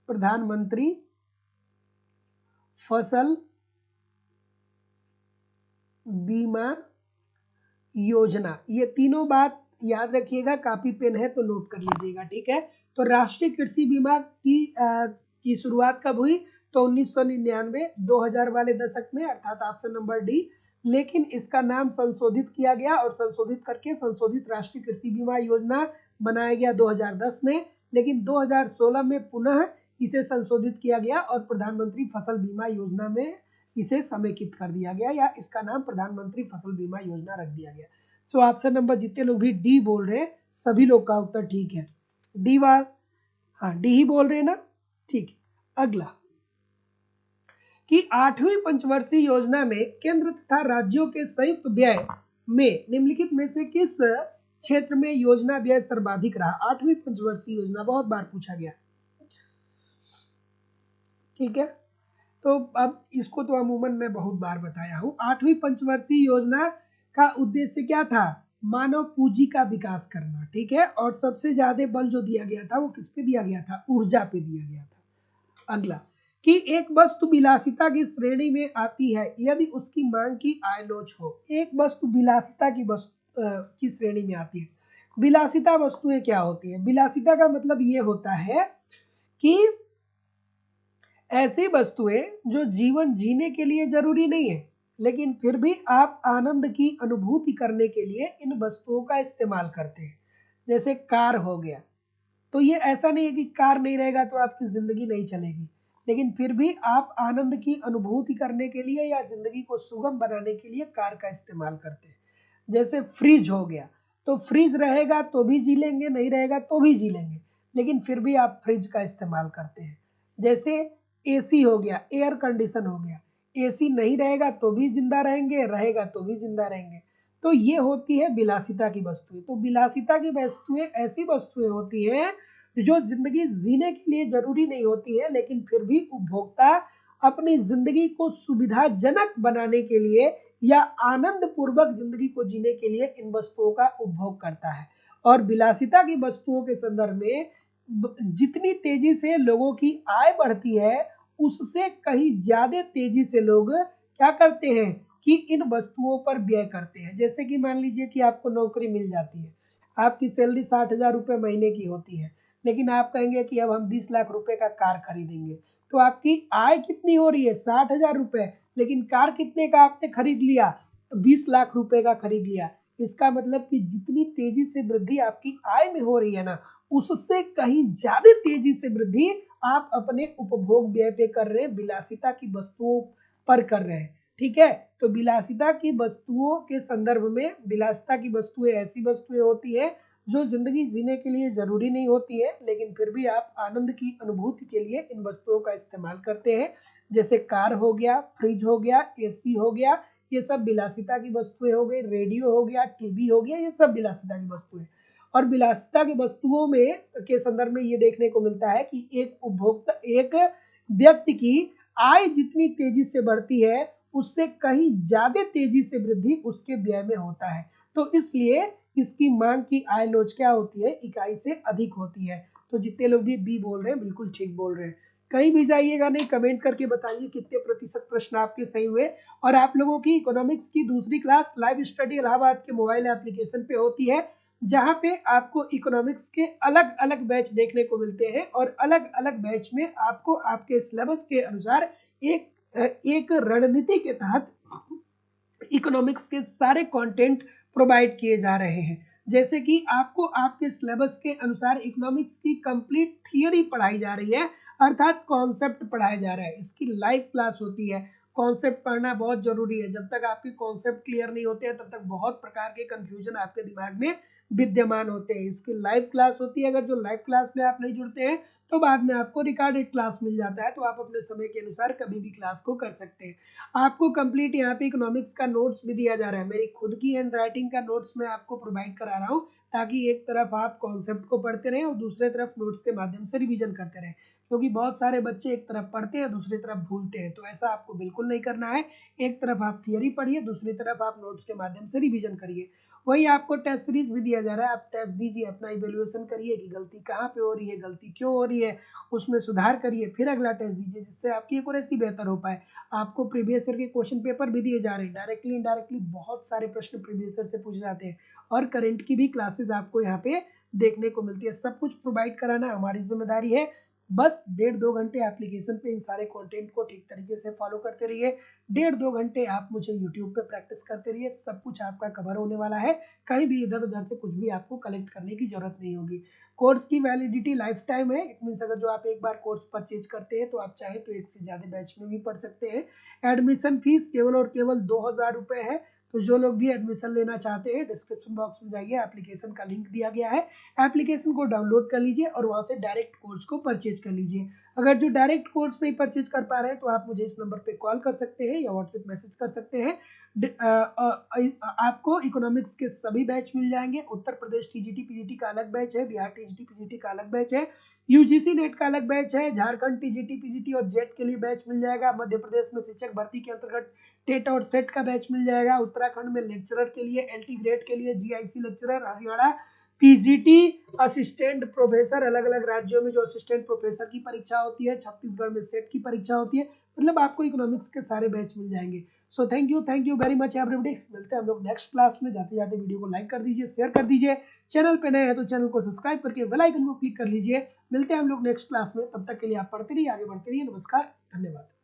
प्रधानमंत्री फसल बीमा योजना, ये तीनों बात याद रखिएगा, कॉपी पेन है तो नोट कर लीजिएगा, ठीक है। तो राष्ट्रीय कृषि बीमा की शुरुआत कब हुई? तो 1999 2000 वाले दशक में, अर्थात ऑप्शन नंबर डी लेकिन इसका नाम संशोधित किया गया और संशोधित करके संशोधित राष्ट्रीय कृषि बीमा योजना बनाया गया 2010 में, लेकिन 2016 में पुनः इसे संशोधित किया गया और प्रधानमंत्री फसल बीमा योजना में इसे समेकित कर दिया गया, या इसका नाम प्रधानमंत्री फसल बीमा योजना रख दिया गया। सो ऑप्शन नंबर जितने लोग भी डी बोल रहे हैं सभी लोग का उत्तर ठीक है। डी बार, हाँ डी ही बोल रहे हैं ना, ठीक है। अगला कि 8वीं पंचवर्षीय योजना में केंद्र तथा राज्यों के संयुक्त व्यय में निम्नलिखित में से किस क्षेत्र में योजना व्यय सर्वाधिक रहा? 8वीं पंचवर्षीय योजना बहुत बार पूछा गया, ठीक है। तो अब इसको तो अमूमन मैं बहुत बार बताया हूं। 8वीं पंचवर्षीय योजना का उद्देश्य क्या था? मानव पूंजी का विकास करना, ठीक है। और सबसे ज्यादा बल जो दिया गया था वो किस पे दिया गया था? ऊर्जा पे दिया गया था। अगला कि एक वस्तु विलासिता की श्रेणी में आती है यदि उसकी मांग की आय लोच हो। एक वस्तु विलासिता की श्रेणी में आती है। विलासिता वस्तुएं क्या होती है? विलासिता का मतलब ये होता है कि ऐसी वस्तुएं जो जीवन जीने के लिए जरूरी नहीं है, लेकिन फिर भी आप आनंद की अनुभूति करने के लिए इन वस्तुओं का इस्तेमाल करते हैं। जैसे कार हो गया, तो ये ऐसा नहीं है कि कार नहीं रहेगा तो आपकी जिंदगी नहीं चलेगी, लेकिन फिर भी आप आनंद की अनुभूति करने के लिए या जिंदगी को सुगम बनाने के लिए कार का इस्तेमाल करते हैं। जैसे फ्रिज हो गया, तो फ्रिज रहेगा तो भी जी लेंगे, नहीं रहेगा तो भी जी लेंगे, लेकिन फिर भी आप फ्रिज का इस्तेमाल करते हैं। जैसे एसी हो गया, एयर कंडीशन हो गया, एसी नहीं रहेगा तो भी जिंदा रहेंगे, रहेगा तो भी जिंदा रहेंगे। तो ये होती है विलासिता की वस्तुएं। तो विलासिता की वस्तुएं ऐसी वस्तुएं होती हैं जो जिंदगी जीने के लिए जरूरी नहीं होती है, लेकिन फिर भी उपभोक्ता अपनी जिंदगी को सुविधाजनक बनाने के लिए या आनंद पूर्वक जिंदगी को जीने के लिए इन वस्तुओं का उपभोग करता है। और विलासिता की वस्तुओं के संदर्भ में जितनी तेजी से लोगों की आय बढ़ती है उससे कहीं ज्यादा तेजी से लोग क्या करते हैं कि इन वस्तुओं पर व्यय करते हैं। जैसे कि मान लीजिए कि आपको नौकरी मिल जाती है, आपकी सैलरी 60,000 रुपये महीने की होती है, लेकिन आप कहेंगे कि अब हम 20 लाख रुपए का कार खरीदेंगे, तो आपकी आय कितनी हो रही है? 60,000 रुपए, लेकिन कार कितने का आपने खरीद लिया? 20 लाख रुपए का खरीद लिया। इसका मतलब कि जितनी तेजी से वृद्धि आपकी आय में हो रही है ना, उससे कहीं ज्यादा तेजी से वृद्धि आप अपने उपभोग व्यय पे कर रहे हैं, विलासिता की वस्तुओं पर कर रहे हैं, ठीक है। तो विलासिता की वस्तुओं के संदर्भ में विलासिता की वस्तुएं ऐसी वस्तुएं होती है जो जिंदगी जीने के लिए जरूरी नहीं होती है, लेकिन फिर भी आप आनंद की अनुभूति के लिए इन वस्तुओं का इस्तेमाल करते हैं। जैसे कार हो गया, फ्रिज हो गया, एसी हो गया, ये सब विलासिता की वस्तुएं हो गई। रेडियो हो गया, टीवी हो गया, ये सब विलासिता की वस्तुएं। और विलासिता की वस्तुओं में के संदर्भ में ये देखने को मिलता है कि एक व्यक्ति की आय जितनी तेजी से बढ़ती है उससे कहीं ज्यादा तेजी से वृद्धि उसके व्यय में होता है। तो इसलिए इसकी मांग की आय लोच क्या होती है? इकाई से अधिक होती है। तो जितने लोग भी बी बोल रहे हैं बिल्कुल ठीक बोल रहे हैं। कहीं भी जाइएगा नहीं, कमेंट करके बताइए कितने प्रतिशत प्रश्न आपके सही हुए। और आप लोगों की इकोनॉमिक्स की दूसरी क्लास लाइव स्टडी इलाहाबाद के मोबाइल एप्लीकेशन पे होती है, जहां पे आपको इकोनॉमिक्स के अलग अलग बैच देखने को मिलते हैं और अलग अलग बैच में आपको आपके सिलेबस के अनुसार एक रणनीति के तहत इकोनॉमिक्स के सारे कंटेंट प्रोवाइड किए जा रहे हैं। जैसे कि आपको आपके सिलेबस के अनुसार इकोनॉमिक्स की कंप्लीट थियरी पढ़ाई जा रही है, अर्थात कॉन्सेप्ट पढ़ाया जा रहा है। इसकी लाइव क्लास होती है। कॉन्सेप्ट पढ़ना बहुत जरूरी है। जब तक आपके कॉन्सेप्ट क्लियर नहीं होते हैं तब तक बहुत प्रकार के कंफ्यूजन आपके दिमाग में विद्यमान होते हैं। इसकी लाइव क्लास होती है। अगर जो लाइव क्लास में आप नहीं जुड़ते हैं तो बाद में आपको रिकॉर्डेड क्लास मिल जाता है, तो आप अपने समय के अनुसार कभी भी क्लास को कर सकते हैं। आपको कंप्लीट यहाँ पे इकोनॉमिक्स का नोट्स भी दिया जा रहा है। मेरी खुद की हैंड राइटिंग का नोट्स मैं आपको प्रोवाइड करा रहा हूँ, ताकि एक तरफ आप कॉन्सेप्ट को पढ़ते रहें और दूसरे तरफ नोट्स के माध्यम से रिवीजन करते रहें, क्योंकि बहुत सारे बच्चे एक तरफ पढ़ते हैं दूसरी तरफ भूलते हैं। तो ऐसा आपको बिल्कुल नहीं करना है। एक तरफ आप थियरी पढ़िए, दूसरी तरफ आप नोट्स के माध्यम से रिवीजन करिए। वही आपको टेस्ट सीरीज भी दिया जा रहा है। आप टेस्ट दीजिए, अपना इवेल्युएशन करिए कि गलती कहाँ पे हो रही है, गलती क्यों हो रही है, उसमें सुधार करिए, फिर अगला टेस्ट दीजिए, जिससे आपकी एक्यूरेसी बेहतर हो पाए। आपको प्रीवियस ईयर के क्वेश्चन पेपर भी दिए जा रहे हैं। डायरेक्टली इनडायरेक्टली बहुत सारे प्रश्न प्रीवियस ईयर से पूछे जाते हैं और करंट की भी क्लासेस आपको यहाँ पे देखने को मिलती है। सब कुछ प्रोवाइड कराना हमारी जिम्मेदारी है। बस 1.5-2 घंटे एप्लीकेशन पे इन सारे कंटेंट को ठीक तरीके से फॉलो करते रहिए। 1.5-2 घंटे आप मुझे यूट्यूब पे प्रैक्टिस करते रहिए, सब कुछ आपका कवर होने वाला है। कहीं भी इधर-उधर से कुछ भी आपको कलेक्ट करने की ज़रूरत नहीं होगी। कोर्स की वैलिडिटी लाइफ टाइम है। इट मीन्स अगर जो आप एक बार कोर्स परचेज करते हैं तो आप चाहें तो एक से ज़्यादा बैच में भी पढ़ सकते हैं। एडमिशन फीस केवल और केवल 2000 रुपये है। तो जो लोग भी एडमिशन लेना चाहते हैं डिस्क्रिप्शन बॉक्स में जाइए, एप्लीकेशन का लिंक दिया गया है, एप्लीकेशन को डाउनलोड कर लीजिए और वहां से डायरेक्ट कोर्स को परचेज कर लीजिए। अगर जो डायरेक्ट कोर्स नहीं परचेज कर पा रहे हैं तो आप मुझे इस नंबर पे कॉल कर सकते हैं या व्हाट्सएप मैसेज कर सकते हैं। आपको इकोनॉमिक्स के सभी बैच मिल जाएंगे। उत्तर प्रदेश टीजीटी पीजीटी का अलग बैच है, बिहार टीजीटी पीजीटी का अलग बैच है, यूजीसी नेट का अलग बैच है, झारखंड टीजीटी पीजीटी और जेट के लिए बैच मिल जाएगा, मध्य प्रदेश में शिक्षक भर्ती के अंतर्गत टेट और सेट का बैच मिल जाएगा, उत्तराखंड में लेक्चरर के लिए, एलटी ग्रेड के लिए GIC lecturer, Haryana PGT assistant professor, अलग अलग राज्यों में जो असिस्टेंट प्रोफेसर की परीक्षा होती है, छत्तीसगढ़ में सेट की परीक्षा होती है। मतलब आपको इकोनॉमिक्स के सारे बैच मिल जाएंगे। So thank you very much everybody. मिलते हैं हम लोग नेक्स्ट क्लास में। जाते जाते वीडियो को लाइक कर दीजिए, शेयर कर दीजिए, चैनल पे नए हैं तो चैनल को सब्सक्राइब करके बेल आइकन को क्लिक कर लीजिए। मिलते हैं हम लोग नेक्स्ट क्लास में, तब तक के लिए आप पढ़ते रहिए, आगे बढ़ते रहिए। नमस्कार, धन्यवाद।